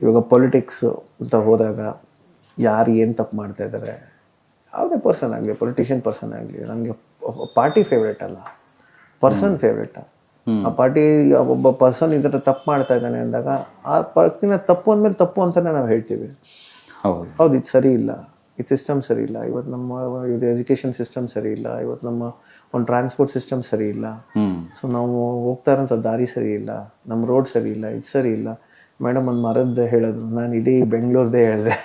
ಇವಾಗ ಪೊಲಿಟಿಕ್ಸ್ ಅಂತ ಹೋದಾಗ ಯಾರು ಏನು ತಪ್ಪು ಮಾಡ್ತಾ ಇದ್ದಾರೆ, ಯಾವುದೇ ಪರ್ಸನ್ ಆಗಲಿ, ಪೊಲಿಟಿಷಿಯನ್ ಪರ್ಸನ್ ಆಗಲಿ, ನನಗೆ ಪಾರ್ಟಿ ಫೇವ್ರೇಟ್ ಅಲ್ಲ, ಪರ್ಸನ್ ಫೇವ್ರೇಟ. ಆ ಪಾರ್ಟಿ ಒಬ್ಬ ಪರ್ಸನ್ ಈ ಥರ ತಪ್ಪು ಮಾಡ್ತಾ ಇದ್ದಾನೆ ಅಂದಾಗ ಆ ಪರ್ಸನ್ ತಪ್ಪು ಅಂದಮೇಲೆ ತಪ್ಪು ಅಂತಲೇ ನಾವು ಹೇಳ್ತೀವಿ. ಹೌದು, ಇದು ಸರಿ ಇಲ್ಲ, ಇದು ಸಿಸ್ಟಮ್ ಸರಿ ಇಲ್ಲ, ಇವತ್ತು ನಮ್ಮ ಇದು ಎಜುಕೇಷನ್ ಸಿಸ್ಟಮ್ ಸರಿ ಇಲ್ಲ, ಇವತ್ತು ನಮ್ಮ ಒಂದು ಟ್ರಾನ್ಸ್ಪೋರ್ಟ್ ಸಿಸ್ಟಮ್ ಸರಿ ಇಲ್ಲ, ಸೊ ನಾವು ಹೋಗ್ತಾ ಇರೋಂಥ ದಾರಿ ಸರಿ ಇಲ್ಲ, ನಮ್ಮ ರೋಡ್ ಸರಿ ಇಲ್ಲ, ಇದು ಸರಿ ಇಲ್ಲ. ಮೇಡಮ್ ಒಂದು ಮರದ್ದು ಹೇಳಿದ್ರು, ನಾನು ಇಡೀ ಬೆಂಗಳೂರದೇ ಹೇಳಿದೆ.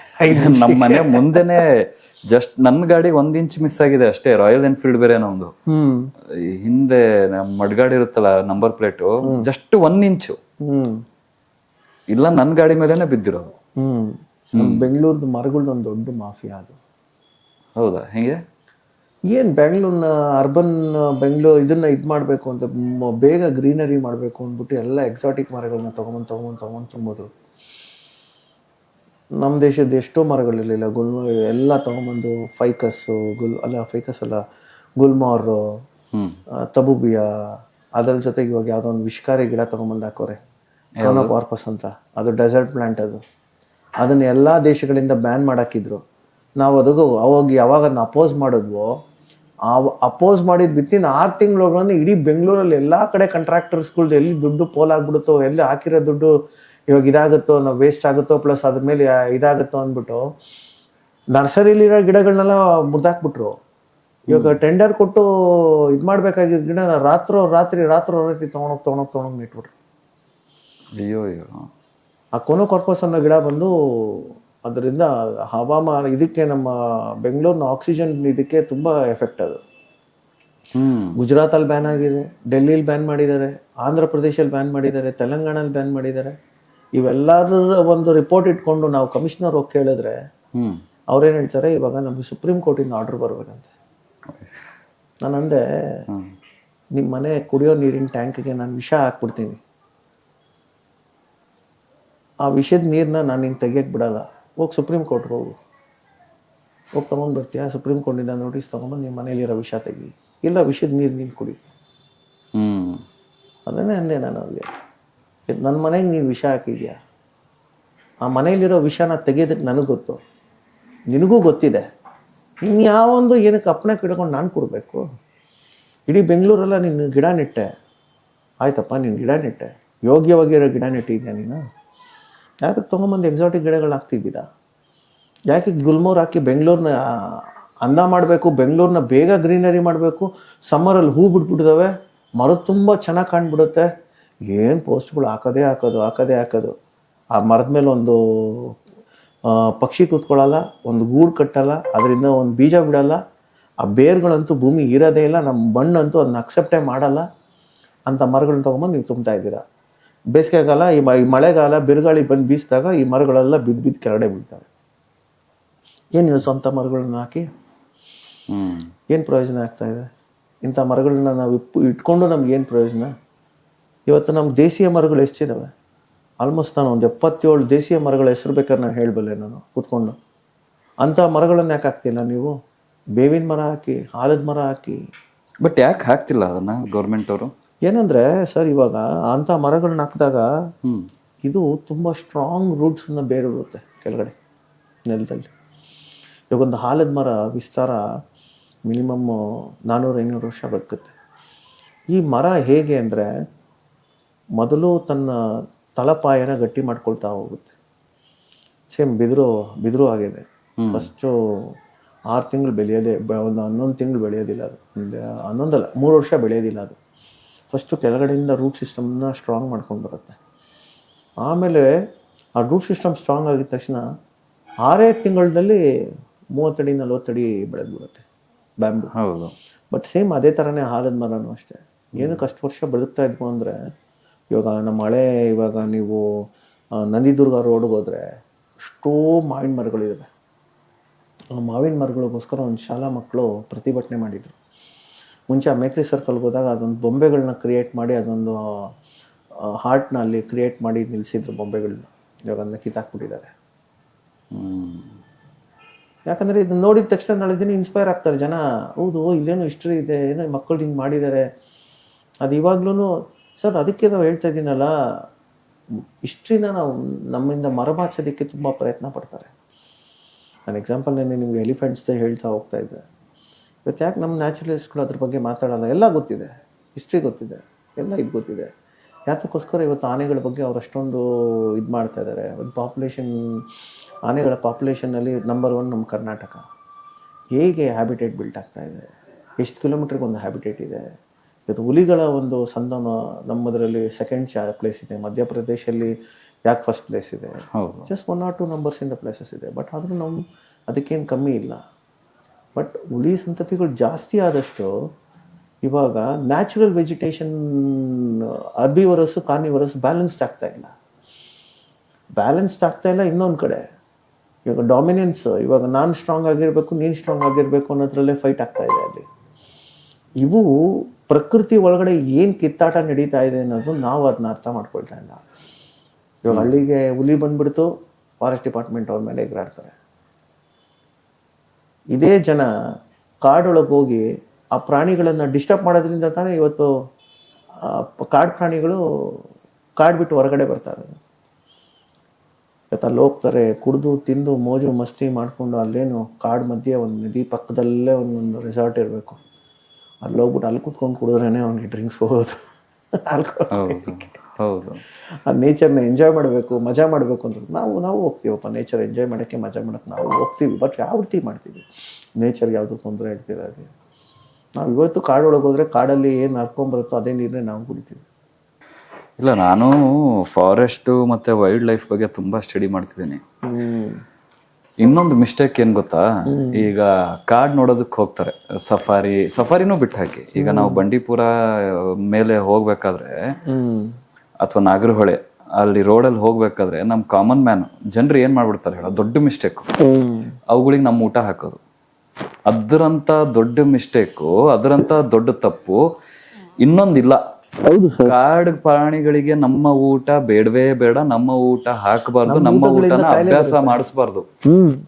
ನಮ್ಮ ಮನೆ ಮುಂದೆನೆ ಜಸ್ಟ್ ನನ್ನ ಗಾಡಿ 1 ಇಂಚ್ ಮಿಸ್ ಆಗಿದೆ ಅಷ್ಟೇ. ರಾಯಲ್ ಎನ್ಫೀಲ್ಡ್ ಬೇರೆ ನಮ್ದು, ಹಿಂದೆ ಮಡ್ಗಾಡಿ ಇರುತ್ತಲ್ಲ ನಂಬರ್ ಪ್ಲೇಟು, ಜಸ್ಟ್ 1 ಇಂಚು ಇಲ್ಲ ನನ್ನ ಗಾಡಿ ಮೇಲೆನೆ ಬಿದ್ದಿರೋದು. ಬೆಂಗಳೂರ್ದು ಮರಗಳದೊಂದು ದೊಡ್ಡ ಮಾಫಿಯಾ ಅದು. ಹೌದಾ? ಹೆಂಗೆ? ಏನು ಬೆಂಗಳೂರಿನ ಅರ್ಬನ್ ಬೆಂಗಳೂರು ಇದನ್ನ ಇದು ಮಾಡಬೇಕು ಅಂತ ಬೇಗ ಗ್ರೀನರಿ ಮಾಡಬೇಕು ಅಂದ್ಬಿಟ್ಟು ಎಲ್ಲ ಎಕ್ಸಾಟಿಕ್ ಮರಗಳನ್ನ ತೊಗೊಂಬಂದು ತುಂಬೋದು. ನಮ್ಮ ದೇಶದ ಎಷ್ಟೋ ಮರಗಳಿರಲಿಲ್ಲ, ಎಲ್ಲ ತೊಗೊಂಬಂದು ಫೈಕಸ್ಸು ಫೈಕಸ್ ಅಲ್ಲ, ಗುಲ್ಮಾರು, ತಬೂಬಿಯ, ಅದರ ಜೊತೆಗೆ ಇವಾಗ ಯಾವುದೋ ಒಂದು ವಿಷಕಾರಿ ಗಿಡ ತೊಗೊಂಬಂದು ಹಾಕೋರೆ, ಕೋನೋಪಾರ್ಪಸ್ ಅಂತ. ಅದು ಡೆಸರ್ಟ್ ಪ್ಲಾಂಟ್ ಅದು. ಅದನ್ನು ಎಲ್ಲ ದೇಶಗಳಿಂದ ಬ್ಯಾನ್ ಮಾಡಾಕಿದ್ರು. ನಾವು ಅವಾಗ ಯಾವಾಗ ಅದನ್ನ ಅಪೋಸ್ ಮಾಡಿದ್ವೋ, ಅಪೋಸ್ ಮಾಡಿದ ವಿತಿನ್ 6 ತಿಂಗಳೊಳಗೆ ಇಡೀ ಬೆಂಗಳೂರಲ್ಲಿ ಎಲ್ಲ ಕಡೆ ಕಾಂಟ್ರಾಕ್ಟರ್ಸ್ಗಳ್ದು ಎಲ್ಲಿ ದುಡ್ಡು ಪೋಲಾಗ್ಬಿಡುತ್ತೋ, ಎಲ್ಲಿ ಹಾಕಿರೋ ದುಡ್ಡು ಇವಾಗ ಇದಾಗುತ್ತೋ, ನಾವು ವೇಸ್ಟ್ ಆಗುತ್ತೋ, ಪ್ಲಸ್ ಅದ್ರ ಮೇಲೆ ಇದಾಗುತ್ತೋ ಅಂದ್ಬಿಟ್ಟು ನರ್ಸರಿಲಿರೋ ಗಿಡಗಳನ್ನೆಲ್ಲ ಮುರಿದಾಕ್ಬಿಟ್ರು. ಇವಾಗ ಟೆಂಡರ್ ಕೊಟ್ಟು ಇದು ಮಾಡ್ಬೇಕಾಗಿದ್ದ ಗಿಡ ರಾತ್ರಿ ತೊಗೊಂಡೋಗಿ ನೆಟ್ಬಿಟ್ರು. ಅಯ್ಯೋ, ಆ ಕೋನೋಕಾರ್ಪಸ್ ಅನ್ನೋ ಗಿಡ ಬಂದು ಅದರಿಂದ ಹವಾಮಾನ ಇದಕ್ಕೆ, ನಮ್ಮ ಬೆಂಗಳೂರಿನ ಆಕ್ಸಿಜನ್ ಇದಕ್ಕೆ ತುಂಬ ಎಫೆಕ್ಟ್ ಅದು. ಗುಜರಾತಲ್ಲಿ ಬ್ಯಾನ್ ಆಗಿದೆ, ಡೆಲ್ಲಿಲಿ ಬ್ಯಾನ್ ಮಾಡಿದ್ದಾರೆ, ಆಂಧ್ರ ಪ್ರದೇಶಲ್ಲಿ ಬ್ಯಾನ್ ಮಾಡಿದ್ದಾರೆ, ತೆಲಂಗಾಣಲ್ಲಿ ಬ್ಯಾನ್ ಮಾಡಿದ್ದಾರೆ. ಇವೆಲ್ಲರ ಒಂದು ರಿಪೋರ್ಟ್ ಇಟ್ಕೊಂಡು ನಾವು ಕಮಿಷನರ್ ಹೋಗಿ ಕೇಳಿದ್ರೆ ಅವ್ರೇನು ಹೇಳ್ತಾರೆ, ಇವಾಗ ನಮಗೆ ಸುಪ್ರೀಂ ಕೋರ್ಟಿಂದ ಆರ್ಡರ್ ಬರ್ಬೇಕಂತೆ. ನಾನು ಅಂದೆ, ನಿಮ್ಮ ಮನೆ ಕುಡಿಯೋ ನೀರಿನ ಟ್ಯಾಂಕ್ಗೆ ನಾನು ವಿಷ ಹಾಕ್ಬಿಡ್ತೀನಿ, ಆ ವಿಷದ ನೀರನ್ನ ನಾನು ನಿಂಗೆ ತೆಗಿಯಕ್ಕೆ ಬಿಡಲ್ಲ, ಹೋಗಿ ಸುಪ್ರೀಂ ಕೋರ್ಟ್ಗೆ ಹೋಗಿ ತೊಗೊಂಡು ಬರ್ತೀಯಾ, ಸುಪ್ರೀಂ ಕೋರ್ಟಿಂದ ನೋಟಿಸ್ ತೊಗೊಂಬಂದು ನಿಮ್ಮ ಮನೇಲಿರೋ ವಿಷ ತೆಗಿ, ಇಲ್ಲ ವಿಷದ ನೀರು ನೀನು ಕುಡಿ. ಅದನ್ನೇ ಅಂದೆ ನಾನು ಅವ್ರಿಗೆ, ನನ್ನ ಮನೆಗೆ ನೀನು ವಿಷ ಹಾಕಿದ್ಯಾ, ಆ ಮನೇಲಿರೋ ವಿಷನ ತೆಗೆಯೋದಕ್ಕೆ ನನಗೆ ಗೊತ್ತು, ನಿನಗೂ ಗೊತ್ತಿದೆ, ಇನ್ಯಾವೊಂದು ಏನಕ್ಕೆ ಅಪ್ಪಣೆ ಕಿಡ್ಕೊಂಡು ನಾನು ಕೊಡಬೇಕು? ಇಡೀ ಬೆಂಗಳೂರೆಲ್ಲ ನೀನು ಗಿಡ ನೆಟ್ಟೆ, ಆಯ್ತಪ್ಪ, ನೀನು ಗಿಡ ನೆಟ್ಟೆ, ಯೋಗ್ಯವಾಗಿರೋ ಗಿಡ ನೆಟ್ಟಿದ್ಯಾ ನೀನು, ಯಾಕೆ ತೊಗೊಂಬಂದು ಎಕ್ಸಾಟಿಕ್ ಗಿಡಗಳು ಹಾಕ್ತಿದ್ದೀರಾ? ಯಾಕೆ ಗುಲ್ಮೋರ್ ಹಾಕಿ ಬೆಂಗಳೂರನ್ನ ಅಂದ ಮಾಡಬೇಕು, ಬೆಂಗಳೂರನ್ನ ಬೇಗ ಗ್ರೀನರಿ ಮಾಡಬೇಕು? ಸಮ್ಮರಲ್ಲಿ ಹೂ ಬಿಟ್ಬಿಟ್ಟಿದ್ದಾವೆ, ಮರದ ತುಂಬ ಚೆನ್ನಾಗಿ ಕಾಣ್ಬಿಡುತ್ತೆ, ಏನು ಪೋಸ್ಟ್ಗಳು ಹಾಕೋದು. ಆ ಮರದ ಮೇಲೆ ಒಂದು ಪಕ್ಷಿ ಕೂತ್ಕೊಳ್ಳಲ್ಲ, ಒಂದು ಗೂಡು ಕಟ್ಟಲ್ಲ, ಅದರಿಂದ ಒಂದು ಬೀಜ ಬಿಡಲ್ಲ, ಆ ಬೇರ್ಗಳಂತೂ ಭೂಮಿ ಇರೋದೇ ಇಲ್ಲ, ನಮ್ಮ ಮಣ್ಣಂತೂ ಅದನ್ನ ಅಕ್ಸೆಪ್ಟೇ ಮಾಡಲ್ಲ. ಅಂಥ ಮರಗಳನ್ನ ತೊಗೊಂಬಂದು ನೀವು ತುಂಬ್ತಾ ಇದ್ದೀರಾ. ಬೇಸಿಗೆಗಾಲ, ಈ ಮಳೆಗಾಲ ಬಿರುಗಾಳಿ ಬಂದು ಬೀಸಿದಾಗ ಈ ಮರಗಳೆಲ್ಲ ಬಿದ್ದು ಕೆಳಗಡೆ ಬೀಳ್ತವೆ. ಏನು ನೀವು ಸ್ವಂತ ಮರಗಳನ್ನ ಹಾಕಿ ಏನು ಪ್ರಯೋಜನ ಆಗ್ತಾ ಇದೆ? ಇಂಥ ಮರಗಳನ್ನ ನಾವು ಇಟ್ಕೊಂಡು ನಮ್ಗೆ ಏನು ಪ್ರಯೋಜನ? ಇವತ್ತು ನಮ್ಗೆ ದೇಶೀಯ ಮರಗಳು ಎಷ್ಟಿದ್ದಾವೆ? ಆಲ್ಮೋಸ್ಟ್ ನಾನು ಒಂದು 77 ದೇಶೀಯ ಮರಗಳ ಹೆಸರು ಬೇಕಾದ್ರೆ ನಾನು ಹೇಳಬಲ್ಲೆ ನಾನು ಕೂತ್ಕೊಂಡು. ಅಂಥ ಮರಗಳನ್ನ ಯಾಕೆ ಹಾಕ್ತಿಲ್ಲ ನೀವು? ಬೇವಿನ ಮರ ಹಾಕಿ, ಆಲದ ಮರ ಹಾಕಿ. ಬಟ್ ಯಾಕೆ ಹಾಕ್ತಿಲ್ಲ ಅದನ್ನ ಗೌರ್ಮೆಂಟ್ ಅವರು? ಏನಂದ್ರೆ ಸರ್, ಇವಾಗ ಅಂಥ ಮರಗಳನ್ನ ಹಾಕಿದಾಗ ಇದು ತುಂಬ ಸ್ಟ್ರಾಂಗ್ ರೂಟ್ಸನ್ನ ಬೇರಿರುತ್ತೆ ಕೆಳಗಡೆ ನೆಲದಲ್ಲಿ. ಇವಾಗ ಒಂದು ಆಲದ ಮರ ವಿಸ್ತಾರ ಮಿನಿಮಮ್ 400-500 ವರ್ಷ ಬದುಕುತ್ತೆ. ಈ ಮರ ಹೇಗೆ ಅಂದರೆ, ಮೊದಲು ತನ್ನ ತಳಪಾಯನ ಗಟ್ಟಿ ಮಾಡ್ಕೊಳ್ತಾ ಹೋಗುತ್ತೆ. ಸೇಮ್ ಬಿದಿರು ಆಗಿದೆ. ಫಸ್ಟು 6 ತಿಂಗಳು ಬೆಳೆಯೋದೇ, ಒಂದು 11 ತಿಂಗಳು ಬೆಳೆಯೋದಿಲ್ಲ ಅದು, 3 ವರ್ಷ ಬೆಳೆಯೋದಿಲ್ಲ ಅದು. ಫಸ್ಟು ಕೆಳಗಡೆಯಿಂದ ರೂಟ್ ಸಿಸ್ಟಮ್ನ ಸ್ಟ್ರಾಂಗ್ ಮಾಡ್ಕೊಂಡು ಬರುತ್ತೆ. ಆಮೇಲೆ ಆ ರೂಟ್ ಸಿಸ್ಟಮ್ ಸ್ಟ್ರಾಂಗ್ ಆಗಿದ ತಕ್ಷಣ 6 ತಿಂಗಳಲ್ಲಿ 30 ಅಡಿ 40 ಅಡಿ ಬೆಳೆದ್ಬಿಡುತ್ತೆ ಬ್ಯಾಂಬು. ಹೌದು. ಬಟ್ ಸೇಮ್ ಅದೇ ಥರನೇ ಆಲದ ಮರನೂ ಅಷ್ಟೇ. ಏನಕ್ಕೆ ಅಷ್ಟು ವರ್ಷ ಬದುಕ್ತಾ ಇದ್ವು ಅಂದರೆ, ಇವಾಗ ನಮ್ಮ ಇವಾಗ ನೀವು ನಂದಿದುರ್ಗ ರೋಡ್ಗೆ ಹೋದರೆ ಎಷ್ಟೋ ಮಾವಿನ ಮರಗಳಿದ್ದಾವೆ. ಆ ಮಾವಿನ ಮರಗಳಿಗೋಸ್ಕರ ಒಂದು ಶಾಲಾ ಮಕ್ಕಳು ಪ್ರತಿಭಟನೆ ಮಾಡಿದರು. ಮುಂಚೆ ಆ ಮೇಕ್ರಿ ಸರ್ಕಲ್ಗೆ ಹೋದಾಗ ಅದೊಂದು ಬೊಂಬೆಗಳನ್ನ ಕ್ರಿಯೇಟ್ ಮಾಡಿ, ಅದೊಂದು ಹಾರ್ಟ್ನ ಅಲ್ಲಿ ಕ್ರಿಯೇಟ್ ಮಾಡಿ ನಿಲ್ಲಿಸಿದ್ರು ಬೊಂಬೆಗಳನ್ನ. ಇವಾಗ ಅದನ್ನ ಕಿತ್ತಾಕ್ಬಿಟ್ಟಿದ್ದಾರೆ. ಯಾಕಂದರೆ ಇದನ್ನ ನೋಡಿದ ತಕ್ಷಣ ನಾಳೆ ದಿನ ಇನ್ಸ್ಪೈರ್ ಆಗ್ತಾರೆ ಜನ. ಹೌದು, ಇಲ್ಲೇನೋ ಹಿಸ್ಟ್ರಿ ಇದೆ, ಏನೋ ಮಕ್ಕಳು ಹಿಂಗೆ ಮಾಡಿದ್ದಾರೆ. ಅದು ಇವಾಗ್ಲೂ ಸರ್, ಅದಕ್ಕೆ ನಾವು ಹೇಳ್ತಾ ಇದ್ದೀನಲ್ಲ, ಹಿಸ್ಟ್ರಿನ ನಾವು ನಮ್ಮಿಂದ ಮರೆಮಾಚೋದಕ್ಕೆ ತುಂಬ ಪ್ರಯತ್ನ ಪಡ್ತಾರೆ. ನಾನು ಎಕ್ಸಾಂಪಲ್ ನಿಮಗೆ ಎಲಿಫೆಂಟ್ಸ್ದೇ ಹೇಳ್ತಾ ಹೋಗ್ತಾ ಇದ್ದೆ. ಇವತ್ತು ಯಾಕೆ ನಮ್ಮ ನ್ಯಾಚುರಲಿಸ್ಟ್ಗಳು ಅದ್ರ ಬಗ್ಗೆ ಮಾತಾಡೋಲ್ಲ? ಎಲ್ಲ ಗೊತ್ತಿದೆ, ಹಿಸ್ಟ್ರಿ ಗೊತ್ತಿದೆ, ಎಲ್ಲ ಇದು ಗೊತ್ತಿದೆ. ಯಾತಕ್ಕೋಸ್ಕರ ಇವತ್ತು ಆನೆಗಳ ಬಗ್ಗೆ ಅವ್ರು ಅಷ್ಟೊಂದು ಇದು ಮಾಡ್ತಾ ಇದ್ದಾರೆ? ಒಂದು ಪಾಪ್ಯುಲೇಷನ್, ಆನೆಗಳ ಪಾಪ್ಯುಲೇಷನ್ನಲ್ಲಿ ನಂಬರ್ 1 ನಮ್ಮ ಕರ್ನಾಟಕ. ಹೇಗೆ ಹ್ಯಾಬಿಟೇಟ್ ಬಿಲ್ಟ್ ಆಗ್ತಾ ಇದೆ? ಎಷ್ಟು ಕಿಲೋಮೀಟ್ರಿಗೆ ಒಂದು ಹ್ಯಾಬಿಟೇಟ್ ಇದೆ? ಇವತ್ತು ಹುಲಿಗಳ ಒಂದು ಸಂದಮ ನಮ್ಮದರಲ್ಲಿ ಸೆಕೆಂಡ್ ಪ್ಲೇಸ್ ಇದೆ. ಮಧ್ಯಪ್ರದೇಶಲ್ಲಿ ಯಾಕೆ ಫಸ್ಟ್ ಪ್ಲೇಸ್ ಇದೆ? Just 1 or 2 numbers in the places ಇದೆ. ಬಟ್ ಆದರೂ ನಾವು ಅದಕ್ಕೇನು ಕಮ್ಮಿ ಇಲ್ಲ. ಬಟ್ ಹುಲಿ ಸಂತತಿಗಳು ಜಾಸ್ತಿ ಆದಷ್ಟು ಇವಾಗ ನ್ಯಾಚುರಲ್ ವೆಜಿಟೇಷನ್ ಅರ್ಬಿವರಸ್ಸು ಕಾರ್ನಿವರಸ್ ಬ್ಯಾಲೆನ್ಸ್ಡ್ ಆಗ್ತಾ ಇಲ್ಲ. ಇನ್ನೊಂದು ಕಡೆ ಇವಾಗ ಡಾಮಿನೆನ್ಸ್, ಇವಾಗ ನಾನು ಸ್ಟ್ರಾಂಗ್ ಆಗಿರಬೇಕು, ನೀನು ಸ್ಟ್ರಾಂಗ್ ಆಗಿರಬೇಕು ಅನ್ನೋದ್ರಲ್ಲೇ ಫೈಟ್ ಆಗ್ತಾ ಇದೆ ಅಲ್ಲಿ. ಇವು ಪ್ರಕೃತಿ ಒಳಗಡೆ ಏನು ಕಿತ್ತಾಟ ನಡೀತಾ ಇದೆ ಅನ್ನೋದು ನಾವು ಅದನ್ನ ಅರ್ಥ ಮಾಡ್ಕೊಳ್ತಾ ಇಲ್ಲ. ಇವಾಗ ಹಳ್ಳಿಗೆ ಹುಲಿ ಬಂದ್ಬಿಡ್ತು, ಫಾರೆಸ್ಟ್ ಡಿಪಾರ್ಟ್ಮೆಂಟ್ ಅವ್ರ ಮೇಲೆ ಎಗರಾಡ್ತಾರೆ. ಇದೇ ಜನ ಕಾಡೊಳಗೆ ಹೋಗಿ ಆ ಪ್ರಾಣಿಗಳನ್ನು ಡಿಸ್ಟರ್ಬ್ ಮಾಡೋದ್ರಿಂದ ತಾನೇ ಇವತ್ತು ಕಾಡು ಪ್ರಾಣಿಗಳು ಕಾಡು ಬಿಟ್ಟು ಹೊರಗಡೆ ಬರ್ತಾರೆ. ಇವತ್ತು ಅಲ್ಲಿ ಹೋಗ್ತಾರೆ, ಕುಡಿದು ತಿಂದು ಮೋಜು ಮಸ್ತಿ ಮಾಡಿಕೊಂಡು, ಅಲ್ಲೇನು ಕಾಡು ಮಧ್ಯೆ ಒಂದು ನದಿ ಪಕ್ಕದಲ್ಲೇ ಒಂದೊಂದು ರೆಸಾರ್ಟ್ ಇರಬೇಕು, ಅಲ್ಲಿ ಹೋಗ್ಬಿಟ್ಟು ಅಲ್ಲಿ ಕೂತ್ಕೊಂಡು ಕುಡಿದ್ರೇ ಅವ್ನಿಗೆ ಡ್ರಿಂಕ್ಸ್ ಹೋಗೋದು. ಹೌದು, ಆ ನೇಚರ್ನ ಎಂಜಾಯ್ ಮಾಡಬೇಕು, ಮಜಾ ಮಾಡಬೇಕು ಅಂತ ನಾವು ಹೋಗ್ತೀವಪ್ಪ. ನೇಚರ್ ಎಂಜಾಯ್ ಮಾಡೋಕ್ಕೆ, ಮಜಾ ಮಾಡೋಕ್ಕೆ ನಾವು ಹೋಗ್ತೀವಿ. ಬಟ್ ಯಾವ ರೀತಿ ಮಾಡ್ತೀವಿ? ನೇಚರ್ಗೆ ಯಾವುದೂ ತೊಂದರೆ ಆಗ್ತಿರೋದು. ನಾವು ಇವತ್ತು ಕಾಡೊಳಗೆ ಹೋದರೆ ಕಾಡಲ್ಲಿ ಏನು ಹರ್ಕೊಂಬರುತ್ತೋ ಅದೇ ನೀರನ್ನೇ ನಾವು ಕುಡಿತೀವಿ. ಇಲ್ಲ, ನಾನು ಫಾರೆಸ್ಟ್ ಮತ್ತೆ ವೈಲ್ಡ್ ಲೈಫ್ ಬಗ್ಗೆ ತುಂಬಾ ಸ್ಟಡಿ ಮಾಡ್ತಿದ್ದೀನಿ. ಇನ್ನೊಂದು ಮಿಸ್ಟೇಕ್ ಏನ್ ಗೊತ್ತಾ, ಈಗ ಕಾಡ್ ನೋಡೋದಕ್ಕೆ ಹೋಗ್ತಾರೆ, ಸಫಾರಿನೂ ಬಿಟ್ಟು ಹಾಕಿ. ಈಗ ನಾವು ಬಂಡೀಪುರ ಮೇಲೆ ಹೋಗ್ಬೇಕಾದ್ರೆ ಅಥವಾ ನಾಗರಹೊಳೆ ಅಲ್ಲಿ ರೋಡಲ್ಲಿ ಹೋಗ್ಬೇಕಾದ್ರೆ ನಮ್ ಕಾಮನ್ ಮ್ಯಾನ್ ಜನರು ಏನ್ ಮಾಡ್ಬಿಡ್ತಾರೆ ಹೇಳೋ, ದೊಡ್ಡ ಮಿಸ್ಟೇಕ್ ಅವುಗಳಿಗೆ ನಮ್ಮ ಊಟ ಹಾಕೋದು. ಅದರಂತ ದೊಡ್ಡ ಮಿಸ್ಟೇಕು, ಅದರಂತ ದೊಡ್ಡ ತಪ್ಪು ಇನ್ನೊಂದಿಲ್ಲ. ಕಾಡು ಪ್ರಾಣಿಗಳಿಗೆ ನಮ್ಮ ಊಟ ಬೇಡವೇ ಬೇಡ, ನಮ್ಮ ಊಟ ಹಾಕಬಾರ್ದು, ನಮ್ಮ ಊಟನ ಅಭ್ಯಾಸ ಮಾಡಿಸ್ಬಾರ್ದು.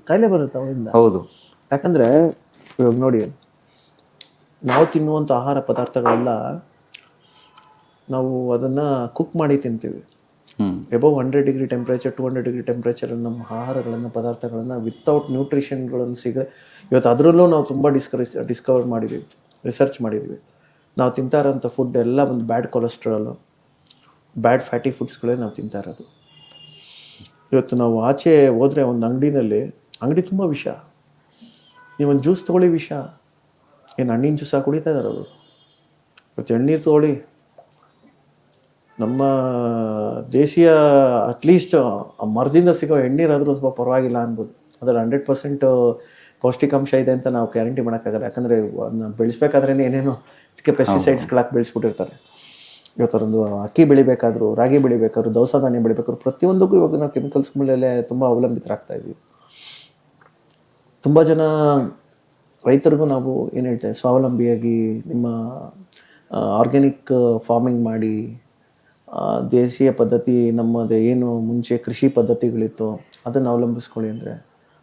ಕಾಯಿಲೆ ಬರುತ್ತೆ. ಹೌದು, ಯಾಕಂದ್ರೆ ಇವಾಗ ನೋಡಿ, ನಾವು ತಿನ್ನುವಂಥ ಆಹಾರ ಪದಾರ್ಥಗಳೆಲ್ಲ ನಾವು ಅದನ್ನ ಕುಕ್ ಮಾಡಿ ತಿಂತೀವಿ. Above 100 degree temperature, 200 degree temperature ನಮ್ಮ ಆಹಾರಗಳನ್ನು, ಪದಾರ್ಥಗಳನ್ನು ವಿತೌಟ್ ನ್ಯೂಟ್ರಿಷನ್ಗಳನ್ನು ಇವತ್ತು ಅದರಲ್ಲೂ ನಾವು ತುಂಬ ಡಿಸ್ಕವರ್ ಮಾಡಿದ್ದೀವಿ, ರಿಸರ್ಚ್ ಮಾಡಿದ್ದೀವಿ. ನಾವು ತಿಂತಾ ಇರೋಂಥ ಫುಡ್ ಎಲ್ಲ ಒಂದು ಬ್ಯಾಡ್ ಕೊಲೆಸ್ಟ್ರಾಲು, ಬ್ಯಾಡ್ ಫ್ಯಾಟಿ ಫುಡ್ಸ್ಗಳೇ ನಾವು ತಿಂತಾ ಇರೋದು. ಇವತ್ತು ನಾವು ಆಚೆ ಹೋದರೆ ಒಂದು ಅಂಗಡಿ ತುಂಬ ವಿಷ. ನೀವೊಂದು ಜ್ಯೂಸ್ ತೊಗೊಳ್ಳಿ, ವಿಷ. ಏನು ಹಣ್ಣಿನ ಜ್ಯೂಸ ಕುಡಿತಾ ಇದ್ದಾರೆ ಅವರು. ಇವತ್ತು ಎಳ್ನೀರು ತೊಗೊಳ್ಳಿ, ನಮ್ಮ ದೇಶೀಯ ಅಟ್ಲೀಸ್ಟ್ ಮರದಿಂದ ಸಿಗೋ ಎಣ್ಣೀರಾದರೂ ಸ್ವಲ್ಪ ಪರವಾಗಿಲ್ಲ ಅನ್ಬೋದು. ಅದರಲ್ಲಿ 100% ಪೌಷ್ಟಿಕಾಂಶ ಇದೆ ಅಂತ ನಾವು ಗ್ಯಾರಂಟಿ ಮಾಡೋಕ್ಕಾಗಲ್ಲ. ಯಾಕಂದರೆ ಅದನ್ನ ಬೆಳೆಸ್ಬೇಕಾದ್ರೇ ಏನೇನೋ ಇದಕ್ಕೆ ಪೆಸ್ಟಿಸೈಡ್ಸ್ಗಳಾಕಿ ಬೆಳೆಸ್ಬಿಟ್ಟಿರ್ತಾರೆ. ಇವತ್ತೊಂದು ಅಕ್ಕಿ ಬೆಳಿಬೇಕಾದ್ರು, ರಾಗಿ ಬೆಳಿಬೇಕಾದ್ರು, ದವಸ ಧಾನ್ಯ ಬೆಳಿಬೇಕಾದ್ರು ಪ್ರತಿಯೊಂದಕ್ಕೂ ಇವಾಗ ನಾವು ಕೆಮಿಕಲ್ಸ್ ಮೇಲೆ ತುಂಬ ಅವಲಂಬಿತರಾಗ್ತಾ ಇದ್ವಿ. ತುಂಬ ಜನ ರೈತರಿಗೂ ನಾವು ಏನು ಹೇಳ್ತೇವೆ, ಸ್ವಾವಲಂಬಿಯಾಗಿ ನಿಮ್ಮ ಆರ್ಗ್ಯಾನಿಕ್ ಫಾರ್ಮಿಂಗ್ ಮಾಡಿ, ದೇಶೀಯ ಪದ್ಧತಿ ನಮ್ಮದು ಏನು ಮುಂಚೆ ಕೃಷಿ ಪದ್ಧತಿಗಳಿತ್ತು ಅದನ್ನು ಅವಲಂಬಿಸ್ಕೊಳ್ಳಿ ಅಂದರೆ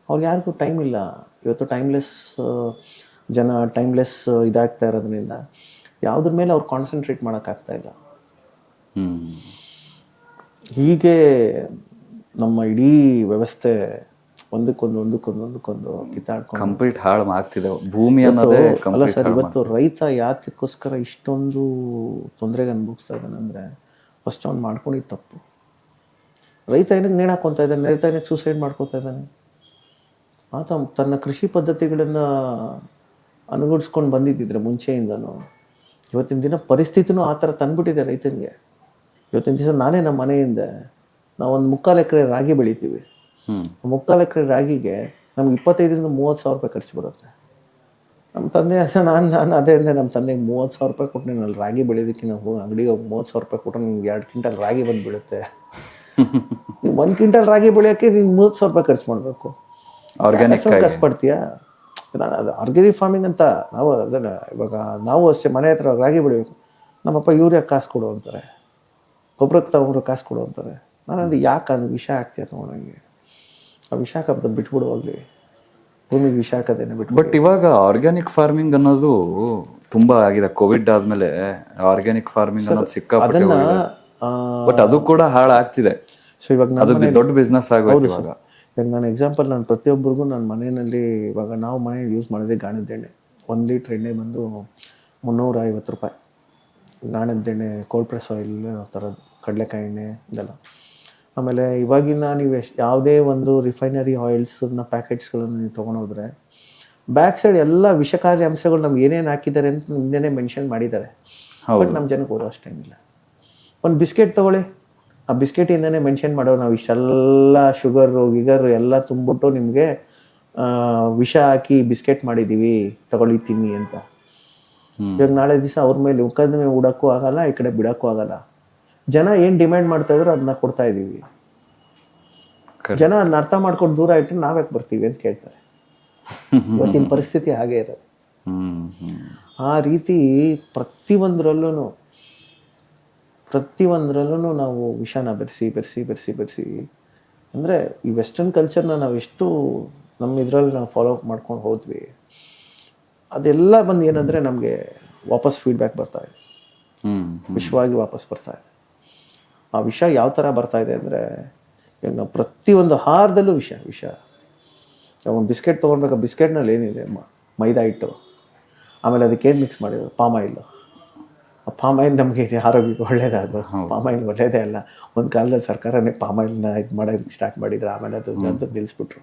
ಅವ್ರಿಗೆ ಯಾರಿಗೂ ಟೈಮ್ ಇಲ್ಲ. ಇವತ್ತು ಟೈಮ್ಲೆಸ್ ಇದಾಗ್ತಾ ಇರೋದ್ರಿಂದ ಯಾವುದ್ರ ಮೇಲೆ ಅವ್ರು ಕಾನ್ಸಂಟ್ರೇಟ್ ಮಾಡೋಕ್ಕಾಗ್ತಾ ಇಲ್ಲ. ಹೀಗೆ ನಮ್ಮ ಇಡೀ ವ್ಯವಸ್ಥೆ ಒಂದಕ್ಕೊಂದು ಕಿತ್ತಾಡ್ಕೊಂಡು ಕಂಪ್ಲೀಟ್ ಹಾಳು ಆಗ್ತಿದೆ ಭೂಮಿ ಅನ್ನೋದೇ. ಅಲ್ಲ ಸರ್, ಇವತ್ತು ರೈತ ಯಾತಕ್ಕೋಸ್ಕರ ಇಷ್ಟೊಂದು ತೊಂದರೆಗೆ ಅನುಭವಿಸ್ತಾ ಇದ್ದಾನೆ ಅಂದರೆ ಫಸ್ಟ್ ಅವ್ನು ಮಾಡ್ಕೊಂಡಿದ್ದು ತಪ್ಪು. ರೈತ ಏನಕ್ಕೆ ನೇಣು ಹಾಕ್ಕೊತಾ ಇದ್ದಾನೆ? ರೈತ ಏನಕ್ಕೆ ಸೂಸೈಡ್ ಮಾಡ್ಕೊತಾ ಇದ್ದಾನೆ? ಆತ ತನ್ನ ಕೃಷಿ ಪದ್ಧತಿಗಳನ್ನು ಅನುಗಡಿಸ್ಕೊಂಡು ಬಂದಿದ್ದಿದ್ರೆ ಮುಂಚೆಯಿಂದನೂ ಇವತ್ತಿನ ದಿನ ಪರಿಸ್ಥಿತಿನೂ ಆ ಥರ ತಂದ್ಬಿಟ್ಟಿದೆ ರೈತನಿಗೆ. ಇವತ್ತಿನ ದಿವಸ ನಾನೇ ನಮ್ಮ ಮನೆಯಿಂದ ನಾವೊಂದು 3/4 ಎಕರೆ ರಾಗಿ ಬೆಳಿತೀವಿ. 3/4 ಎಕರೆ ರಾಗಿಗೆ ನಮ್ಗೆ 25,000 to 30,000 ರೂಪಾಯಿ ಖರ್ಚು ಬರುತ್ತೆ. ನಮ್ಮ ತಂದೆ ನಾನು ಅದೇ ಅಂದರೆ ನಮ್ಮ ತಂದೆಗೆ 30,000 ರೂಪಾಯಿ ಕೊಟ್ಟು ನಾನು ಅಲ್ಲಿ ರಾಗಿ ಬೆಳೆಯೋದಕ್ಕೆ ನಾವು ಹೋಗಿ ಅಂಗಡಿಗೆ 30,000 ರೂಪಾಯಿ ಕೊಟ್ಟರೆ ನಿಮ್ಗೆ 2 ಕ್ವಿಂಟಲ್ ರಾಗಿ ಬಂದುಬಿಡುತ್ತೆ. 1 ಕ್ವಿಂಟಲ್ ರಾಗಿ ಬೆಳೆಯೋಕ್ಕೆ ನೀನು 30,000 ರೂಪಾಯಿ ಖರ್ಚು ಮಾಡಬೇಕು. ಆರ್ಗ್ಯಾನಿಕ್ ಕಷ್ಟಪಡ್ತೀಯಾ? ಅದು ಆರ್ಗ್ಯಾನಿಕ್ ಫಾರ್ಮಿಂಗ್ ಅಂತ ನಾವು ಅದನ್ನು ಇವಾಗ ನಾವು ಅಷ್ಟೇ ಮನೆ ಹತ್ರ ರಾಗಿ ಬೆಳಿಬೇಕು. ನಮ್ಮಪ್ಪ ಯೂರಿಯಾ ಕಾಸು ಕೊಡು ಅಂತಾರೆ, ಗೊಬ್ಬರಕ್ಕೆ ತಗೊಂಡ್ರು ಕಾಸು ಕೊಡು ಅಂತಾರೆ. ನಾನಂದ್ರೆ ಯಾಕೆ ಅದು ವಿಷ ಆಗ್ತೀಯ ತೊಗೊಂಡಂಗೆ? ಆ ವಿಷ ಹಾಕೋದು ಬಿಟ್ಬಿಡು, ಹೋಗ್ಲಿ ಭೂಮಿಗೆ ವಿಷ ಹಾಕೋದೇನೆ ಬಿಟ್ಟು. ಬಟ್ ಇವಾಗ ಆರ್ಗ್ಯಾನಿಕ್ ಫಾರ್ಮಿಂಗ್ ಅನ್ನೋದು ತುಂಬಾ ಆಗಿದೆ. ಕೋವಿಡ್ ಆದ್ಮೇಲೆ ಆರ್ಗ್ಯಾನಿಕ್ ಫಾರ್ಮಿಂಗ್ ಅನ್ನೋದು ಸಿಕ್ಕಾಪಟ್ಟೆ. ಬಟ್ ಅದು ಕೂಡ ಹಾಳಾಗ್ತಿದೆ. ಸೊ ಇವಾಗ ಅದು ದೊಡ್ಡ ಬಿಸ್ನೆಸ್ ಆಗೋಯ್ತು ಇವಾಗ. ಇವಾಗ ನಾನು ಎಕ್ಸಾಂಪಲ್, ನಾನು ಪ್ರತಿಯೊಬ್ಬರಿಗೂ ನನ್ನ ಮನೆಯಲ್ಲಿ ಇವಾಗ ನಾವು ಮನೆ ಯೂಸ್ ಮಾಡೋದೇ ಗಾಣದ ಎಣ್ಣೆ. 1 ಲೀಟ್ರ್ ಎಣ್ಣೆ ಬಂದು 350 ರೂಪಾಯಿ. ಗಾಣದ ಎಣ್ಣೆ, ಕೋಲ್ಡ್ ಪ್ರೆಸ್ ಆಯಿಲ್ ಥರದ್ದು, ಕಡಲೆಕಾಯಿ ಎಣ್ಣೆ ಇದೆಲ್ಲ. ಆಮೇಲೆ ಇವಾಗಿನ ನೀವು ಯಾವುದೇ ಒಂದು ರಿಫೈನರಿ ಆಯಿಲ್ಸನ್ನ ಪ್ಯಾಕೆಟ್ಸ್ಗಳನ್ನು ನೀವು ತೊಗೊಂಡೋದ್ರೆ ಬ್ಯಾಕ್ ಸೈಡ್ ಎಲ್ಲ ವಿಷಕಾರಿ ಅಂಶಗಳು ನಮ್ಗೆ ಏನೇನು ಹಾಕಿದ್ದಾರೆ ಅಂತ ಹಿಂದೆನೇ ಮೆನ್ಷನ್ ಮಾಡಿದ್ದಾರೆ. ಬಟ್ ನಮ್ಮ ಜನಕ್ಕೆ ಓದೋ ಅಷ್ಟೇನಿಲ್ಲ. ಒಂದು ಬಿಸ್ಕೆಟ್ ತೊಗೊಳ್ಳಿ, ಆ ಬಿಸ್ಕೆಟಿಂದನೇ ಮೆನ್ಷನ್ ಮಾಡೋ ನಾವು ಇಷ್ಟೆಲ್ಲ ಶುಗರು ಗಿಗರು ಎಲ್ಲ ತುಂಬಿಟ್ಟು ನಿಮಗೆ ವಿಷ ಹಾಕಿ ಬಿಸ್ಕೆಟ್ ಮಾಡಿದ್ದೀವಿ ತಗೊಳ್ಳಿ ತಿನ್ನಿ ಅಂತ. ಇವಾಗ ನಾಳೆ ದಿವಸ ಅವ್ರ ಮೇಲೆ ಮುಖದ ಉಡಕ್ಕೂ ಆಗಲ್ಲ, ಈ ಕಡೆ ಬಿಡಕ್ಕೂ ಆಗಲ್ಲ. ಜನ ಏನು ಡಿಮ್ಯಾಂಡ್ ಮಾಡ್ತಾ ಇದ್ರು ಅದನ್ನ ಕೊಡ್ತಾ ಇದ್ದೀವಿ. ಜನ ಅದನ್ನ ಅರ್ಥ ಮಾಡ್ಕೊಂಡು ದೂರ ಇಟ್ಟು ನಾವ್ಯಾಕೆ ಬರ್ತೀವಿ ಅಂತ ಕೇಳ್ತಾರೆ. ಇವತ್ತಿನ ಪರಿಸ್ಥಿತಿ ಹಾಗೆ ಇರೋದು. ಆ ರೀತಿ ಪ್ರತಿಯೊಂದರಲ್ಲೂ ನಾವು ವಿಷನ ಬೆರೆಸಿ ಅಂದರೆ ಈ ವೆಸ್ಟರ್ನ್ ಕಲ್ಚರ್ನ ನಾವು ಎಷ್ಟು ನಮ್ಮ ಇದರಲ್ಲಿ ನಾವು ಫಾಲೋ ಅಪ್ ಮಾಡ್ಕೊಂಡು ಹೋದ್ವಿ, ಅದೆಲ್ಲ ಬಂದು ಏನಂದರೆ ನಮಗೆ ವಾಪಸ್ ಫೀಡ್ಬ್ಯಾಕ್ ಬರ್ತಾ ಇದೆ, ವಿಷವಾಗಿ ವಾಪಸ್ ಬರ್ತಾ ಇದೆ. ಆ ವಿಷ ಯಾವ ಥರ ಬರ್ತಾ ಇದೆ ಅಂದರೆ, ಈಗ ನಾವು ಪ್ರತಿಯೊಂದು ಆಹಾರದಲ್ಲೂ ವಿಷ. ಒಂದು ಬಿಸ್ಕೆಟ್ ತೊಗೊಳ್ಬೇಕು, ಬಿಸ್ಕೆಟ್ನಲ್ಲಿ ಏನಿದೆ, ಮೈದಾ ಹಿಟ್ಟು, ಆಮೇಲೆ ಅದಕ್ಕೇನು ಮಿಕ್ಸ್ ಮಾಡಿದ್ರು, ಪಾಮ್ ಆಯಿಲು. ಆ ಪಾಮ್ ಆಯಿಲ್ ನಮಗೆ ಆರೋಗ್ಯಕ್ಕೆ ಒಳ್ಳೇದಾದ್ರು, ಪಾಮ್ ಆಯಿಲ್ ಒಳ್ಳೇದೇ ಅಲ್ಲ. ಒಂದು ಕಾಲದಲ್ಲಿ ಸರ್ಕಾರನೇ ಪಾಮ್ ಆಯಿಲ್ನ ಇದು ಮಾಡೋದಕ್ಕೆ ಸ್ಟಾರ್ಟ್ ಮಾಡಿದ್ರು, ಆಮೇಲೆ ಅದು ನಿಲ್ಲಿಸ್ಬಿಟ್ರು.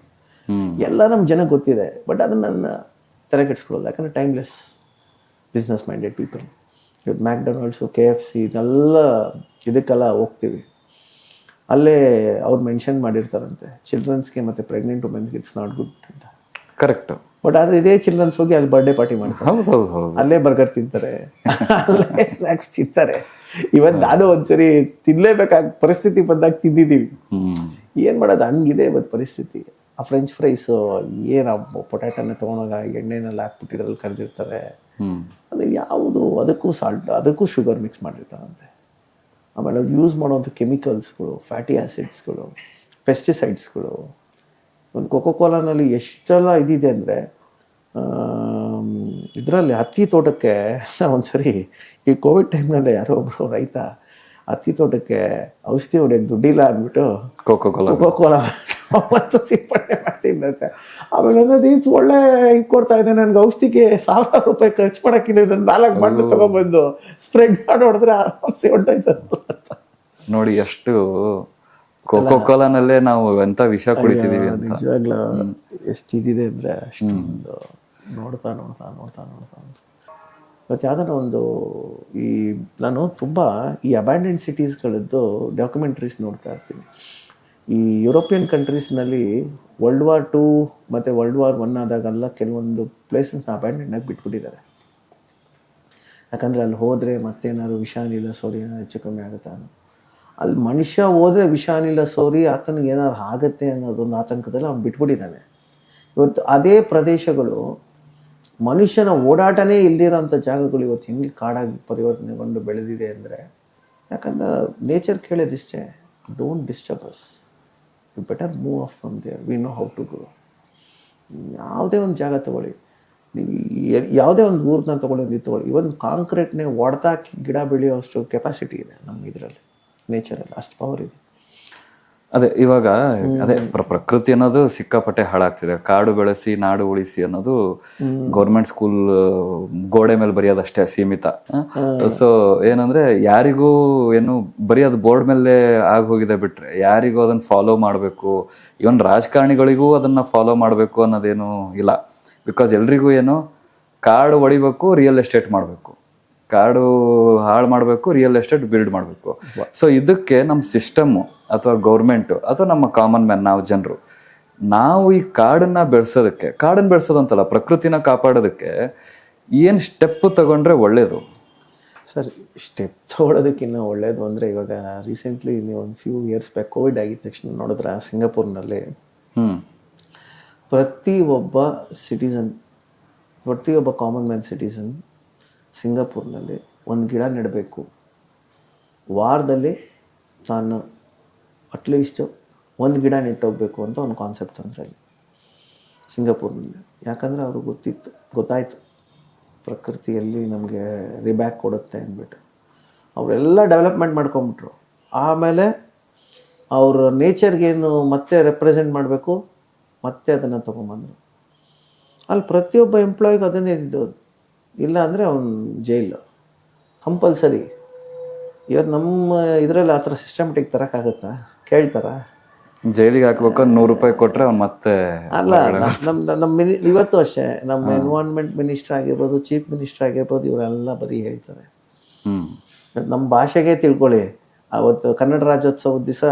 ಎಲ್ಲ ನಮ್ಮ ಜನಕ್ಕೆ ಗೊತ್ತಿದೆ, ಬಟ್ ಅದನ್ನು ನನ್ನ ತಲೆ ಕೆಡಿಸ್ಕೊಳ್ಳೋದು. ಯಾಕಂದರೆ ಟೈಮ್ಲೆಸ್ ಬಿಸ್ನೆಸ್ ಮೈಂಡೆಡ್ ಪೀಪಲ್. ಇವತ್ತು ಮ್ಯಾಕ್ಡೊನಾಲ್ಡ್ಸು, KFC ಇದೆಲ್ಲ ಇದಕ್ಕೆಲ್ಲ ಹೋಗ್ತೀವಿ, ಅಲ್ಲೇ ಅವ್ರು ಮೆನ್ಷನ್ ಮಾಡಿರ್ತಾರಂತೆ ಚಿಲ್ಡ್ರನ್ಸ್ಗೆ ಮತ್ತು ಪ್ರೆಗ್ನೆಂಟ್ ವುಮೆನ್ಸ್ಗೆ ಇಟ್ಸ್ ನಾಟ್ ಗುಡ್ ಅಂತ. ಕರೆಕ್ಟ್. ಬಟ್ ಆದರೆ ಇದೇ ಚಿಲ್ಡ್ರನ್ಸ್ ಹೋಗಿ ಅಲ್ಲಿ ಬರ್ಡೇ ಪಾರ್ಟಿ ಮಾಡ್ತಾರೆ, ಅಲ್ಲೇ ಬರ್ಗರ್ ತಿಂತಾರೆ, ಅಲ್ಲೇ ಸ್ನ್ಯಾಕ್ಸ್ ತಿಂತಾರೆ. ಇವತ್ತು ನಾನು ಒಂದ್ಸರಿ ತಿನ್ಲೇಬೇಕಾದ ಪರಿಸ್ಥಿತಿ ಬಂದಾಗ ತಿಂದಿದ್ದೀವಿ. ಏನು ಮಾಡೋದು, ಹಂಗಿದೆ ಇವತ್ತು ಪರಿಸ್ಥಿತಿ. ಆ ಫ್ರೆಂಚ್ ಫ್ರೈಸು ಏನು ಪೊಟ್ಯಾಟೋನ ತೊಗೊಂಡಾಗ ಎಣ್ಣೆನಲ್ಲಿ ಹಾಕ್ಬಿಟ್ಟಿದ್ರಲ್ಲಿ ಕರೆದಿರ್ತಾರೆ. ಅದು ಯಾವುದು, ಅದಕ್ಕೂ ಸಾಲ್ಟ್, ಅದಕ್ಕೂ ಶುಗರ್ ಮಿಕ್ಸ್ ಮಾಡಿರ್ತಾರಂತೆ. ಆಮೇಲೆ ಅವ್ರು ಯೂಸ್ ಮಾಡೋವಂಥ ಕೆಮಿಕಲ್ಸ್ಗಳು, ಫ್ಯಾಟಿ ಆ್ಯಸಿಡ್ಸ್ಗಳು, ಪೆಸ್ಟಿಸೈಡ್ಸ್ಗಳು. ಒಂದು ಕೋಕೋಕೋಲಾನಲ್ಲಿ ಎಷ್ಟೆಲ್ಲ ಇದಿದೆ ಅಂದರೆ, ಇದರಲ್ಲಿ ಹತ್ತಿ ತೋಟಕ್ಕೆ ಒಂದ್ಸರಿ ಈ ಕೋವಿಡ್ ಟೈಮ್ನಲ್ಲಿ ಯಾರೋ ಒಬ್ಬರು ರೈತ ಹತ್ತಿ ತೋಟಕ್ಕೆ ಔಷಧಿ ಹೊಡೆಯೋಕ್ಕೆ ದುಡ್ಡಿಲ್ಲ ಅಂದ್ಬಿಟ್ಟು ಕೋಕೋಕೋಲಾ ಮತ್ತು ಸಿಂಪಡಣೆ ಮಾಡ್ತಿದ್ದಂತೆ. ಆಮೇಲೆ ಅನ್ನೋದು ಇದು ಒಳ್ಳೆ ಇದು ಕೊಡ್ತಾ ಇದೆ ನನಗೆ, ಔಷಧಿಗೆ 1000 ರೂಪಾಯಿ ಖರ್ಚು ಮಾಡೋಕ್ಕಿಲ್ಲ, 4 ಬಾಟ್ಲು ತೊಗೊಂಡ್ಬಂದು ಸ್ಪ್ರೆಡ್ ಮಾಡಿ ಹೊಡೆದ್ರೆ ಆರಾಮ್ಸೆ ಹೊಂಟೋಯ್ತಲ್ಲ. ನೋಡಿ ಎಷ್ಟು ಕೋಕೋಕೋಲಾನಲ್ಲೇ ನಾವು ಎಂತ ವಿಷ ಕುಡಿತಿದೀವಿ ಅಂತ. ನಿಜವಾಗ್ಲೂ ಎಷ್ಟು ಇದಿದೆ ಅಂದರೆ ಅಷ್ಟೊಂದು ನೋಡ್ತಾ ಇವತ್ತು ಯಾವ್ದಾರ ಒಂದು ಈ ನಾನು ತುಂಬ ಈ ಅಬ್ಯಾಂಡೆಂಡ್ ಸಿಟೀಸ್ಗಳದ್ದು ಡಾಕ್ಯುಮೆಂಟ್ರೀಸ್ ನೋಡ್ತಾ ಇರ್ತೀನಿ. ಈ ಯುರೋಪಿಯನ್ ಕಂಟ್ರೀಸ್ನಲ್ಲಿ World War II ಮತ್ತು World War I ಆದಾಗೆಲ್ಲ ಕೆಲವೊಂದು ಪ್ಲೇಸಸ್ನ ಅಬ್ಯಾಂಡೆಂಡ್ ಆಗಿ ಬಿಟ್ಬಿಟ್ಟಿದ್ದಾರೆ. ಯಾಕಂದರೆ ಅಲ್ಲಿ ಹೋದರೆ ಮತ್ತೇನಾದ್ರು ವಿಷಾನಿಲ ಸೋರಿ ಏನಾದ್ರು ಹೆಚ್ಚು ಕಮ್ಮಿ ಆಗುತ್ತಾ ಅನ್ನೋ, ಅಲ್ಲಿ ಮನುಷ್ಯ ಹೋದರೆ ವಿಷಾನಿಲ ಸೋರಿ ಆತನಿಗೆ ಏನಾದ್ರು ಆಗುತ್ತೆ ಅನ್ನೋದೊಂದು ಆತಂಕದಲ್ಲಿ ಅವ್ನು ಬಿಟ್ಬಿಟ್ಟಿದ್ದಾನೆ. ಇವತ್ತು ಅದೇ ಪ್ರದೇಶಗಳು ಮನುಷ್ಯನ ಓಡಾಟನೇ ಇಲ್ದಿರೋಂಥ ಜಾಗಗಳು ಇವತ್ತು ಹೆಂಗೆ ಕಾಡಾಗಿ ಪರಿವರ್ತನೆಗೊಂಡು ಬೆಳೆದಿದೆ ಅಂದರೆ, ಯಾಕಂದ್ರೆ ನೇಚರ್ ಕೇಳೋದಿಷ್ಟೇ, don't disturb us, you better move off from there, we know how to grow. ಯಾವುದೇ ಒಂದು ಜಾಗ ತೊಗೊಳ್ಳಿ, ನೀವು ಯಾವುದೇ ಒಂದು ಊರನ್ನ ತೊಗೊಳ್ಳೋದು ತೊಗೊಳ್ಳಿ, ಇವನ್ ಕಾಂಕ್ರೀಟ್ನೇ ಒಡೆದಾಕಿ ಗಿಡ ಬೆಳೆಯೋಷ್ಟು ಕೆಪಾಸಿಟಿ ಇದೆ ನಮ್ಮ ಇದರಲ್ಲಿ, ನೇಚರಲ್ಲಿ ಅಷ್ಟು ಪವರ್ ಇದೆ. ಅದೇ ಇವಾಗ ಅದೇ ಪ್ರಕೃತಿ ಅನ್ನೋದು ಸಿಕ್ಕಾಪಟ್ಟೆ ಹಾಳಾಗ್ತಿದೆ. ಕಾಡು ಬೆಳೆಸಿ ನಾಡು ಉಳಿಸಿ ಅನ್ನೋದು ಗೌರ್ಮೆಂಟ್ ಸ್ಕೂಲ್ ಗೋಡೆ ಮೇಲೆ ಬರೆಯೋದಷ್ಟೇ ಸೀಮಿತ. ಸೊ ಏನಂದ್ರೆ ಯಾರಿಗೂ ಏನು ಬರೀ ಅದು ಬೋರ್ಡ್ ಮೇಲೆ ಆಗಿ ಹೋಗಿದೆ ಬಿಟ್ರೆ ಯಾರಿಗೂ ಅದನ್ನ ಫಾಲೋ ಮಾಡಬೇಕು, ಇವನ್ ರಾಜಕಾರಣಿಗಳಿಗೂ ಅದನ್ನ ಫಾಲೋ ಮಾಡಬೇಕು ಅನ್ನೋದೇನು ಇಲ್ಲ. ಬಿಕಾಸ್ ಎಲ್ರಿಗೂ ಏನು ಕಾಡು ಹೊಡಿಬೇಕು, ರಿಯಲ್ ಎಸ್ಟೇಟ್ ಮಾಡಬೇಕು, ಕಾಡು ಹಾಳು ಮಾಡಬೇಕು, ರಿಯಲ್ ಎಸ್ಟೇಟ್ ಬಿಲ್ಡ್ ಮಾಡಬೇಕು. ಸೊ ಇದಕ್ಕೆ ನಮ್ಮ ಸಿಸ್ಟಮ್ಮು ಅಥವಾ ಗೌರ್ಮೆಂಟು ಅಥವಾ ನಮ್ಮ ಕಾಮನ್ ಮ್ಯಾನ್, ನಾವು ಜನರು, ನಾವು ಈ ಕಾಡನ್ನ ಬೆಳೆಸೋದಂತಲ್ಲ, ಪ್ರಕೃತಿನ ಕಾಪಾಡೋದಕ್ಕೆ ಏನು ಸ್ಟೆಪ್ ತಗೊಂಡ್ರೆ ಒಳ್ಳೇದು ಸರ್? ಸ್ಟೆಪ್ ತೊಗೊಳೋದಕ್ಕಿಂತ ಒಳ್ಳೇದು ಅಂದರೆ, ಇವಾಗ ರೀಸೆಂಟ್ಲಿ ನೀವು ಒಂದು ಫ್ಯೂ ಇಯರ್ಸ್ ಬ್ಯಾಕ್ ಕೋವಿಡ್ ಆಗಿದ ತಕ್ಷಣ ನೋಡಿದ್ರೆ ಸಿಂಗಾಪುರ್ನಲ್ಲಿ ಪ್ರತಿಯೊಬ್ಬ ಕಾಮನ್ ಮ್ಯಾನ್ ಸಿಟಿಸನ್ ಸಿಂಗಾಪುರ್ನಲ್ಲಿ ಒಂದು ಗಿಡ ನೆಡಬೇಕು, ವಾರದಲ್ಲಿ ತಾನು ಅಟ್ಲೀಸ್ಟು ಒಂದು ಗಿಡ ನೆಟ್ಟೋಗ್ಬೇಕು ಅಂತ ಒಂದು ಕಾನ್ಸೆಪ್ಟ್ ತಂದ್ರಲ್ಲಿ ಸಿಂಗಾಪುರ್ನಲ್ಲಿ. ಯಾಕಂದರೆ ಅವ್ರಿಗೆ ಗೊತ್ತಾಯಿತು ಪ್ರಕೃತಿಯಲ್ಲಿ ನಮಗೆ ರಿಬ್ಯಾಕ್ ಕೊಡುತ್ತೆ ಅಂದ್ಬಿಟ್ಟು ಅವರೆಲ್ಲ ಡೆವಲಪ್ಮೆಂಟ್ ಮಾಡ್ಕೊಂಬಿಟ್ರು. ಆಮೇಲೆ ಅವ್ರ ನೇಚರ್ಗೇನು ಮತ್ತೆ ರೆಪ್ರೆಸೆಂಟ್ ಮಾಡಬೇಕು, ಮತ್ತೆ ಅದನ್ನು ತೊಗೊಂಬಂದರು. ಅಲ್ಲಿ ಪ್ರತಿಯೊಬ್ಬ ಎಂಪ್ಲಾಯಿಗೂ ಅದನ್ನೇ ಇದ್ದು, ಇಲ್ಲ ಅಂದರೆ ಅವನು ಜೈಲು ಕಂಪಲ್ಸರಿ. ಇವತ್ತು ನಮ್ಮ ಇದರಲ್ಲಿ ಆ ಥರ ಸಿಸ್ಟಮೆಟಿಕ್ ತರೋಕ್ಕಾಗುತ್ತಾ? ಕೇಳ್ತಾರಾ? ಜೈಲಿಗೆ ಹಾಕ್ಬೇಕು, 100 ರೂಪಾಯಿ ಕೊಟ್ರೆ ಅವ್ನು ಮತ್ತೆ ಅಲ್ಲ, ನಮ್ಮ ಇವತ್ತು ಅಷ್ಟೇ ನಮ್ಮ ಎನ್ವೈರನ್ಮೆಂಟ್ ಮಿನಿಸ್ಟರ್ ಆಗಿರ್ಬೋದು, ಚೀಫ್ ಮಿನಿಸ್ಟರ್ ಆಗಿರ್ಬೋದು, ಇವರೆಲ್ಲ ಬರೀ ಹೇಳ್ತಾರೆ. ನಮ್ಮ ಭಾಷೆಗೆ ತಿಳ್ಕೊಳ್ಳಿ, ಅವತ್ತು ಕನ್ನಡ ರಾಜ್ಯೋತ್ಸವದ ದಿವಸ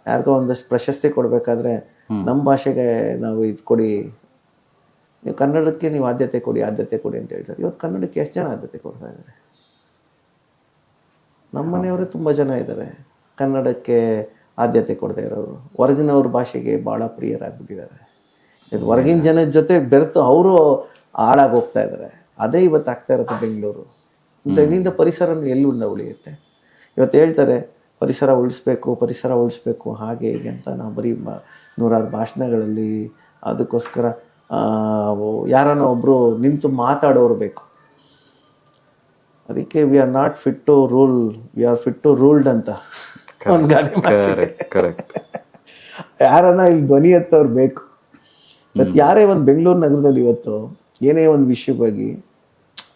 ಯಾರಿಗೋ ಒಂದಷ್ಟು ಪ್ರಶಸ್ತಿ ಕೊಡಬೇಕಾದ್ರೆ ನಮ್ಮ ಭಾಷೆಗೆ ನಾವು ಇದು ಕೊಡಿ, ನೀವು ಕನ್ನಡಕ್ಕೆ ನೀವು ಆದ್ಯತೆ ಕೊಡಿ ಅಂತ ಹೇಳ್ತಾರೆ. ಇವತ್ತು ಕನ್ನಡಕ್ಕೆ ಎಷ್ಟು ಜನ ಆದ್ಯತೆ ಕೊಡ್ತಾ ಇದ್ದಾರೆ? ನಮ್ಮ ಮನೆಯವರೇ ತುಂಬ ಜನ ಇದ್ದಾರೆ ಕನ್ನಡಕ್ಕೆ ಆದ್ಯತೆ ಕೊಡದೇ ಇರೋರು. ಹೊರಗಿನವ್ರ ಭಾಷೆಗೆ ಭಾಳ ಪ್ರಿಯರಾಗ್ಬಿಟ್ಟಿದ್ದಾರೆ. ಇದು ಹೊರಗಿನ ಜನದ ಜೊತೆ ಬೆರೆತು ಅವರು ಹಾಳಾಗಿ ಹೋಗ್ತಾ ಇದ್ದಾರೆ. ಅದೇ ಇವತ್ತು ಆಗ್ತಾ ಇರುತ್ತೆ ಬೆಂಗಳೂರು. ಇದರಿಂದ ಪರಿಸರ ಎಲ್ಲಿ ಉಳಿಯುತ್ತೆ? ಇವತ್ತು ಹೇಳ್ತಾರೆ ಪರಿಸರ ಉಳಿಸ್ಬೇಕು ಹಾಗೆ ಹೀಗೆ ಅಂತ. ನಾವು ಬರೀ ನೂರಾರು ಭಾಷಣಗಳಲ್ಲಿ ಅದಕ್ಕೋಸ್ಕರ ಯಾರನ್ನ ಒಬ್ಬರು ನಿಂತು ಮಾತಾಡೋರು ಬೇಕು. ಅದಕ್ಕೆ we are not fit to rule, we are fit to ruled ಅಂತ ಒಂದು ಗಾದೆ ಮಾತಿದೆ. ಯಾರನ್ನ ಇಲ್ಲಿ ಧ್ವನಿ ಎತ್ತವ್ರು ಬೇಕು. ಇವತ್ತು ಯಾರೇ ಒಂದು ಬೆಂಗಳೂರು ನಗರದಲ್ಲಿ ಇವತ್ತು ಏನೇ ಒಂದು ವಿಷಯವಾಗಿ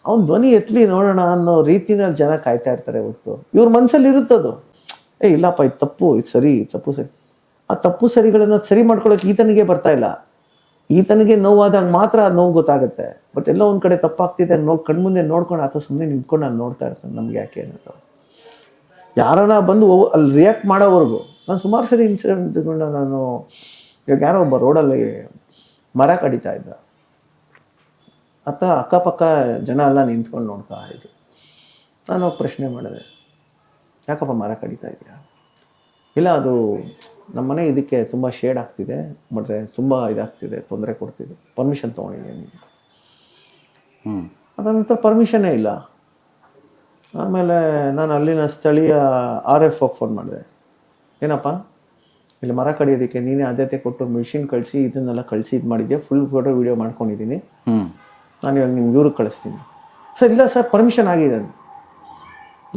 ಅವ್ನು ಧ್ವನಿ ಎತ್ತಲಿ ನೋಡೋಣ ಅನ್ನೋ ರೀತಿನಲ್ಲಿ ಜನ ಕಾಯ್ತಾ ಇರ್ತಾರೆ. ಇವತ್ತು ಇವ್ರ ಮನಸ್ಸಲ್ಲಿ ಇರುತ್ತದು, ಇಲ್ಲಪ್ಪ ಇದು ತಪ್ಪು, ಇದು ಸರಿ, ತಪ್ಪು ಸರಿ. ಆ ತಪ್ಪು ಸರಿಗಳನ್ನ ಸರಿ ಮಾಡ್ಕೊಳಕ್ಕೆ ಈತನಿಗೆ ಬರ್ತಾ ಇಲ್ಲ. ಈತನಿಗೆ ನೋವಾದಾಗ ಮಾತ್ರ ಆ ನೋವು ಗೊತ್ತಾಗುತ್ತೆ. ಬಟ್ ಎಲ್ಲೋ ಒಂದ್ ಕಡೆ ತಪ್ಪಾಗ್ತಿದೆ ಕಣ್ಮುಂದೆ ನೋಡ್ಕೊಂಡು ಆತ ಸುಮ್ಮನೆ ನಿಂತ್ಕೊಂಡು ನಾನು ನೋಡ್ತಾ ಇರ್ತೇನೆ, ನಮ್ಗೆ ಯಾಕೆ ಅನ್ನೋದು. ಯಾರನ್ನ ಬಂದು ಅಲ್ಲಿ ರಿಯಾಕ್ಟ್ ಮಾಡೋವರೆಗೂ ನಾನು ಸುಮಾರು ಸರಿ ಇನ್ಸಿಡೆಂಟ್ಗಳನ್ನ ನಾನು, ಇವಾಗ ಯಾರೋ ಒಬ್ಬ ರೋಡಲ್ಲಿ ಮರ ಕಡಿತಾ ಇದ್ದ, ಆತ ಅಕ್ಕಪಕ್ಕ ಜನ ಎಲ್ಲ ನಿಂತ್ಕೊಂಡು ನೋಡ್ತಾ ಇದ್ರು. ನಾನು ಹೋಗಿ ಪ್ರಶ್ನೆ ಮಾಡಿದೆ, ಯಾಕಪ್ಪ ಮರ ಕಡಿತಾ ಇದೆಯಾ? ಇಲ್ಲ, ಅದು ನಮ್ಮ ಮನೆ ಇದಕ್ಕೆ ತುಂಬ ಶೇಡ್ ಆಗ್ತಿದೆ, ಮತ್ತು ತುಂಬ ಇದಾಗ್ತಿದೆ, ತೊಂದರೆ ಕೊಡ್ತಿದೆ, ಪರ್ಮಿಷನ್ ತೊಗೊಂಡಿದ್ದೀನಿ. ಅದ ನಂತರ ಪರ್ಮಿಷನ್ನೇ ಇಲ್ಲ. ಆಮೇಲೆ ನಾನು ಅಲ್ಲಿನ ಸ್ಥಳೀಯ RF ಫೋನ್ ಮಾಡಿದೆ, ಏನಪ್ಪ ಇಲ್ಲಿ ಮರ ಕಡಿಯೋದಕ್ಕೆ ನೀನೇ ಆದ್ಯತೆ ಕೊಟ್ಟು ಮಿಷಿನ್ ಕಳಿಸಿ ಇದನ್ನೆಲ್ಲ ಕಳಿಸಿ ಇದು ಮಾಡಿದ್ದೆ, ಫುಲ್ ಫೋಟೋ ವಿಡಿಯೋ ಮಾಡ್ಕೊಂಡಿದ್ದೀನಿ, ನಾನು ಇವಾಗ ನಿಮ್ಗೆ ಇವ್ರಿಗೆ ಕಳಿಸ್ತೀನಿ. ಸರ್ ಇಲ್ಲ ಸರ್ ಪರ್ಮಿಷನ್ ಆಗಿದೆ,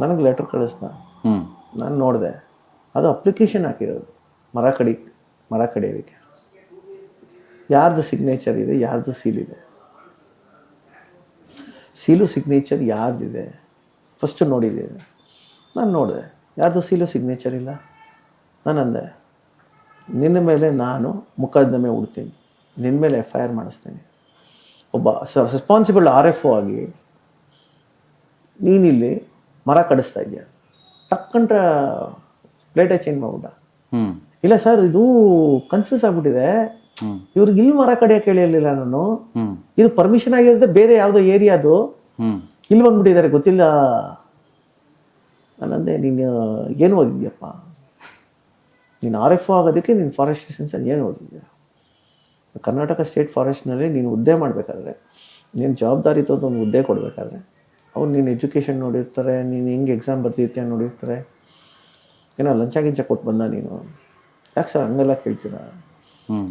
ನನಗೆ ಲೆಟ್ರ್ ಕಳಿಸ್ದ. ನಾನು ನೋಡಿದೆ, ಅದು ಅಪ್ಲಿಕೇಶನ್ ಹಾಕಿರೋದು ಮರ ಕಡಿಯೋದಕ್ಕೆ. ಯಾರ್ದು ಸಿಗ್ನೇಚರ್ ಇದೆ, ಯಾರ್ದು ಸೀಲ್ ಇದೆ, ಸೀಲು ಸಿಗ್ನೇಚರ್ ಯಾರ್ದಿದೆ ಫಸ್ಟ್ ನೋಡಿದ್ದೀನಿ. ನಾನು ನೋಡಿದೆ, ಯಾರ್ದು ಸೀಲು ಸಿಗ್ನೇಚರ್ ಇಲ್ಲ. ನಾನು ಅಂದೆ, ನಿನ್ನ ಮೇಲೆ ನಾನು ಮೊಕದ್ದಮೆ ಹೂಡ್ತೀನಿ, ನಿನ್ನ ಮೇಲೆ FIR ಮಾಡಿಸ್ತೀನಿ. ಒಬ್ಬ ರೆಸ್ಪಾನ್ಸಿಬಲ್ RFO ಆಗಿ ನೀನಿಲ್ಲಿ ಮರ ಕಡಿಸ್ತಾ ಇದೆಯಾ? ಟಕ್ಕಂಟ ಪ್ಲೇಟೇ ಚೇಂಜ್ ಮಾಡ್ಬಿಟ್ಟ. ಇಲ್ಲ ಸರ್ ಇದು ಕನ್ಫ್ಯೂಸ್ ಆಗ್ಬಿಟ್ಟಿದೆ, ಇವ್ರಿಗೆ ಇಲ್ಲಿ ಮರ ಕಡಿಯೋಕೆ ಹೇಳಿರಲಿಲ್ಲ ನಾನು, ಇದು ಪರ್ಮಿಷನ್ ಆಗಿರುತ್ತೆ ಬೇರೆ ಯಾವುದೋ ಏರಿಯಾದು, ಇಲ್ಲಿ ಬಂದ್ಬಿಟ್ಟಿದ್ದಾರೆ ಗೊತ್ತಿಲ್ಲ. ನಾನಂದೆ, ನೀನು ಏನು ಓದಿದ್ಯಪ್ಪ? ನೀನು RFO ಆಗೋದಕ್ಕೆ ನೀನು ಫಾರೆಸ್ಟ್ ಸೈನ್ಸಲ್ಲಿ ಏನು ಓದಿದ್ಯಾ? ಕರ್ನಾಟಕ ಸ್ಟೇಟ್ ಫಾರೆಸ್ಟ್ನಲ್ಲಿ ನೀನು ಹುದ್ದೆ ಮಾಡಬೇಕಾದ್ರೆ, ನೀನು ಜವಾಬ್ದಾರಿ ತೊಗೊಂಡು ಒಂದು ಹುದ್ದೆ ಕೊಡಬೇಕಾದ್ರೆ ಅವ್ರು ನೀನು ಎಜುಕೇಷನ್ ನೋಡಿರ್ತಾರೆ, ನೀನು ಹೆಂಗೆ ಎಕ್ಸಾಮ್ ಬರ್ತಿರ್ತೀಯ ನೋಡಿರ್ತಾರೆ. ಏನೋ ಲಂಚ ಗಿಂಚ ಕೊಟ್ಟು ಬಂದ ನೀನು? ಯಾಕೆ ಸರ್ ಹಂಗೆಲ್ಲ ಕೇಳ್ತೀರಾ?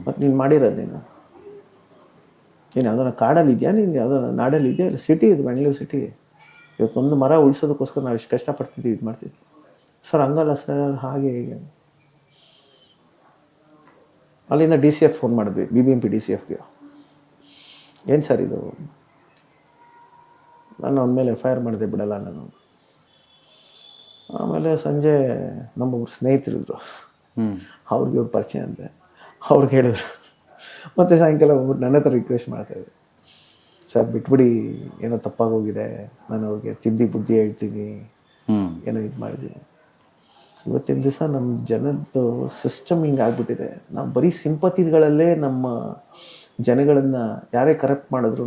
ಮತ್ತು ನೀನು ಮಾಡಿರೋದು ನೀನು ಯಾವುದೋ ಕಾಡಲ್ಲಿ ಇದೆಯಾ, ನೀನು ಯಾವುದೋ ನಾಡಲ್ಲಿ ಇದೆಯಾ? ಇಲ್ಲ ಸಿಟಿ ಇದು, ಬೆಂಗಳೂರು ಸಿಟಿ. ಇವತ್ತೊಂದು ಮರ ಉಳಿಸೋದಕ್ಕೋಸ್ಕರ ನಾವು ಇಷ್ಟು ಕಷ್ಟಪಡ್ತಿದ್ವಿ, ಇದು ಮಾಡ್ತಿದ್ವಿ. ಸರ್ ಹಂಗಲ್ಲ ಸರ್, ಹಾಗೆ ಹೀಗೆ. ಅಲ್ಲಿಂದ DCF ಫೋನ್ ಮಾಡಿದ್ವಿ, BBMP DCFಗೆ. ಏನು ಸರ್ ಇದು? ನಾನು ಅವನ ಮೇಲೆ FIR ಮಾಡಿದೆ, ಬಿಡಲ್ಲ ನಾನು. ಆಮೇಲೆ ಸಂಜೆ ನಮ್ಮೊಬ್ರು ಸ್ನೇಹಿತರಿದ್ರು, ಅವ್ರಿಗೆ ಇವ್ರು ಪರಿಚಯ ಅಂತೆ, ಅವ್ರಿಗೆ ಹೇಳಿದ್ರು. ಮತ್ತು ಸಾಯಂಕಾಲ ಹೋಗ್ಬಿಟ್ಟು ನನ್ನ ಹತ್ರ ರಿಕ್ವೆಸ್ಟ್ ಮಾಡ್ತಾಯಿದ್ದೆ, ಸರ್ ಬಿಟ್ಬಿಡಿ, ಏನೋ ತಪ್ಪಾಗೋಗಿದೆ, ನಾನು ಅವ್ರಿಗೆ ತಿದ್ದಿ ಬುದ್ಧಿ ಹೇಳ್ತೀನಿ, ಏನೋ ಇದು ಮಾಡಿದ್ದೀನಿ. ಇವತ್ತಿನ ದಿವಸ ನಮ್ಮ ಜನದ್ದು ಸಿಸ್ಟಮ್ ಹಿಂಗೆ ಆಗ್ಬಿಟ್ಟಿದೆ. ನಾವು ಬರೀ ಸಿಂಪತಿಗಳಲ್ಲೇ ನಮ್ಮ ಜನಗಳನ್ನು ಯಾರೇ ಕರೆಕ್ಟ್ ಮಾಡಿದ್ರು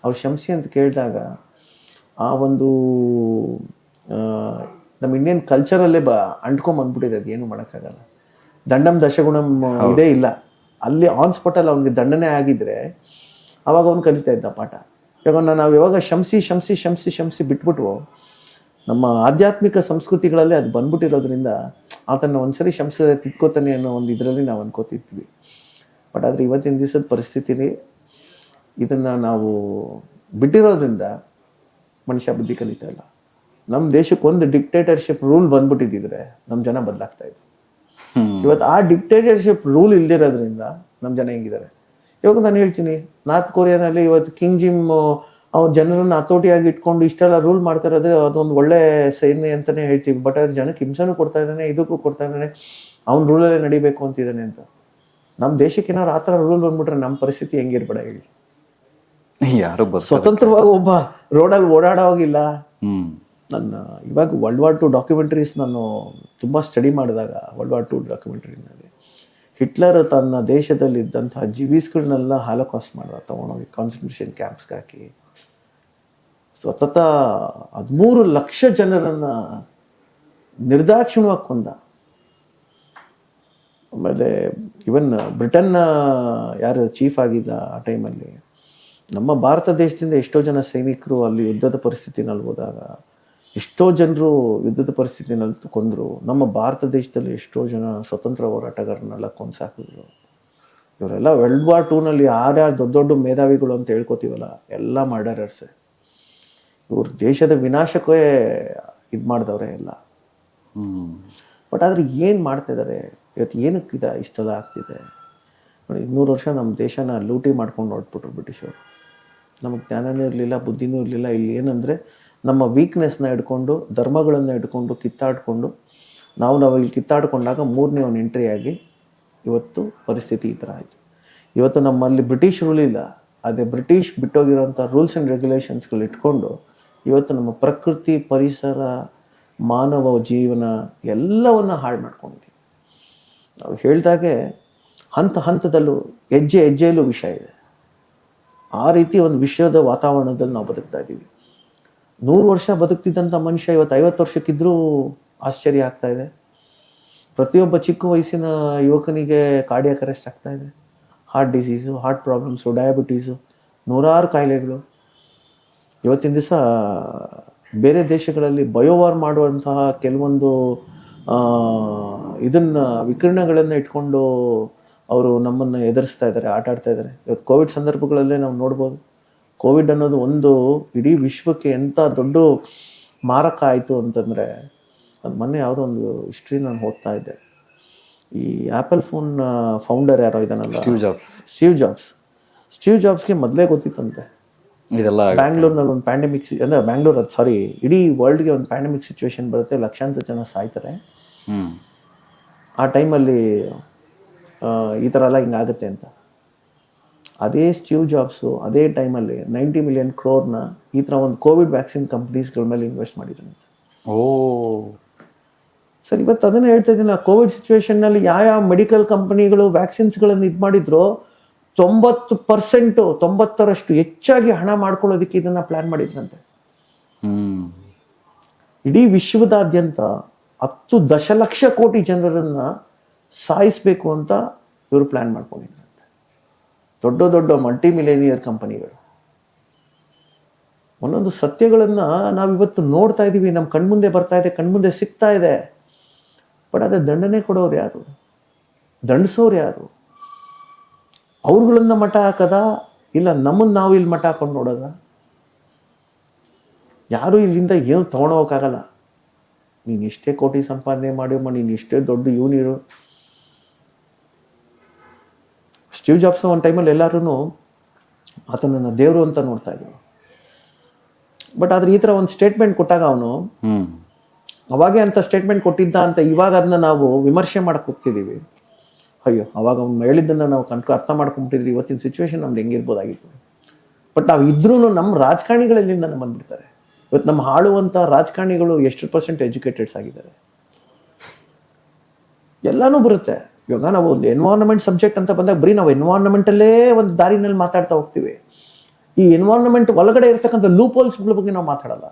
ಅವ್ರು ಕ್ಷಮಿಸಿ ಅಂತ ಕೇಳಿದಾಗ ಆ ಒಂದು ನಮ್ಮ ಇಂಡಿಯನ್ ಕಲ್ಚರಲ್ಲೇ ಅಂಟ್ಕೊಂಬಂದ್ಬಿಟ್ಟಿದೆ. ಅದು ಏನು ಮಾಡೋಕ್ಕಾಗಲ್ಲ. ದಂಡಂ ದಶಗುಣಂ ಇದೇ ಇಲ್ಲ. ಅಲ್ಲಿ ಆನ್ ಸ್ಪಾಟಲ್ಲಿ ಅವ್ನಿಗೆ ದಂಡನೆ ಆಗಿದ್ರೆ ಅವಾಗ ಅವ್ನು ಕಲಿತಾ ಇದ್ದ ಪಾಠ. ಇವಾಗ ನಾವು ಯಾವಾಗ ಶಂಸಿ ಬಿಟ್ಬಿಟ್ವು, ನಮ್ಮ ಆಧ್ಯಾತ್ಮಿಕ ಸಂಸ್ಕೃತಿಗಳಲ್ಲೇ ಅದು ಬಂದ್ಬಿಟ್ಟಿರೋದ್ರಿಂದ ಆತನ ಒಂದ್ಸರಿ ಶಂಸಿದ್ರೆ ತಿದ್ಕೋತಾನೆ ಅನ್ನೋ ಒಂದು ಇದರಲ್ಲಿ ನಾವು ಅನ್ಕೋತಿದ್ವಿ. ಬಟ್ ಆದರೆ ಇವತ್ತಿನ ದಿವಸದ ಪರಿಸ್ಥಿತಿಲಿ ಇದನ್ನು ನಾವು ಬಿಟ್ಟಿರೋದ್ರಿಂದ ಮನುಷ್ಯ ಬುದ್ಧಿ ಕಲಿತಾ ಇಲ್ಲ. ನಮ್ಮ ದೇಶಕ್ಕೆ ಒಂದು ಡಿಕ್ಟೇಟರ್ಶಿಪ್ ರೂಲ್ ಬಂದ್ಬಿಟ್ಟಿದ್ರೆ ನಮ್ಮ ಜನ ಬದಲಾಗ್ತಾ ಇದ್ರು. ಇವತ್ತು ಆ ಡಿಕ್ಟೇಟರ್ಶಿಪ್ ರೂಲ್ ಇಲ್ದಿರೋದ್ರಿಂದ ನಮ್ಮ ಜನ ಹೆಂಗಿದ್ದಾರೆ. ಇವಾಗ ನಾನು ಹೇಳ್ತೀನಿ, ನಾರ್ತ್ ಕೊರಿಯಾದಲ್ಲಿ ಇವತ್ತು ಕಿಂಗ್ ಜಿಮ್ ಅವ್ರ ಜನರನ್ನ ಹತೋಟಿಯಾಗಿ ಇಟ್ಕೊಂಡು ಇಷ್ಟೆಲ್ಲ ರೂಲ್ ಮಾಡ್ತಾ ಇರೋದ್ರೆ ಅದೊಂದು ಒಳ್ಳೆ ಸೈನ್ಯ ಅಂತಾನೆ ಹೇಳ್ತೀವಿ. ಬಟ್ ಅದ್ರ ಜನಕ್ಕೆ ಹಿಂಸೆನೂ ಕೊಡ್ತಾ ಇದ್ದಾನೆ, ಇದಕ್ಕೂ ಕೊಡ್ತಾ ಇದ್ದಾನೆ, ಅವ್ನ ರೂಲಲ್ಲೇ ನಡಿಬೇಕು ಅಂತಿದ್ದಾನೆ ಅಂತ. ನಮ್ಮ ದೇಶಕ್ಕೆ ಏನಾದ್ರು ಆ ಥರ ರೂಲ್ ಬಂದ್ಬಿಟ್ರೆ ನಮ್ಮ ಪರಿಸ್ಥಿತಿ ಹೆಂಗಿರ್ಬೇಡ ಹೇಳಿ. ಯಾರು ಸ್ವತಂತ್ರವಾಗಿ ಒಬ್ಬ ರೋಡಲ್ಲಿ ಓಡಾಡೋಗಿಲ್ಲ. ನನ್ನ ಇವಾಗ ವರ್ಲ್ಡ್ ವಾರ್ 2 ಡಾಕ್ಯುಮೆಂಟ್ರೀಸ್ ನಾನು ತುಂಬ ಸ್ಟಡಿ ಮಾಡಿದಾಗ, ವರ್ಲ್ಡ್ ವಾರ್ 2 ಡಾಕ್ಯುಮೆಂಟ್ರಿನಲ್ಲಿ ಹಿಟ್ಲರ್ ತನ್ನ ದೇಶದಲ್ಲಿ ಇದ್ದಂತಹ ಜಿವಿಸ್ಗಳನ್ನೆಲ್ಲ ಹಾಲೋಕಾಸ್ಟ್ ಮಾಡ್ದ, ತಗೊಂಡೋಗಿ ಕಾನ್ಸಂಟ್ರೇಷನ್ ಕ್ಯಾಂಪ್ಸ್ಗೆ ಹಾಕಿ ಸತತ 13 ಲಕ್ಷ ಜನರನ್ನ ನಿರ್ದಾಕ್ಷಿಣ್ಯವಾಗಿ ಕೊಂದ. ಆಮೇಲೆ ಇವನ್ ಬ್ರಿಟನ್ನ ಯಾರು ಚೀಫ್ ಆಗಿದ್ದ ಆ ಟೈಮಲ್ಲಿ, ನಮ್ಮ ಭಾರತ ದೇಶದಿಂದ ಎಷ್ಟೋ ಜನ ಸೈನಿಕರು ಅಲ್ಲಿ ಯುದ್ಧದ ಪರಿಸ್ಥಿತಿನಲ್ಲಿ ಹೋದಾಗ ಎಷ್ಟೋ ಜನರು ಯುದ್ಧದ ಪರಿಸ್ಥಿತಿನಲ್ಲಿ ಕೊಂದರು. ನಮ್ಮ ಭಾರತ ದೇಶದಲ್ಲಿ ಎಷ್ಟೋ ಜನ ಸ್ವತಂತ್ರ ಹೋರಾಟಗಾರನ್ನೆಲ್ಲ ಕೊಂಸಾಕಿದ್ರು. ಇವರೆಲ್ಲ ವರ್ಲ್ಡ್ ವಾರ್ 2ನಲ್ಲಿ ಯಾರ್ಯಾರು ದೊಡ್ಡ ದೊಡ್ಡ ಮೇಧಾವಿಗಳು ಅಂತ ಹೇಳ್ಕೊತೀವಲ್ಲ, ಎಲ್ಲ ಮರ್ಡರರ್ಸೆ. ಇವ್ರ ದೇಶದ ವಿನಾಶಕ್ಕೆ ಇದು ಮಾಡಿದವ್ರೆ ಎಲ್ಲ. ಬಟ್ ಆದ್ರೆ ಏನು ಮಾಡ್ತಾ ಇದ್ದಾರೆ ಇವತ್ತು, ಏನಕ್ಕಿದೆ ಇಷ್ಟೆಲ್ಲ ಆಗ್ತಿದೆ ನೋಡಿ. 200 ವರ್ಷ ನಮ್ಮ ದೇಶನ ಲೂಟಿ ಮಾಡ್ಕೊಂಡು ಹೊರಟ್ಬಿಟ್ರು ಬ್ರಿಟಿಷರು. ನಮಗೆ ಜ್ಞಾನನೂ ಇರಲಿಲ್ಲ, ಬುದ್ಧಿನೂ ಇರಲಿಲ್ಲ. ಇಲ್ಲಿ ಏನಂದರೆ ನಮ್ಮ ವೀಕ್ನೆಸ್ನ ಇಟ್ಕೊಂಡು, ಧರ್ಮಗಳನ್ನು ಇಟ್ಕೊಂಡು ಕಿತ್ತಾಡ್ಕೊಂಡು, ನಾವು ಇಲ್ಲಿ ಕಿತ್ತಾಡ್ಕೊಂಡಾಗ 3ನೇ ಒಂದು ಎಂಟ್ರಿ ಆಗಿ ಇವತ್ತು ಪರಿಸ್ಥಿತಿ ಈ ಥರ ಆಯಿತು. ಇವತ್ತು ನಮ್ಮಲ್ಲಿ ಬ್ರಿಟಿಷ್ ರೂಲ್ ಇಲ್ಲ, ಅದೇ ಬ್ರಿಟಿಷ್ ಬಿಟ್ಟೋಗಿರೋಂಥ ರೂಲ್ಸ್ ಆ್ಯಂಡ್ ರೆಗ್ಯುಲೇಷನ್ಸ್ಗಳು ಇಟ್ಕೊಂಡು ಇವತ್ತು ನಮ್ಮ ಪ್ರಕೃತಿ, ಪರಿಸರ, ಮಾನವ ಜೀವನ ಎಲ್ಲವನ್ನು ಹಾಳು ಮಾಡ್ಕೊಂಡಿದ್ದೀವಿ. ನಾವು ಹೇಳಿದಾಗೆ ಹಂತ ಹಂತದಲ್ಲೂ ಹೆಜ್ಜೆ ಹೆಜ್ಜೆಯಲ್ಲೂ ವಿಷ ಇದೆ. ಆ ರೀತಿ ಒಂದು ವಿಷಯದ ವಾತಾವರಣದಲ್ಲಿ ನಾವು ಬದುಕ್ತಾ ಇದ್ದೀವಿ. 100 ವರ್ಷ ಬದುಕ್ತಿದ್ದಂಥ ಮನುಷ್ಯ ಇವತ್ತು 50 ವರ್ಷಕ್ಕಿದ್ರೂ ಆಶ್ಚರ್ಯ ಆಗ್ತಾ ಇದೆ. ಪ್ರತಿಯೊಬ್ಬ ಚಿಕ್ಕ ವಯಸ್ಸಿನ ಯುವಕನಿಗೆ ಕಾರ್ಡಿಯಾಕ್ ಅರೆಸ್ಟ್ ಆಗ್ತಾ ಇದೆ. Heart disease, heart problems, diabetes, ನೂರಾರು ಕಾಯಿಲೆಗಳು. ಇವತ್ತಿನ ದಿವಸ ಬೇರೆ ದೇಶಗಳಲ್ಲಿ ಬಯೋವಾರ್ ಮಾಡುವಂತಹ ಕೆಲವೊಂದು ವಿಕಿರಣಗಳನ್ನು ಇಟ್ಕೊಂಡು ಅವರು ನಮ್ಮನ್ನು ಎದುರಿಸ್ತಾ ಇದ್ದಾರೆ, ಆಟ ಆಡ್ತಾ ಇದ್ದಾರೆ. ಇವತ್ತು ಕೋವಿಡ್ ಸಂದರ್ಭಗಳಲ್ಲೇ ನಾವು ನೋಡ್ಬೋದು. ಕೋವಿಡ್ ಅನ್ನೋದು ಒಂದು ಇಡೀ ವಿಶ್ವಕ್ಕೆ ಎಂಥ ದೊಡ್ಡ ಮಾರಕ ಆಯಿತು ಅಂತಂದರೆ, ಅದು ಮೊನ್ನೆ ಯಾವುದೋ ಒಂದು ಹಿಸ್ಟ್ರಿ ನಾನು ಓದ್ತಾ ಇದ್ದೆ. ಈ ಆ್ಯಪಲ್ ಫೋನ್ ಫೌಂಡರ್ ಯಾರೋ ಇದ್ದಾನಲ್ಲ, ಸ್ಟೀವ್ ಜಾಬ್ಸ್ಗೆ ಮೊದಲೇ ಗೊತ್ತಿತ್ತಂತೆ ಇದೆಲ್ಲ ಬ್ಯಾಂಗ್ಳೂರ್ನಲ್ಲಿ ಒಂದು ಪ್ಯಾಂಡಮಿಕ್, ಅಂದರೆ ಬ್ಯಾಂಗ್ಳೂರ್ ಅದು ಸಾರಿ ಇಡೀ ವರ್ಲ್ಡ್ಗೆ ಒಂದು ಪ್ಯಾಂಡಮಿಕ್ ಸಿಚುವೇಶನ್ ಬರುತ್ತೆ, ಲಕ್ಷಾಂತರ ಜನ ಸಾಯ್ತಾರೆ. ಆ ಟೈಮಲ್ಲಿ ಈ ಥರ ಎಲ್ಲ ಹಿಂಗಾಗುತ್ತೆ ಅಂತ. ಅದೇ ಸ್ಟೀವ್ ಜಾಬ್ಸು ಅದೇ ಟೈಮಲ್ಲಿ 90 ಮಿಲಿಯನ್ ಕ್ರೋರ್ನ ಈ ಥರ ಒಂದು ಕೋವಿಡ್ ವ್ಯಾಕ್ಸಿನ್ ಕಂಪ್ನೀಸ್ಗಳ ಮೇಲೆ ಇನ್ವೆಸ್ಟ್ ಮಾಡಿದ್ರಂತೆ. ಸರ್, ಇವತ್ತು ಅದನ್ನು ಹೇಳ್ತಾ ಇದ್ದೀನಿ. ಕೋವಿಡ್ ಸಿಚುವೇಶನ್ನಲ್ಲಿ ಯಾವ ಮೆಡಿಕಲ್ ಕಂಪನಿಗಳು ವ್ಯಾಕ್ಸಿನ್ಸ್ಗಳನ್ನು ಇದು ಮಾಡಿದ್ರು, 90%, 90ರಷ್ಟು ಹೆಚ್ಚಾಗಿ ಹಣ ಮಾಡ್ಕೊಳ್ಳೋದಕ್ಕೆ ಇದನ್ನ ಪ್ಲಾನ್ ಮಾಡಿದ್ರಂತೆ. ಇಡೀ ವಿಶ್ವದಾದ್ಯಂತ 10 ದಶಲಕ್ಷ ಕೋಟಿ ಜನರನ್ನ ಸಾಯಿಸಬೇಕು ಅಂತ ಇವರು ಪ್ಲಾನ್ ಮಾಡ್ಕೊಂಡಿದ್ರಂತೆ. ದೊಡ್ಡ ದೊಡ್ಡ ಮಲ್ಟಿ ಮಿಲಿಯನಿಯರ್ ಕಂಪನಿಗಳು. ಒಂದೊಂದು ಸತ್ಯಗಳನ್ನ ನಾವಿವತ್ತು ನೋಡ್ತಾ ಇದ್ದೀವಿ, ನಮ್ಮ ಕಣ್ಮುಂದೆ ಬರ್ತಾ ಇದೆ, ಕಣ್ಮುಂದೆ ಸಿಗ್ತಾ ಇದೆ. ಬಟ್ ಅದೇ ದಂಡನೆ ಕೊಡೋರು ಯಾರು, ದಂಡಿಸೋರು ಯಾರು? ಅವ್ರುಗಳನ್ನ ಮಠ ಹಾಕದ, ಇಲ್ಲ ನಮ್ಮನ್ನು ನಾವು ಇಲ್ಲಿ ಮಠ ಹಾಕೊಂಡು ನೋಡೋದ? ಯಾರು ಇಲ್ಲಿಂದ ಏನು ತಗೊಂಡೋಗಕ್ಕಾಗಲ್ಲ. ನೀನು ಎಷ್ಟೇ ಕೋಟಿ ಸಂಪಾದನೆ ಮಾಡಿಯಮ್ಮ, ನೀನು ಎಷ್ಟೇ ದೊಡ್ಡ ಇವನಿರು. ಸ್ಟೀವ್ ಜಾಬ್ಸ್ ಒಂದು ಟೈಮಲ್ಲಿ ಎಲ್ಲರೂ ಆತನನ್ನು ದೇವರು ಅಂತ ನೋಡ್ತಾ ಇದ್ರು. ಬಟ್ ಆದ್ರೆ ಈ ಥರ ಒಂದು ಸ್ಟೇಟ್ಮೆಂಟ್ ಕೊಟ್ಟಾಗ ಅವನು ಅವಾಗೇ ಅಂತ ಸ್ಟೇಟ್ಮೆಂಟ್ ಕೊಟ್ಟಿದ್ದ ಅಂತ ಇವಾಗ ಅದನ್ನ ನಾವು ವಿಮರ್ಶೆ ಮಾಡಕ್ಕೆ ಹೋಗ್ತಿದ್ದೀವಿ. ಅಯ್ಯೋ, ಅವಾಗ ಅವ್ನು ಹೇಳಿದ್ದನ್ನು ನಾವು ಅರ್ಥ ಮಾಡ್ಕೊಂಡ್ಬಿಟ್ಟಿದ್ರಿ, ಇವತ್ತಿನ ಸಿಚುವೇಶನ್ ನಮ್ದು ಹೆಂಗಿರ್ಬೋದಾಗಿತ್ತು. ಬಟ್ ನಾವು ಇದ್ರೂ ನಮ್ಮ ರಾಜಕಾರಣಿಗಳೆಲ್ಲಿಂದ ನಮ್ಮ ಬಂದ್ಬಿಡ್ತಾರೆ. ಇವತ್ತು ನಮ್ಮ ಆಳುವಂಥ ರಾಜಕಾರಣಿಗಳು ಎಷ್ಟು % ಎಜುಕೇಟೆಡ್ಸ್ ಆಗಿದ್ದಾರೆ, ಎಲ್ಲಾನು ಬರುತ್ತೆ. ಇವಾಗ ನಾವು ಒಂದು ಎನ್ವೈರನ್ಮೆಂಟ್ ಸಬ್ಜೆಕ್ಟ್ ಅಂತ ಬಂದಾಗ ಬರೀ ನಾವು ಎನ್ವೈರನ್ಮೆಂಟಲ್ಲೇ ಒಂದು ದಾರಿನಲ್ಲಿ ಮಾತಾಡ್ತಾ ಹೋಗ್ತೀವಿ. ಈ ಎನ್ವೈರನ್ಮೆಂಟ್ ಒಳಗಡೆ ಇರ್ತಕ್ಕಂಥ ಲೂಪ್ ಹೋಲ್ಸ್ಗಳ ಬಗ್ಗೆ ನಾವು ಮಾತಾಡಲ್ಲ.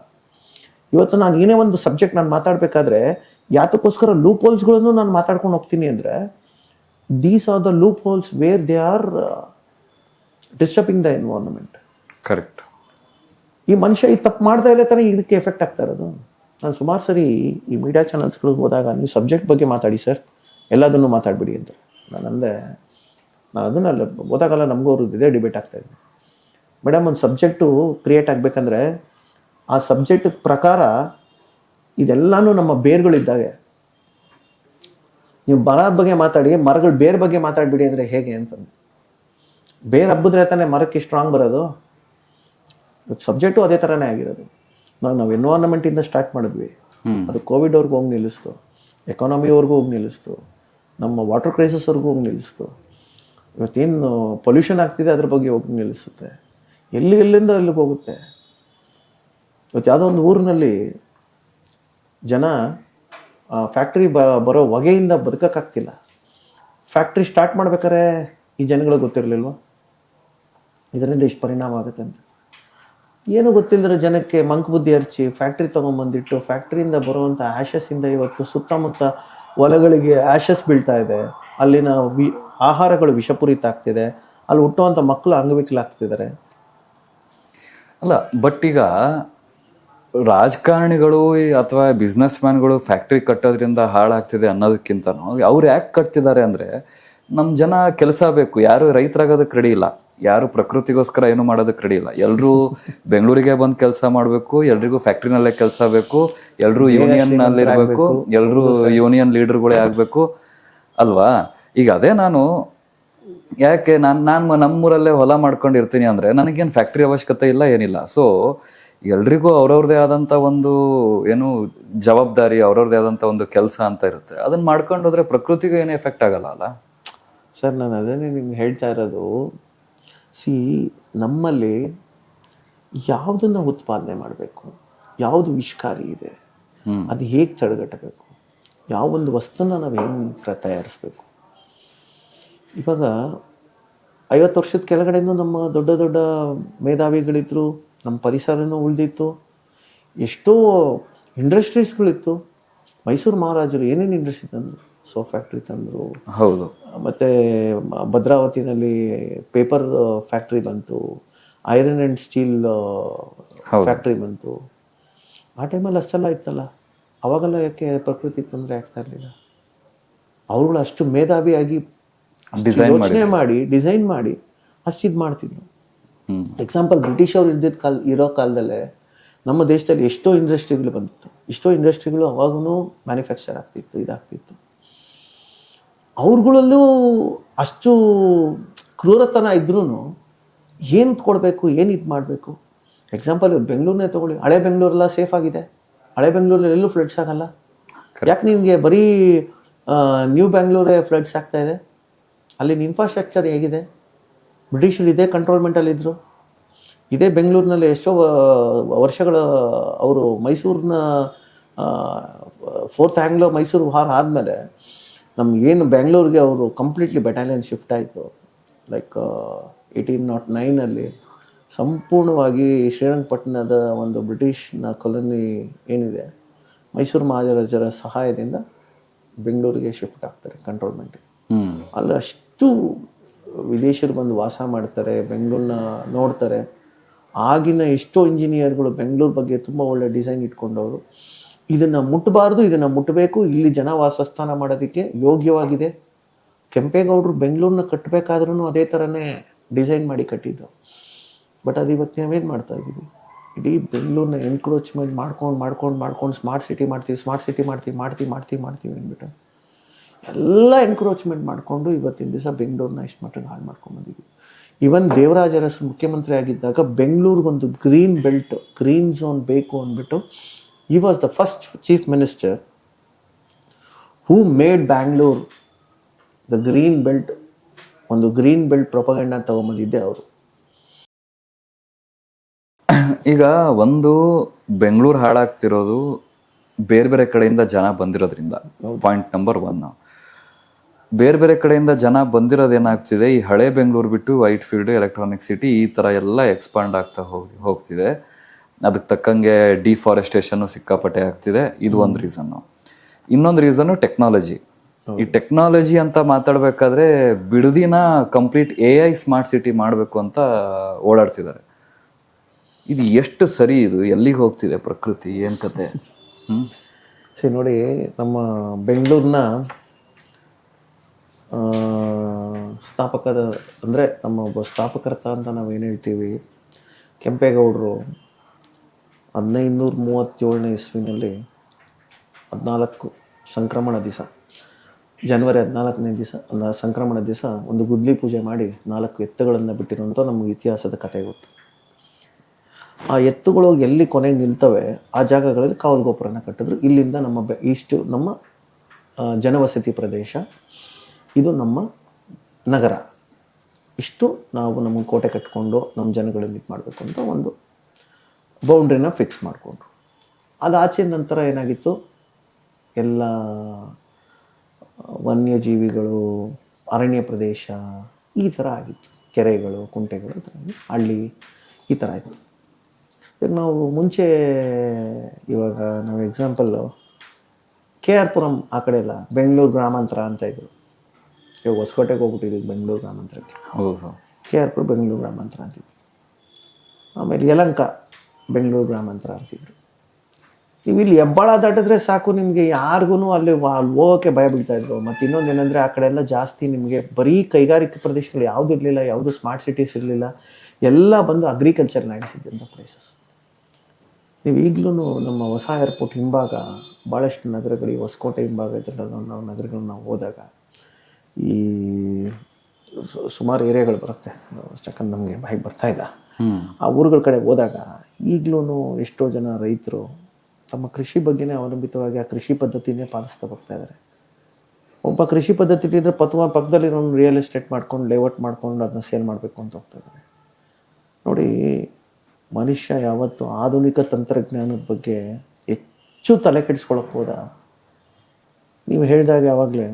ಇವತ್ತು ನಾನು ಏನೇ ಒಂದು ಸಬ್ಜೆಕ್ಟ್ ನಾನು ಮಾತಾಡಬೇಕಾದ್ರೆ ಯಾತಕ್ಕೋಸ್ಕರ ಲೂಪ್ ಹೋಲ್ಸ್ಗಳನ್ನು ನಾನು ಮಾತಾಡ್ಕೊಂಡು ಹೋಗ್ತೀನಿ ಅಂದರೆ, these are the loopholes where they are disturbing the environment. Correct. ಈ ಮನುಷ್ಯ ಈ ತಪ್ಪು ಮಾಡ್ತಾ ಇಲ್ಲ ತಾನೇ ಇದಕ್ಕೆ ಎಫೆಕ್ಟ್ ಆಗ್ತಾ ಇರೋದು. ನಾನು ಸುಮಾರು ಸರಿ ಈ ಮೀಡಿಯಾ ಚಾನಲ್ಸ್ಗಳಿಗೆ ಹೋದಾಗ, ನೀವು ಸಬ್ಜೆಕ್ಟ್ ಬಗ್ಗೆ ಮಾತಾಡಿ ಸರ್, ಎಲ್ಲದನ್ನು ಮಾತಾಡ್ಬಿಡಿ ಅಂತ ನಾನು ಅದನ್ನ ಹೋದಾಗಲ್ಲ ನಮಗೂ ಅವ್ರದ್ದು ಇದೇ ಡಿಬೇಟ್ ಆಗ್ತಾ ಇದೆ. ಮೇಡಮ್, ಒಂದು ಸಬ್ಜೆಕ್ಟು ಕ್ರಿಯೇಟ್ ಆಗಬೇಕಂದ್ರೆ ಆ ಸಬ್ಜೆಕ್ಟ್ ಪ್ರಕಾರ ಇದೆಲ್ಲಾನು ನಮ್ಮ ಬೇರುಗಳಿದ್ದಾಗೆ. ನೀವು ಮರದ ಬಗ್ಗೆ ಮಾತಾಡಿ, ಮರಗಳು ಬೇರ್ ಬಗ್ಗೆ ಮಾತಾಡ್ಬಿಡಿ ಅಂದರೆ ಹೇಗೆ ಅಂತಂದು. ಬೇರೆ ಹಬ್ಬದ್ರೆ ತಾನೇ ಮರಕ್ಕೆ ಸ್ಟ್ರಾಂಗ್ ಬರೋದು. ಸಬ್ಜೆಕ್ಟು ಅದೇ ಥರನೇ ಆಗಿರೋದು. ನಾವು ಎನ್ವೈರನ್ಮೆಂಟಿಂದ ಸ್ಟಾರ್ಟ್ ಮಾಡಿದ್ವಿ, ಅದು ಕೋವಿಡ್ವರೆಗೂ ಹೋಗಿ ನಿಲ್ಲಿಸ್ತು, ಎಕಾನಮಿವರೆಗೂ ಹೋಗಿ ನಿಲ್ಲಿಸ್ತು, ನಮ್ಮ ವಾಟರ್ ಕ್ರೈಸಿಸ್ವರೆಗೂ ಹೋಗಿ ನಿಲ್ಲಿಸ್ತು. ಇವತ್ತೇನು ಪೊಲ್ಯೂಷನ್ ಆಗ್ತಿದೆ ಅದ್ರ ಬಗ್ಗೆ ಹೋಗಿ ನಿಲ್ಲಿಸುತ್ತೆ. ಎಲ್ಲಿಂದ ಎಲ್ಲಿಗೆ ಹೋಗುತ್ತೆ. ಇವತ್ತು ಯಾವುದೋ ಒಂದು ಊರಿನಲ್ಲಿ ಜನ ಫ್ಯಾಕ್ಟ್ರಿ ಬರೋ ಹೊಗೆಯಿಂದ ಬದುಕೋಕ್ಕಾಗ್ತಿಲ್ಲ. ಫ್ಯಾಕ್ಟ್ರಿ ಸ್ಟಾರ್ಟ್ ಮಾಡ್ಬೇಕಾದ್ರೆ ಈ ಜನಗಳಿಗೆ ಗೊತ್ತಿರಲಿಲ್ವ ಇದರಿಂದ ಇಷ್ಟು ಪರಿಣಾಮ ಆಗುತ್ತೆ ಅಂತ? ಏನೂ ಗೊತ್ತಿಲ್ಲದ್ರೆ ಜನಕ್ಕೆ ಮಂಕ್ ಬುದ್ಧಿ ಹರ್ಚಿ ಫ್ಯಾಕ್ಟ್ರಿ ತೊಗೊಂಬಂದಿಟ್ಟು ಫ್ಯಾಕ್ಟ್ರಿಯಿಂದ ಬರುವಂಥ ಆ್ಯಶಸ್ಸಿಂದ ಇವತ್ತು ಸುತ್ತಮುತ್ತ ಹೊಲಗಳಿಗೆ ಆ್ಯಶಸ್ ಬೀಳ್ತಾ ಇದೆ. ಅಲ್ಲಿನ ಆಹಾರಗಳು ವಿಷಪೂರಿತ ಆಗ್ತಿದೆ. ಅಲ್ಲಿ ಹುಟ್ಟುವಂಥ ಮಕ್ಕಳು ಅಂಗವಿಕಲಾಗ್ತಿದ್ದಾರೆ. ಅಲ್ಲ, ಬಟ್ ಈಗ ರಾಜಕಾರಣಿಗಳು ಅಥವಾ ಬಿಸ್ನೆಸ್ ಮ್ಯಾನ್ಗಳು ಫ್ಯಾಕ್ಟ್ರಿ ಕಟ್ಟೋದ್ರಿಂದ ಹಾಳಾಗ್ತಿದೆ ಅನ್ನೋದಕ್ಕಿಂತನೂ ಅವ್ರು ಯಾಕೆ ಕಟ್ತಿದ್ದಾರೆ ಅಂದರೆ, ನಮ್ಮ ಜನ ಕೆಲಸ ಬೇಕು. ಯಾರು ರೈತರಾಗೋದಕ್ಕೆ ರೆಡಿ ಇಲ್ಲ, ಯಾರು ಪ್ರಕೃತಿಗೋಸ್ಕರ ಏನು ಮಾಡೋದಕ್ಕೆ ರೆಡಿ ಇಲ್ಲ. ಎಲ್ಲರೂ ಬೆಂಗಳೂರಿಗೆ ಬಂದು ಕೆಲಸ ಮಾಡಬೇಕು, ಎಲ್ರಿಗೂ ಫ್ಯಾಕ್ಟ್ರಿನಲ್ಲೇ ಕೆಲಸ ಬೇಕು, ಎಲ್ಲರೂ ಯೂನಿಯನ್ನಲ್ಲಿ ಇರಬೇಕು, ಎಲ್ಲರೂ ಯೂನಿಯನ್ ಲೀಡರ್ಗಳೇ ಆಗಬೇಕು ಅಲ್ವಾ? ಈಗ ಅದೇ ನಾನು ಯಾಕೆ ನಾನು ನಮ್ಮೂರಲ್ಲೇ ಹೊಲ ಮಾಡ್ಕೊಂಡಿರ್ತೀನಿ ಅಂದರೆ ನನಗೇನು ಫ್ಯಾಕ್ಟ್ರಿ ಅವಶ್ಯಕತೆ ಇಲ್ಲ, ಏನಿಲ್ಲ. ಸೊ ಎಲ್ರಿಗೂ ಅವ್ರವ್ರದೇ ಆದಂಥ ಒಂದು ಏನು ಜವಾಬ್ದಾರಿ, ಅವ್ರವ್ರದೇ ಆದಂಥ ಒಂದು ಕೆಲಸ ಅಂತ ಇರುತ್ತೆ. ಅದನ್ನ ಮಾಡ್ಕೊಂಡು ಹೋದ್ರೆ ಪ್ರಕೃತಿಗೂ ಏನು ಎಫೆಕ್ಟ್ ಆಗಲ್ಲ ಅಲ್ಲ ಸರ್? ನಾನು ಅದನ್ನೇ ನಿಮ್ಗೆ ಹೇಳ್ತಾ ಇರೋದು. ನಮ್ಮಲ್ಲಿ ಯಾವುದನ್ನು ಉತ್ಪಾದನೆ ಮಾಡಬೇಕು, ಯಾವುದು ವಿಷಕಾರಿ ಇದೆ, ಅದು ಹೇಗೆ ತಡೆಗಟ್ಟಬೇಕು, ಯಾವೊಂದು ವಸ್ತುನ ನಾವು ಹೆಂಗೆ ತಯಾರಿಸ್ಬೇಕು. ಇವಾಗ 50 ವರ್ಷದ ಕೆಳಗಡೆನೂ ನಮ್ಮ ದೊಡ್ಡ ದೊಡ್ಡ ಮೇಧಾವಿಗಳಿದ್ರು, ನಮ್ಮ ಪರಿಸರನೂ ಉಳಿದಿತ್ತು, ಎಷ್ಟೋ ಇಂಡಸ್ಟ್ರೀಸ್ಗಳಿತ್ತು. ಮೈಸೂರು ಮಹಾರಾಜರು ಏನೇನು ಇಂಡಸ್ಟ್ರಿ ತಂದರು, ಸೋಪ್ ಫ್ಯಾಕ್ಟ್ರಿ ತಂದರು. ಹೌದು. ಮತ್ತು ಭದ್ರಾವತಿನಲ್ಲಿ ಪೇಪರ್ ಫ್ಯಾಕ್ಟ್ರಿ ಬಂತು, ಐರನ್ ಆ್ಯಂಡ್ ಸ್ಟೀಲ್ ಫ್ಯಾಕ್ಟ್ರಿ ಬಂತು. ಆ ಟೈಮಲ್ಲಿ ಅಷ್ಟೆಲ್ಲ ಇತ್ತಲ್ಲ. ಅವಾಗೆಲ್ಲ ಯಾಕೆ ಪ್ರಕೃತಿ ತೊಂದರೆ ಆಗ್ತಾ ಇರಲಿಲ್ಲ? ಅವ್ರುಗಳು ಅಷ್ಟು ಮೇಧಾವಿಯಾಗಿ ಯೋಚನೆ ಮಾಡಿ ಡಿಸೈನ್ ಮಾಡಿ ಅಷ್ಟು ಇದು ಮಾಡ್ತಿದ್ರು. ಎಕ್ಸಾಂಪಲ್ ಬ್ರಿಟಿಷ್ ಅವ್ರು ಇರೋ ಕಾಲದಲ್ಲೇ ನಮ್ಮ ದೇಶದಲ್ಲಿ ಎಷ್ಟೋ ಇಂಡಸ್ಟ್ರಿಗಳು ಬಂದಿತ್ತು. ಎಷ್ಟೋ ಇಂಡಸ್ಟ್ರಿಗಳು ಅವಾಗೂ ಮ್ಯಾನುಫ್ಯಾಕ್ಚರ್ ಆಗ್ತಿತ್ತು, ಇದಾಗ್ತಿತ್ತು. ಅವ್ರುಗಳಲ್ಲೂ ಅಷ್ಟು ಕ್ರೂರತನ ಇದ್ರೂ ಏನು ಕೊಡಬೇಕು, ಏನು ಇದು ಮಾಡಬೇಕು. ಎಕ್ಸಾಂಪಲ್ ಬೆಂಗಳೂರನ್ನೇ ತೊಗೊಳ್ಳಿ. ಹಳೆ ಬೆಂಗಳೂರೆಲ್ಲ ಸೇಫ್ ಆಗಿದೆ. ಹಳೆ ಬೆಂಗಳೂರಲ್ಲಿ ಎಲ್ಲೂ ಫ್ಲಡ್ಸ್ ಆಗಲ್ಲ. ಯಾಕೆ ನಿಮಗೆ ಬರೀ ನ್ಯೂ ಬೆಂಗಳೂರೇ ಫ್ಲಡ್ಸ್ ಆಗ್ತಾ ಇದೆ? ಅಲ್ಲಿನ ಇನ್ಫ್ರಾಸ್ಟ್ರಕ್ಚರ್ ಹೇಗಿದೆ? ಬ್ರಿಟಿಷರು ಇದೇ ಕಂಟ್ರೋಲ್ಮೆಂಟಲ್ಲಿದ್ದರು. ಇದೇ ಬೆಂಗಳೂರಿನಲ್ಲಿ ಎಷ್ಟೋ ವರ್ಷಗಳ ಅವರು ಮೈಸೂರಿನ 4th ಆಂಗ್ಲೋ ಮೈಸೂರು ವಾರ್ ಆದಮೇಲೆ ನಮಗೇನು ಬೆಂಗಳೂರಿಗೆ ಅವರು ಕಂಪ್ಲೀಟ್ಲಿ ಬೆಟಾಲಿಯನ್ ಶಿಫ್ಟ್ ಆಯಿತು. ಲೈಕ್ 1809 ಸಂಪೂರ್ಣವಾಗಿ ಶ್ರೀರಂಗಪಟ್ಟಣದ ಒಂದು ಬ್ರಿಟಿಷ್ನ ಕಾಲೋನಿ ಏನಿದೆ, ಮೈಸೂರು ಮಹಾರಾಜರ ಸಹಾಯದಿಂದ ಬೆಂಗಳೂರಿಗೆ ಶಿಫ್ಟ್ ಆಗ್ತಾರೆ ಕಂಟ್ರೋಲ್ಮೆಂಟಿಗೆ. ಅಲ್ಲಿ ಅಷ್ಟು ವಿದೇಶಿಯರು ಬಂದು ವಾಸ ಮಾಡ್ತಾರೆ, ಬೆಂಗಳೂರನ್ನ ನೋಡ್ತಾರೆ. ಆಗಿನ ಎಷ್ಟೋ ಇಂಜಿನಿಯರ್ಗಳು ಬೆಂಗಳೂರು ಬಗ್ಗೆ ತುಂಬ ಒಳ್ಳೆ ಡಿಸೈನ್ ಇಟ್ಕೊಂಡವರು. ಇದನ್ನು ಮುಟ್ಟಬಾರ್ದು, ಇದನ್ನು ಮುಟ್ಟಬೇಕು, ಇಲ್ಲಿ ಜನ ವಾಸಸ್ಥಾನ ಮಾಡೋದಕ್ಕೆ ಯೋಗ್ಯವಾಗಿದೆ. ಕೆಂಪೇಗೌಡರು ಬೆಂಗಳೂರನ್ನ ಕಟ್ಟಬೇಕಾದ್ರೂ ಅದೇ ಥರನೇ ಡಿಸೈನ್ ಮಾಡಿ ಕಟ್ಟಿದ್ದು. ಬಟ್ ಅದು ಇವತ್ತು ನಾವೇನು ಮಾಡ್ತಾ ಇದ್ದೀವಿ? ಇಡೀ ಬೆಂಗಳೂರನ್ನ ಎನ್ಕ್ರೋಚ್ಮೆಂಟ್ ಮಾಡ್ಕೊಂಡು ಸ್ಮಾರ್ಟ್ ಸಿಟಿ ಮಾಡ್ತೀವಿ ಅಂದ್ಬಿಟ್ಟು ಎಲ್ಲ ಎನ್ಕ್ರೋಚ್ಮೆಂಟ್ ಮಾಡಿಕೊಂಡು ಇವತ್ತಿನ ದಿವಸ ಬೆಂಗಳೂರನ್ನ ಇಷ್ಟು ಮಟ್ಟಿಗೆ ಹಾಳು ಮಾಡ್ಕೊಂಡು ಬಂದಿದ್ದೀವಿ. ಇವನ್ ದೇವರಾಜ ಅರಸು ಮುಖ್ಯಮಂತ್ರಿ ಆಗಿದ್ದಾಗ ಬೆಂಗಳೂರಿಗೊಂದು ಗ್ರೀನ್ ಝೋನ್ ಬೇಕು ಅಂದ್ಬಿಟ್ಟು he was the first chief minister who made Bangalore the green belt. ಒಂದು ಗ್ರೀನ್ ಬೆಲ್ಟ್ ಪ್ರೊಪಗಂಡ ತಗೊಂಬಂದಿದ್ದೆ ಅವರು. ಈಗ ಒಂದು ಬೆಂಗಳೂರು ಹಾಳಾಗ್ತಿರೋದು ಬೇರೆ ಬೇರೆ ಕಡೆಯಿಂದ ಜನ ಬಂದಿರೋದ್ರಿಂದ. Point number 1. ಬೇರೆ ಬೇರೆ ಕಡೆಯಿಂದ ಜನ ಬಂದಿರೋದು ಏನಾಗ್ತಿದೆ, ಈ ಹಳೆ ಬೆಂಗಳೂರು ಬಿಟ್ಟು ವೈಟ್ ಫೀಲ್ಡ್, ಎಲೆಕ್ಟ್ರಾನಿಕ್ ಸಿಟಿ ಈ ಥರ ಎಲ್ಲ ಎಕ್ಸ್ಪಾಂಡ್ ಆಗ್ತಾ ಹೋಗ್ತಿದೆ. ಅದಕ್ಕೆ ತಕ್ಕಂಗೆ ಡಿಫಾರೆಸ್ಟೇಷನ್ ಸಿಕ್ಕಾಪಟ್ಟೆ ಆಗ್ತಿದೆ. ಇದು ಒಂದು ರೀಸನ್ನು. ಇನ್ನೊಂದು ರೀಸನ್ನು ಟೆಕ್ನಾಲಜಿ. ಈ ಟೆಕ್ನಾಲಜಿ ಅಂತ ಮಾತಾಡ್ಬೇಕಾದ್ರೆ ಬಿಡದಿನ ಕಂಪ್ಲೀಟ್ AI ಸ್ಮಾರ್ಟ್ ಸಿಟಿ ಮಾಡಬೇಕು ಅಂತ ಓಡಾಡ್ತಿದ್ದಾರೆ. ಇದು ಎಷ್ಟು ಸರಿ? ಇದು ಎಲ್ಲಿಗೆ ಹೋಗ್ತಿದೆ ಪ್ರಕೃತಿ? ಏನು ಕತೆ? ಸರಿ ನೋಡಿ, ನಮ್ಮ ಬೆಂಗಳೂರಿನ ಸ್ಥಾಪಕದ ಅಂದರೆ ನಮ್ಮ ಒಬ್ಬ ಸ್ಥಾಪಕರ್ತ ಅಂತ ನಾವೇನು ಹೇಳ್ತೀವಿ, ಕೆಂಪೇಗೌಡರು 1537 ಇಸ್ವಿನಲ್ಲಿ 14 ಸಂಕ್ರಮಣ ದಿವಸ, ಜನವರಿ 14ನೇ ದಿವಸ ಸಂಕ್ರಮಣ ದಿವಸ ಒಂದು ಗುದ್ಲಿ ಪೂಜೆ ಮಾಡಿ 4 ಎತ್ತುಗಳನ್ನು ಬಿಟ್ಟಿರುವಂಥ ನಮಗೆ ಇತಿಹಾಸದ ಕಥೆ ಗೊತ್ತು. ಆ ಎತ್ತುಗಳು ಎಲ್ಲಿ ಕೊನೆಗೆ ನಿಲ್ತವೆ ಆ ಜಾಗಗಳಲ್ಲಿ ಕಾವಲು ಗೋಪುರನ ಕಟ್ಟಿದ್ರು. ಇಲ್ಲಿಂದ ನಮ್ಮ ಜನವಸತಿ ಪ್ರದೇಶ, ಇದು ನಮ್ಮ ನಗರ, ಇಷ್ಟು ನಾವು ನಮ್ಮ ಕೋಟೆ ಕಟ್ಕೊಂಡು ನಮ್ಮ ಜನಗಳನ್ನ ಇದು ಮಾಡಬೇಕು ಅಂತ ಒಂದು ಬೌಂಡ್ರಿನ ಫಿಕ್ಸ್ ಮಾಡಿಕೊಂಡ್ರು. ಅದಾಚೆ ನಂತರ ಏನಾಗಿತ್ತು, ಎಲ್ಲ ವನ್ಯಜೀವಿಗಳು, ಅರಣ್ಯ ಪ್ರದೇಶ ಈ ಥರ ಆಗಿತ್ತು. ಕೆರೆಗಳು, ಕುಂಟೆಗಳು, ಈ ಥರ ಹಳ್ಳಿ ಈ ಥರ ಆಯಿತು. ಈಗ ನಾವು ಮುಂಚೆ ಇವಾಗ ನಾವು ಎಕ್ಸಾಂಪಲ್ಲು KR ಪುರಂ ಆ ಕಡೆ ಎಲ್ಲ ಬೆಂಗಳೂರು ಗ್ರಾಮಾಂತರ ಅಂತ ಇದ್ರು. ಇವಾಗ ಹೊಸಕೋಟೆಗೆ ಹೋಗ್ಬಿಟ್ಟಿದ್ದೀವಿ ಬೆಂಗಳೂರು ಗ್ರಾಮಾಂತರಕ್ಕೆ. ಹೌದು. KR ಪುರ ಬೆಂಗಳೂರು ಗ್ರಾಮಾಂತರ ಅಂತಿದ್ರು. ಆಮೇಲೆ ಯಲಹಂಕ ಬೆಂಗಳೂರು ಗ್ರಾಮಾಂತರ ಅಂತಿದ್ರು. ನೀವು ಇಲ್ಲಿ ಹೆಬ್ಬಾಳ ದಾಟಿದ್ರೆ ಸಾಕು, ನಿಮಗೆ ಯಾರಿಗೂ ಅಲ್ಲಿ ಹೋಗೋಕ್ಕೆ ಭಯ ಬೀಳ್ತಾಯಿದ್ರು. ಮತ್ತು ಇನ್ನೊಂದು ಏನಂದರೆ, ಆ ಕಡೆ ಎಲ್ಲ ಜಾಸ್ತಿ ನಿಮಗೆ ಬರೀ ಕೈಗಾರಿಕೆ ಪ್ರದೇಶಗಳು ಯಾವುದೂ ಇರಲಿಲ್ಲ, ಯಾವುದು ಸ್ಮಾರ್ಟ್ ಸಿಟೀಸ್ ಇರಲಿಲ್ಲ, ಎಲ್ಲ ಬಂದು ಅಗ್ರಿಕಲ್ಚರ್ ನಡೆಸಿದ್ದಂಥ ಪ್ಲೇಸಸ್. ನೀವು ಈಗಲೂ ನಮ್ಮ ಹೊಸ ಏರ್ಪೋರ್ಟ್ ಹಿಂಭಾಗ ಭಾಳಷ್ಟು ನಗರಗಳಿಗೆ, ಹೊಸಕೋಟೆ ಹಿಂಭಾಗ ಇದೆಲ್ಲ ನಾವು ನಗರಗಳನ್ನ ನಾವು ಹೋದಾಗ ಈ ಸುಮಾರು ಏರಿಯಾಗಳು ಬರುತ್ತೆ, ಯಾಕಂದ್ರೆ ನಮಗೆ ಬಾಯಿಗೆ ಬರ್ತಾಯಿಲ್ಲ. ಆ ಊರುಗಳ ಕಡೆ ಹೋದಾಗ ಈಗಲೂ ಎಷ್ಟೋ ಜನ ರೈತರು ತಮ್ಮ ಕೃಷಿ ಬಗ್ಗೆನೇ ಅವಲಂಬಿತವಾಗಿ ಆ ಕೃಷಿ ಪದ್ಧತಿನೇ ಪಾಲಿಸ್ತಾ ಬರ್ತಾ ಇದ್ದಾರೆ. ಒಬ್ಬ ಕೃಷಿ ಪದ್ಧತಿ ಇದ್ದರೆ ಪಕ್ಕದಲ್ಲಿ ರಿಯಲ್ ಎಸ್ಟೇಟ್ ಮಾಡ್ಕೊಂಡು ಲೇಔಟ್ ಮಾಡ್ಕೊಂಡು ಅದನ್ನ ಸೇಲ್ ಮಾಡಬೇಕು ಅಂತ ಹೋಗ್ತಾ ಇದ್ದಾರೆ. ನೋಡಿ, ಮನುಷ್ಯ ಯಾವತ್ತು ಆಧುನಿಕ ತಂತ್ರಜ್ಞಾನದ ಬಗ್ಗೆ ಹೆಚ್ಚು ತಲೆ ಕೆಡಿಸ್ಕೊಳಕ್ಕೆ ಹೋದ. ನೀವು ಹೇಳಿದಾಗ ಯಾವಾಗಲೇ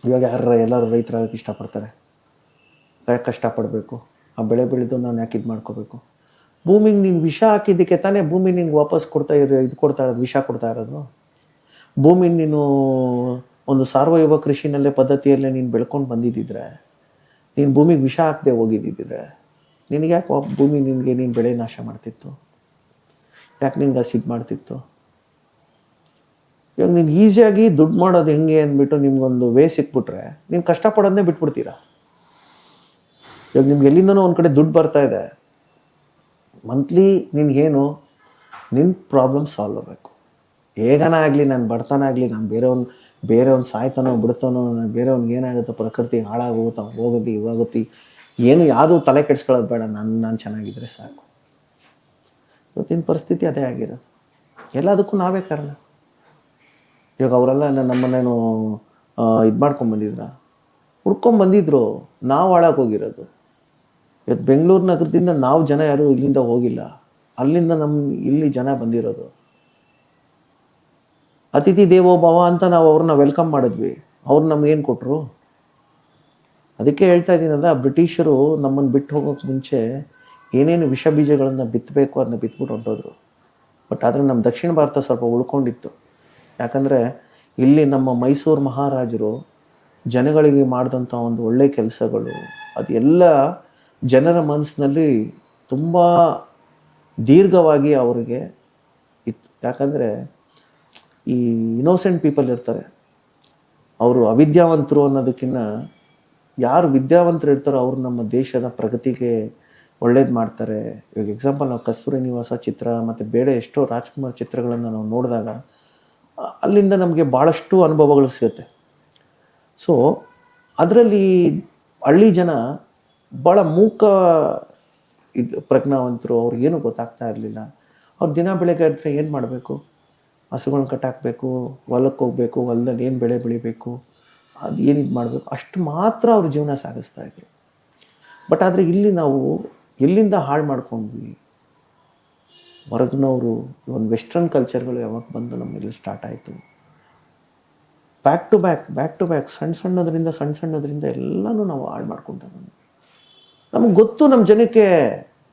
ಇವಾಗ ಎಲ್ಲರೂ ರೈತರಾಗಕ್ಕೆ ಇಷ್ಟಪಡ್ತಾರೆ. ಯಾಕೆ ಕಷ್ಟಪಡಬೇಕು, ಆ ಬೆಳೆ ಬೆಳೆದು ನಾನು ಯಾಕೆ ಇದು ಮಾಡ್ಕೋಬೇಕು? ಭೂಮಿಗೆ ನೀನು ವಿಷ ಹಾಕಿದ್ದಕ್ಕೆ ತಾನೇ ಭೂಮಿ ನಿನ್ಗೆ ವಾಪಸ್ ಕೊಡ್ತಾ ಇರೋದು, ವಿಷ ಕೊಡ್ತಾ ಇರೋದು. ಭೂಮಿ ನೀನು ಒಂದು ಸಾವಯವ ಕೃಷಿನಲ್ಲೇ ಪದ್ಧತಿಯಲ್ಲೇ ನೀನು ಬೆಳ್ಕೊಂಡು ಬಂದಿದ್ದಿದ್ರೆ, ನೀನು ಭೂಮಿಗೆ ವಿಷ ಹಾಕದೆ ಹೋಗಿದ್ದಿದ್ರೆ, ನಿನಗೆ ಯಾಕೆ ಭೂಮಿ ನೀನು ಬೆಳೆ ನಾಶ ಮಾಡ್ತಿತ್ತು? ಯಾಕೆ ನಿನ್ಗೆ ಇದು ಮಾಡ್ತಿತ್ತು? ಇವಾಗ ನೀನು ಈಸಿಯಾಗಿ ದುಡ್ಡು ಮಾಡೋದು ಹೆಂಗೆ ಅಂದ್ಬಿಟ್ಟು ನಿಮ್ಗೊಂದು ವೇ ಸಿಕ್ಬಿಟ್ರೆ ನೀನು ಕಷ್ಟಪಡೋದನ್ನೇ ಬಿಟ್ಬಿಡ್ತೀರಾ. ಇವಾಗ ನಿಮ್ಗೆ ಎಲ್ಲಿಂದನೋ ಒಂದು ಕಡೆ ದುಡ್ಡು ಬರ್ತಾ ಇದೆ, ಮಂತ್ಲಿ ನಿನ್ಗೇನು ನಿನ್ನ ಪ್ರಾಬ್ಲಮ್ ಸಾಲ್ವ್ ಆಗಬೇಕು. ಹೇಗನ ಆಗಲಿ, ನಾನು ಬಡತನ ಆಗಲಿ, ನಾನು ಬೇರೆಯವ್ನು ಸಾಯ್ತಾನೋ ಬಿಡ್ತಾನೋ, ನಾನು ಬೇರೆಯವ್ನಿಗೆ ಏನಾಗುತ್ತೋ, ಪ್ರಕೃತಿ ಹಾಳಾಗೋಗುತ್ತಾ, ಹೋಗುತ್ತೆ ಇವಾಗುತ್ತೆ, ಏನು ಯಾವುದೂ ತಲೆ ಕೆಡಿಸ್ಕೊಳ್ಳೋದು ಬೇಡ, ನಾನು ಚೆನ್ನಾಗಿದ್ರೆ ಸಾಕು. ಇವತ್ತಿನ ಪರಿಸ್ಥಿತಿ ಅದೇ ಆಗಿರೋದು. ಎಲ್ಲದಕ್ಕೂ ನಾವೇ ಕಾರಣ. ಇವಾಗ ಅವರೆಲ್ಲ ನಮ್ಮನ್ನೇನು ಇದು ಮಾಡ್ಕೊಂಡ್ಬಂದಿದ್ರ, ಹುಡ್ಕೊಂಡ್ಬಂದಿದ್ರು, ನಾವು ಹಾಳಾಗೋಗಿರೋದು. ಇವತ್ತು ಬೆಂಗಳೂರು ನಗರದಿಂದ ನಾವು ಜನ ಯಾರು ಇಲ್ಲಿಂದ ಹೋಗಿಲ್ಲ, ಅಲ್ಲಿಂದ ಇಲ್ಲಿ ಜನ ಬಂದಿರೋದು. ಅತಿಥಿ ದೇವೋಭವ ಅಂತ ನಾವು ಅವ್ರನ್ನ ವೆಲ್ಕಮ್ ಮಾಡಿದ್ವಿ, ಅವ್ರು ನಮ್ಗೇನು ಕೊಟ್ಟರು? ಅದಕ್ಕೆ ಹೇಳ್ತಾ ಇದ್ದೀನಲ್ಲ, ಬ್ರಿಟಿಷರು ನಮ್ಮನ್ನು ಬಿಟ್ಟು ಹೋಗೋಕ್ಕೆ ಮುಂಚೆ ಏನೇನು ವಿಷ ಬೀಜಗಳನ್ನು ಬಿತ್ತಬೇಕು ಅದನ್ನ ಬಿತ್ಬಿಟ್ಟು ಹೊಂಟೋದ್ರು. ಬಟ್ ಆದರೆ ನಮ್ಮ ದಕ್ಷಿಣ ಭಾರತ ಸ್ವಲ್ಪ ಉಳ್ಕೊಂಡಿತ್ತು. ಯಾಕಂದರೆ ಇಲ್ಲಿ ನಮ್ಮ ಮೈಸೂರು ಮಹಾರಾಜರು ಜನಗಳಿಗೆ ಮಾಡಿದಂಥ ಒಂದು ಒಳ್ಳೆ ಕೆಲಸಗಳು ಅದೆಲ್ಲ ಜನರ ಮನಸ್ಸಿನಲ್ಲಿ ತುಂಬ ದೀರ್ಘವಾಗಿ ಅವರಿಗೆ ಇತ್ತು. ಯಾಕಂದರೆ ಈ ಇನ್ನೋಸೆಂಟ್ ಪೀಪಲ್ ಇರ್ತಾರೆ, ಅವರು ಅವಿದ್ಯಾವಂತರು ಅನ್ನೋದಕ್ಕಿಂತ ಯಾರು ವಿದ್ಯಾವಂತರು ಇರ್ತಾರೋ ಅವರು ನಮ್ಮ ದೇಶದ ಪ್ರಗತಿಗೆ ಒಳ್ಳೇದು ಮಾಡ್ತಾರೆ. ಇವಾಗ ಎಕ್ಸಾಂಪಲ್ ನಾವು ಕಸ್ತೂರಿ ನಿವಾಸ ಚಿತ್ರ ಮತ್ತು ಬೇರೆ ಎಷ್ಟೋ ರಾಜ್ಕುಮಾರ್ ಚಿತ್ರಗಳನ್ನು ನಾವು ನೋಡಿದಾಗ ಅಲ್ಲಿಂದ ನಮಗೆ ಭಾಳಷ್ಟು ಅನುಭವಗಳು ಸಿಗುತ್ತೆ. ಸೊ ಅದರಲ್ಲಿ ಹಳ್ಳಿ ಜನ ಭಾಳ ಮೂಕ ಪ್ರಜ್ಞಾವಂತರು, ಅವ್ರಿಗೇನು ಗೊತ್ತಾಗ್ತಾ ಇರಲಿಲ್ಲ. ಅವ್ರು ದಿನ ಬೆಳಗ್ಗೆ ಎದ್ದರೆ ಏನು ಮಾಡಬೇಕು, ಹಸುಗಳನ್ನ ಕಟ್ಟಾಕಬೇಕು, ಹೊಲಕ್ಕೆ ಹೋಗಬೇಕು, ಹೊಲದಲ್ಲಿ ಏನು ಬೆಳೆ ಬೆಳಿಬೇಕು, ಅದು ಏನಿದು ಮಾಡಬೇಕು, ಅಷ್ಟು ಮಾತ್ರ ಅವ್ರ ಜೀವನ ಸಾಗಿಸ್ತಾ ಇದ್ರು. ಬಟ್ ಆದರೆ ಇಲ್ಲಿ ನಾವು ಎಲ್ಲಿಂದ ಹಾಳು ಮಾಡ್ಕೊಂಡ್ವಿ, ಹೊರಗಿನವರು ಒಂದು ವೆಸ್ಟರ್ನ್ ಕಲ್ಚರ್ಗಳು ಯಾವಾಗ ಬಂದು ನಮ್ಮಲ್ಲಿ ಸ್ಟಾರ್ಟ್ ಆಯಿತು. ಬ್ಯಾಕ್ ಟು ಬ್ಯಾಕ್ ಸಣ್ಣದ್ರಿಂದ ಎಲ್ಲನೂ ನಾವು ಹಾಳು ಮಾಡ್ಕೊತ ಬಂದ್ವಿ. ನಮಗೆ ಗೊತ್ತು, ನಮ್ಮ ಜನಕ್ಕೆ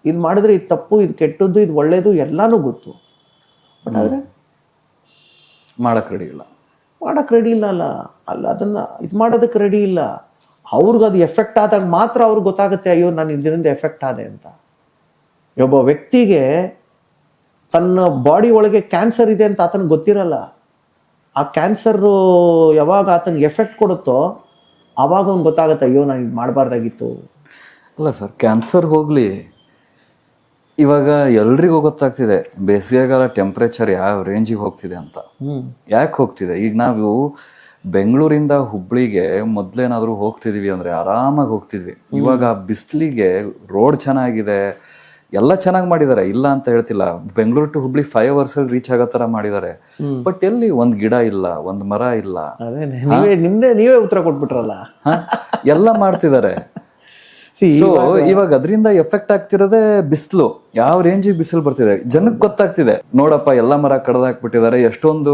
ಇದು ಮಾಡಿದ್ರೆ ಇದು ತಪ್ಪು, ಇದು ಕೆಟ್ಟದ್ದು, ಇದು ಒಳ್ಳೇದು ಎಲ್ಲನೂ ಗೊತ್ತು. ಬಟ್ ಆದರೆ ಮಾಡಕ್ಕೆ ರೆಡಿ ಇಲ್ಲ ಅಲ್ಲ ಅದನ್ನು ಇದು ಮಾಡೋದಕ್ಕೆ ರೆಡಿ ಇಲ್ಲ. ಅವ್ರಿಗೆ ಅದು ಎಫೆಕ್ಟ್ ಆದಾಗ ಮಾತ್ರ ಅವ್ರಿಗೆ ಗೊತ್ತಾಗುತ್ತೆ, ಅಯ್ಯೋ ನಾನು ಇದರಿಂದ ಎಫೆಕ್ಟ್ ಆದೆ ಅಂತ. ಒಬ್ಬ ವ್ಯಕ್ತಿಗೆ ತನ್ನ ಬಾಡಿ ಒಳಗೆ ಕ್ಯಾನ್ಸರ್ ಇದೆ ಅಂತ ಆತನಿಗೆ ಗೊತ್ತಿರಲ್ಲ. ಆ ಕ್ಯಾನ್ಸರು ಯಾವಾಗ ಆತನಿಗೆ ಎಫೆಕ್ಟ್ ಕೊಡುತ್ತೋ ಆವಾಗ ಅವ್ನಿಗೆ ಗೊತ್ತಾಗುತ್ತೆ, ಅಯ್ಯೋ ನಾನು ಇದು ಮಾಡಬಾರ್ದಾಗಿತ್ತು. ಅಲ್ಲ ಸರ್, ಕ್ಯಾನ್ಸರ್ ಹೋಗ್ಲಿ, ಇವಾಗ ಎಲ್ರಿಗೂ ಗೊತ್ತಾಗ್ತಿದೆ ಬೇಸಿಗೆಗಾಲ ಟೆಂಪ್ರೇಚರ್ ಯಾವ ರೇಂಜಿಗೆ ಹೋಗ್ತಿದೆ ಅಂತ. ಯಾಕೆ ಹೋಗ್ತಿದೆ? ಈಗ ನಾವು ಬೆಂಗಳೂರಿಂದ ಹುಬ್ಳಿಗೆ ಮೊದ್ಲೇನಾದ್ರೂ ಹೋಗ್ತಿದೀವಿ ಅಂದ್ರೆ ಆರಾಮಾಗಿ ಹೋಗ್ತಿದ್ವಿ. ಇವಾಗ ಬಿಸಿಲಿಗೆ ರೋಡ್ ಚೆನ್ನಾಗಿದೆ, ಎಲ್ಲ ಚೆನ್ನಾಗಿ ಮಾಡಿದ್ದಾರೆ, ಇಲ್ಲ ಅಂತ ಹೇಳ್ತಿಲ್ಲ. ಬೆಂಗಳೂರು ಟು ಹುಬ್ಳಿ 5 hours ಅಲ್ಲಿ ರೀಚ್ ಆಗೋ ತರ ಮಾಡಿದ್ದಾರೆ. ಬಟ್ ಎಲ್ಲಿ ಒಂದ್ ಗಿಡ ಇಲ್ಲ, ಒಂದ್ ಮರ ಇಲ್ಲ. ನೀವೇ ಉತ್ತರ ಕೊಟ್ಬಿಟ್ರಲ್ಲ. ಎಲ್ಲ ಮಾಡ್ತಿದ್ದಾರೆ. ಸೊ ಇವಾಗ ಅದರಿಂದ ಎಫೆಕ್ಟ್ ಆಗ್ತಿರೋದೇ ಬಿಸಿಲು. ಯಾವ ರೇಂಜಿಗೆ ಬಿಸಿಲು ಬರ್ತಿದೆ ಜನಕ್ಕೆ ಗೊತ್ತಾಗ್ತಿದೆ. ನೋಡಪ್ಪ ಎಲ್ಲ ಮರ ಕಡ್ದಾಕ್ಬಿಟ್ಟಿದ್ದಾರೆ, ಎಷ್ಟೊಂದು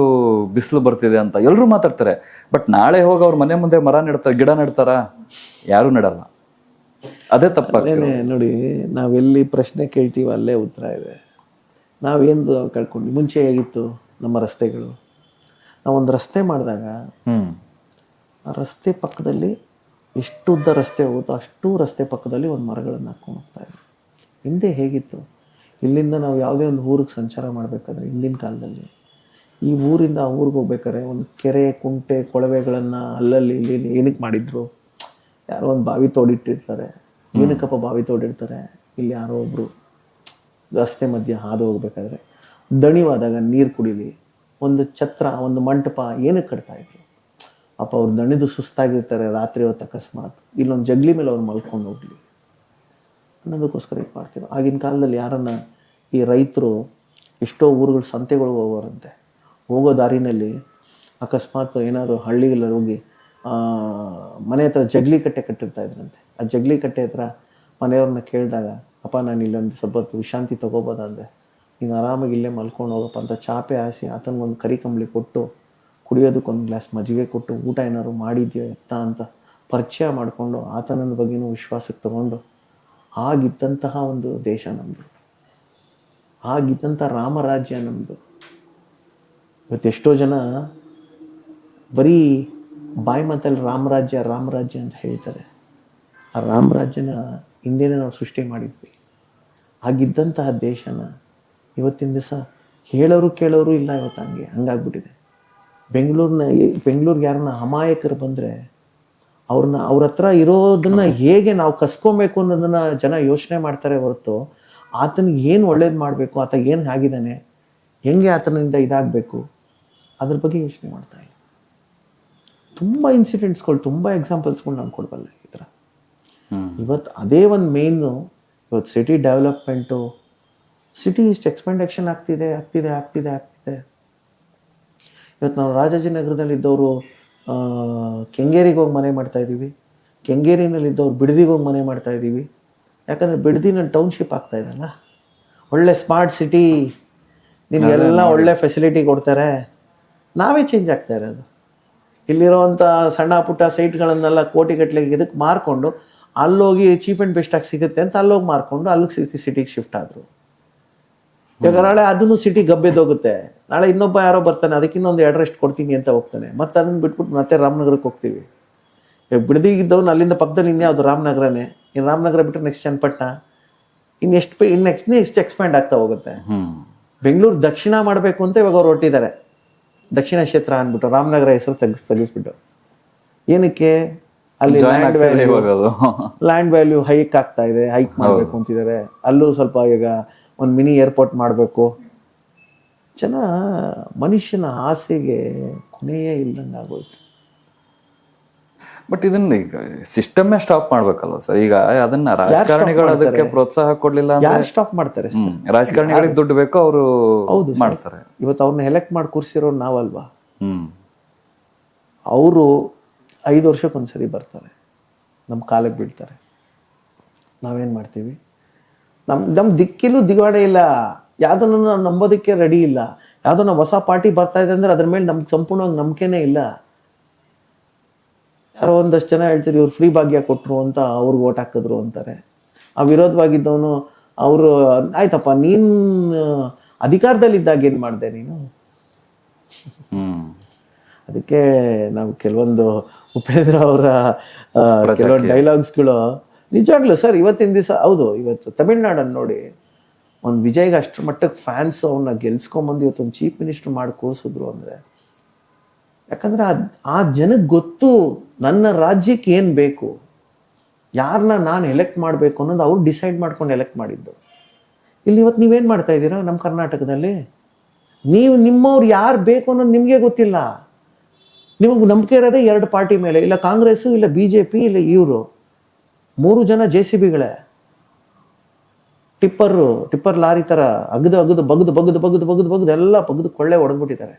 ಬಿಸಿಲು ಬರ್ತಿದೆ ಅಂತ ಎಲ್ರು ಮಾತಾಡ್ತಾರೆ. ಬಟ್ ನಾಳೆ ಹೋಗಿ ಅವ್ರ ಮನೆ ಮುಂದೆ ಮರ ನೆಡ್ತಾರೆ, ಗಿಡ ನೆಡ್ತಾರ? ಯಾರು ನೆಡಲ್ಲ. ಅದೇ ತಪ್ಪಾಗ್ತದೆ ನೋಡಿ. ನಾವೆಲ್ಲಿ ಪ್ರಶ್ನೆ ಕೇಳ್ತೀವಿ ಅಲ್ಲೇ ಉತ್ತರ ಇದೆ. ನಾವೇನು ಕಳ್ಕೊಂಡ್ವಿ? ಮುಂಚೆ ಹೇಗಿತ್ತು ನಮ್ಮ ರಸ್ತೆಗಳು? ನಾವೊಂದು ರಸ್ತೆ ಮಾಡಿದಾಗ ಆ ರಸ್ತೆ ಪಕ್ಕದಲ್ಲಿ ಎಷ್ಟು ಉದ್ದ ರಸ್ತೆ ಹೋಗುತ್ತೋ ಅಷ್ಟು ರಸ್ತೆ ಪಕ್ಕದಲ್ಲಿ ಒಂದು ಮರಗಳನ್ನು ಹಾಕೊಂಡು ಹೋಗ್ತಾ ಇದ್ವಿ. ಹಿಂದೆ ಹೇಗಿತ್ತು? ಇಲ್ಲಿಂದ ನಾವು ಯಾವುದೇ ಒಂದು ಊರಿಗೆ ಸಂಚಾರ ಮಾಡಬೇಕಾದ್ರೆ ಹಿಂದಿನ ಕಾಲದಲ್ಲಿ ಈ ಊರಿಂದ ಆ ಊರಿಗೆ ಹೋಗ್ಬೇಕಾದ್ರೆ ಒಂದು ಕೆರೆ, ಕುಂಟೆ, ಕೊಳವೆಗಳನ್ನು ಅಲ್ಲಲ್ಲಿ ಇಲ್ಲಿ ಏನಕ್ಕೆ ಮಾಡಿದ್ರು? ಯಾರೋ ಒಂದು ಬಾವಿ ತೋಡಿಟ್ಟಿರ್ತಾರೆ. ಏನಕ್ಕಪ್ಪ ಬಾವಿ ತೋಡಿರ್ತಾರೆ? ಇಲ್ಲಿ ಯಾರೋ ಒಬ್ರು ರಸ್ತೆ ಮಧ್ಯೆ ಹಾದು ಹೋಗ್ಬೇಕಾದ್ರೆ ದಣಿವಾದಾಗ ನೀರು ಕುಡೀಲಿ, ಒಂದು ಛತ್ರ, ಒಂದು ಮಂಟಪ ಏನಕ್ಕೆ ಕಟ್ತಾ ಇದ್ರು? ಅಪ್ಪ ಅವ್ರು ದಣಿದು ಸುಸ್ತಾಗಿರ್ತಾರೆ, ರಾತ್ರಿ ಹೊತ್ತು ಅಕಸ್ಮಾತ್ ಇಲ್ಲೊಂದು ಜಗ್ಲಿ ಮೇಲೆ ಅವ್ರು ಮಲ್ಕೊಂಡು ಹೋಗ್ಲಿ ಅನ್ನೋದಕ್ಕೋಸ್ಕರ ಇದು ಮಾಡ್ತೀವಿ. ಆಗಿನ ಕಾಲದಲ್ಲಿ ಯಾರನ್ನ ಈ ರೈತರು ಎಷ್ಟೋ ಊರುಗಳು ಸಂತೆಗಳು ಹೋಗೋರಂತೆ. ಹೋಗೋ ದಾರಿನಲ್ಲಿ ಅಕಸ್ಮಾತ್ ಏನಾದ್ರು ಹಳ್ಳಿಗಳಲ್ಲಿ ಹೋಗಿ ಮನೆ ಹತ್ರ ಜಗ್ಲಿ ಕಟ್ಟೆ ಕಟ್ಟಿರ್ತಾ ಇದ್ರಂತೆ. ಆ ಜಗ್ಲಿ ಕಟ್ಟೆ ಹತ್ರ ಮನೆಯವ್ರನ್ನ ಕೇಳಿದಾಗ, ಅಪ್ಪ ನಾನು ಇಲ್ಲೊಂದು ಸ್ವಲ್ಪ ಹೊತ್ತು ವಿಶ್ರಾಂತಿ ತೊಗೋಬೋದ ಅಂದೆ. ನೀನು ಆರಾಮಾಗಿ ಇಲ್ಲೇ ಮಲ್ಕೊಂಡು ಹೋಗಪ್ಪ ಅಂತ ಚಾಪೆ ಹಾಸಿ ಆತನಿಗೊಂದು ಕರಿ ಕಂಬಳಿ ಕೊಟ್ಟು, ಕುಡಿಯೋದಕ್ಕೊಂದು ಗ್ಲಾಸ್ ಮಜ್ಜಿಗೆ ಕೊಟ್ಟು, ಊಟ ಏನಾದ್ರು ಮಾಡಿದ್ಯೋ ಎತ್ತ ಅಂತ ಪರಿಚಯ ಮಾಡಿಕೊಂಡು ಆತನ ಬಗ್ಗೆನೂ ವಿಶ್ವಾಸಕ್ಕೆ ತಗೊಂಡು ಆಗಿದ್ದಂತಹ ಒಂದು ದೇಶ ನಮ್ಮದು, ಆಗಿದ್ದಂಥ ರಾಮರಾಜ್ಯ ನಮ್ಮದು. ಇವತ್ತೆಷ್ಟೋ ಜನ ಬರೀ ಬಾಯಿ ಮಾತಲ್ಲಿ ರಾಮರಾಜ್ಯ ರಾಮರಾಜ್ಯ ಅಂತ ಹೇಳ್ತಾರೆ. ಆ ರಾಮರಾಜ್ಯನ ಹಿಂದೆನೇ ನಾವು ಸೃಷ್ಟಿ ಮಾಡಿದ್ವಿ. ಆಗಿದ್ದಂತಹ ದೇಶನ ಇವತ್ತಿನ ದಿವಸ ಹೇಳೋರು ಕೇಳೋರು ಇಲ್ಲ. ಇವತ್ತು ಹಂಗಾಗ್ಬಿಟ್ಟಿದೆ. ಬೆಂಗಳೂರಿಗೆ ಯಾರನ್ನ ಅಮಾಯಕರು ಬಂದರೆ ಅವ್ರ ಹತ್ರ ಇರೋದನ್ನ ಹೇಗೆ ನಾವು ಕಸ್ಕೊಬೇಕು ಅನ್ನೋದನ್ನ ಜನ ಯೋಚನೆ ಮಾಡ್ತಾರೆ ಹೊರತು ಆತನಿಗೆ ಏನು ಒಳ್ಳೇದು ಮಾಡಬೇಕು, ಆತ ಏನು ಆಗಿದ್ದಾನೆ, ಹೆಂಗೆ ಆತನಿಂದ ಇದಾಗಬೇಕು ಅದ್ರ ಬಗ್ಗೆ ಯೋಚನೆ ಮಾಡ್ತಾ ಇಲ್ಲ. ತುಂಬ ಇನ್ಸಿಡೆಂಟ್ಸ್ಗಳು, ತುಂಬ ಎಕ್ಸಾಂಪಲ್ಸ್ಗಳು ನಾನು ಕೊಡಬಲ್ಲೆ ಈ ಥರ. ಇವತ್ತು ಅದೇ ಒಂದು ಮೇಯ್ನು. ಇವತ್ತು ಸಿಟಿ ಡೆವಲಪ್ಮೆಂಟು, ಸಿಟಿ ಇಷ್ಟು ಎಕ್ಸ್ಪೆಂಡೇಷನ್ ಆಗ್ತಿದೆ. ಇವತ್ತು ನಾವು ರಾಜಾಜಿನಗರದಲ್ಲಿದ್ದವರು ಕೆಂಗೇರಿಗೆ ಹೋಗಿ ಮನೆ ಮಾಡ್ತಾ ಇದ್ದೀವಿ, ಕೆಂಗೇರಿನಲ್ಲಿದ್ದವ್ರು ಬಿಡದಿಗೆ ಹೋಗಿ ಮನೆ ಮಾಡ್ತಾ ಇದ್ದೀವಿ. ಯಾಕಂದರೆ ಬಿಡದಿನ ಟೌನ್ಶಿಪ್ ಆಗ್ತಾ ಇದೆಯಲ್ಲ, ಒಳ್ಳೆ ಸ್ಮಾರ್ಟ್ ಸಿಟಿ, ನಿಮಗೆಲ್ಲ ಒಳ್ಳೆ ಫೆಸಿಲಿಟಿ ಕೊಡ್ತಾರೆ. ನಾವೇ ಚೇಂಜ್ ಆಗ್ತಾ ಇರೋದು. ಇಲ್ಲಿರೋವಂಥ ಸಣ್ಣ ಪುಟ್ಟ ಸೈಟ್ಗಳನ್ನೆಲ್ಲ ಕೋಟಿಗಟ್ಟಲೆಗೆ ಇದಕ್ಕೆ ಮಾರ್ಕೊಂಡು ಅಲ್ಲೋಗಿ ಚೀಪ್ ಆ್ಯಂಡ್ ಬೆಸ್ಟಾಗಿ ಸಿಗುತ್ತೆ ಅಂತ ಅಲ್ಲೋಗಿ ಮಾರ್ಕೊಂಡು ಅಲ್ಲಿಗೆ ಸಿಟಿಗೆ ಶಿಫ್ಟ್ ಆದರು. ಇವಾಗ ನಾಳೆ ಅದನ್ನು ಸಿಟಿ ಗಬ್ಬೆದೋಗುತ್ತೆ. ನಾಳೆ ಇನ್ನೊಬ್ಬ ಯಾರೋ ಬರ್ತಾನೆ, ಅದಕ್ಕೆ ಇನ್ನೊಂದು ಅಡ್ರೆಸ್ಟ್ ಕೊಡ್ತೀನಿ ಅಂತ ಹೋಗ್ತಾನೆ. ಮತ್ತೆ ಅದನ್ನು ಬಿಟ್ಬಿಟ್ಟು ಮತ್ತೆ ರಾಮನಗರಕ್ಕೆ ಹೋಗ್ತೀವಿ. ಇವಾಗ ಬಿಡದಿಗಿದ್ದವ್ನು ಅಲ್ಲಿಂದ ಪಕ್ಕದಲ್ಲಿ ಇನ್ಯಾವುದು ರಾಮನಗರನೇ. ಇನ್ನು ರಾಮನಗರ ಬಿಟ್ಟರೆ ನೆಕ್ಸ್ಟ್ ಚನ್ನಪಟ್ಟಣ, ನೆಕ್ಸ್ಟ್ ಎಕ್ಸ್ಪ್ಯಾಂಡ್ ಆಗ್ತಾ ಹೋಗುತ್ತೆ. ಬೆಂಗಳೂರು ದಕ್ಷಿಣ ಮಾಡಬೇಕು ಅಂತ ಇವಾಗ ಅವ್ರು ಹೊರಟಿದ್ದಾರೆ. ದಕ್ಷಿಣ ಕ್ಷೇತ್ರ ಅಂದ್ಬಿಟ್ಟು ರಾಮನಗರ ಹೆಸರು ತೆಗಿಸ್ಬಿಟ್ಟು ಏನಕ್ಕೆ? ಅಲ್ಲಿ ಲ್ಯಾಂಡ್ ವ್ಯಾಲ್ಯೂ ಹೈಕ್ ಆಗ್ತಾ ಇದೆ, ಹೈಕ್ ಮಾಡಬೇಕು ಅಂತಿದ್ದಾರೆ. ಅಲ್ಲೂ ಸ್ವಲ್ಪ ಈಗ ಒಂದು ಮಿನಿ ಏರ್ಪೋರ್ಟ್ ಮಾಡಬೇಕು. ಜನ ಮನುಷ್ಯನ ಆಸೆಗೆ ಕೊನೆಯೇ ಇಲ್ದಂಗೆ ಆಗೋಯ್ತು. ಬಟ್ ಇದನ್ನ ಈಗ ಸಿಸ್ಟಮ್ ಸ್ಟಾಪ್ ಮಾಡ್ಬೇಕಲ್ವ ಸರ್? ಈಗ ಅದನ್ನ ರಾಜಕಾರಣಿಗಳು ಅದಕ್ಕೆ ಪ್ರೋತ್ಸಾಹ ಕೊಡ್ಲಿಲ್ಲ ಯಾರು ಸ್ಟಾಪ್ ಮಾಡ್ತಾರೆ? ರಾಜಕಾರಣಿಗಳಿಗೆ ದುಡ್ಡು ಬೇಕು, ಅವರು ಮಾಡ್ತಾರೆ. ಇವತ್ತು ಅವ್ರನ್ನ ಎಲೆಕ್ಟ್ ಮಾಡಿ ಕೂರ್ಸಿರೋರು ನಾವಲ್ವಾ? ಅವರು 5 ವರ್ಷಕ್ಕೊಂದ್ಸರಿ ಬರ್ತಾರೆ, ನಮ್ಮ ಕಾಲಕ್ಕೆ ಬೀಳ್ತಾರೆ. ನಾವೇನ್ ಮಾಡ್ತೀವಿ? ನಮ್ ದಿಕ್ಕಿಲ್ಲೂ ದಿವಾಡೆ ಇಲ್ಲ. ಯಾವ್ದನ್ನು ನಾವು ನಂಬೋದಕ್ಕೆ ರೆಡಿ ಇಲ್ಲ. ಯಾವ್ದೋ ನಾವು ಹೊಸ ಪಾರ್ಟಿ ಬರ್ತಾ ಇದೆ ಅಂದ್ರೆ ಅದ್ರ ಮೇಲೆ ನಮ್ಗೆ ಸಂಪೂರ್ಣವಾಗಿ ನಂಬಿಕೆನೇ ಇಲ್ಲ. ಯಾರೋ ಒಂದಷ್ಟು ಜನ ಹೇಳ್ತಾರೆ ಇವ್ರು ಫ್ರೀ ಭಾಗ್ಯ ಕೊಟ್ರು ಅಂತ ಅವ್ರಿಗೆ ಓಟ್ ಹಾಕಿದ್ರು ಅಂತಾರೆ. ಆ ವಿರೋಧವಾಗಿದ್ದವನು ಅವರು ಆಯ್ತಪ್ಪ, ನೀನ್ ಅಧಿಕಾರದಲ್ಲಿದ್ದಾಗ ಏನ್ ಮಾಡಿದೆ ನೀನು? ಅದಕ್ಕೆ ನಾವು ಕೆಲವೊಂದು ಉಪೇಂದ್ರ ಅವರ ಕೆಲವೊಂದು ಡೈಲಾಗ್ಸ್ಗಳು ನಿಜವಾಗ್ಲೂ ಸರ್ ಇವತ್ತಿನ ದಿವಸ ಹೌದು. ಇವತ್ತು ತಮಿಳ್ನಾಡನ್ನು ನೋಡಿ, ಒಂದು ವಿಜಯ್ಗೆ ಅಷ್ಟರ ಮಟ್ಟಕ್ಕೆ ಫ್ಯಾನ್ಸ್ ಅವನ್ನ ಗೆಲ್ಸ್ಕೊಂಬಂದು ಇವತ್ತೊಂದು ಚೀಫ್ ಮಿನಿಸ್ಟರ್ ಮಾಡಿ ಕೂರಿಸಿದ್ರು ಅಂದರೆ, ಯಾಕಂದ್ರೆ ಆ ಜನಕ್ಕೆ ಗೊತ್ತು ನನ್ನ ರಾಜ್ಯಕ್ಕೆ ಏನು ಬೇಕು, ಯಾರನ್ನ ನಾನು ಎಲೆಕ್ಟ್ ಮಾಡಬೇಕು ಅನ್ನೋದು ಅವ್ರು ಡಿಸೈಡ್ ಮಾಡ್ಕೊಂಡು ಎಲೆಕ್ಟ್ ಮಾಡಿದ್ದು. ಇಲ್ಲಿ ಇವತ್ತು ನೀವೇನು ಮಾಡ್ತಾ ಇದ್ದೀರಾ ನಮ್ಮ ಕರ್ನಾಟಕದಲ್ಲಿ? ನೀವು ನಿಮ್ಮವ್ರು ಯಾರು ಬೇಕು ಅನ್ನೋದು ನಿಮಗೆ ಗೊತ್ತಿಲ್ಲ. ನಿಮಗೆ ನಂಬಿಕೆ ಇರೋದೇ 2 ಪಾರ್ಟಿ ಮೇಲೆ, ಇಲ್ಲ ಕಾಂಗ್ರೆಸ್ಸು, ಇಲ್ಲ BJP, ಇಲ್ಲ ಇವರು 3 ಜನ JCBಗಳೇ. ಟಿಪ್ಪರ್ ಲಾರಿ ಥರ ಬಗ್ದು ಎಲ್ಲ ಕೊಳ್ಳೆ ಹೊಡೆದ್ಬಿಟ್ಟಿದ್ದಾರೆ.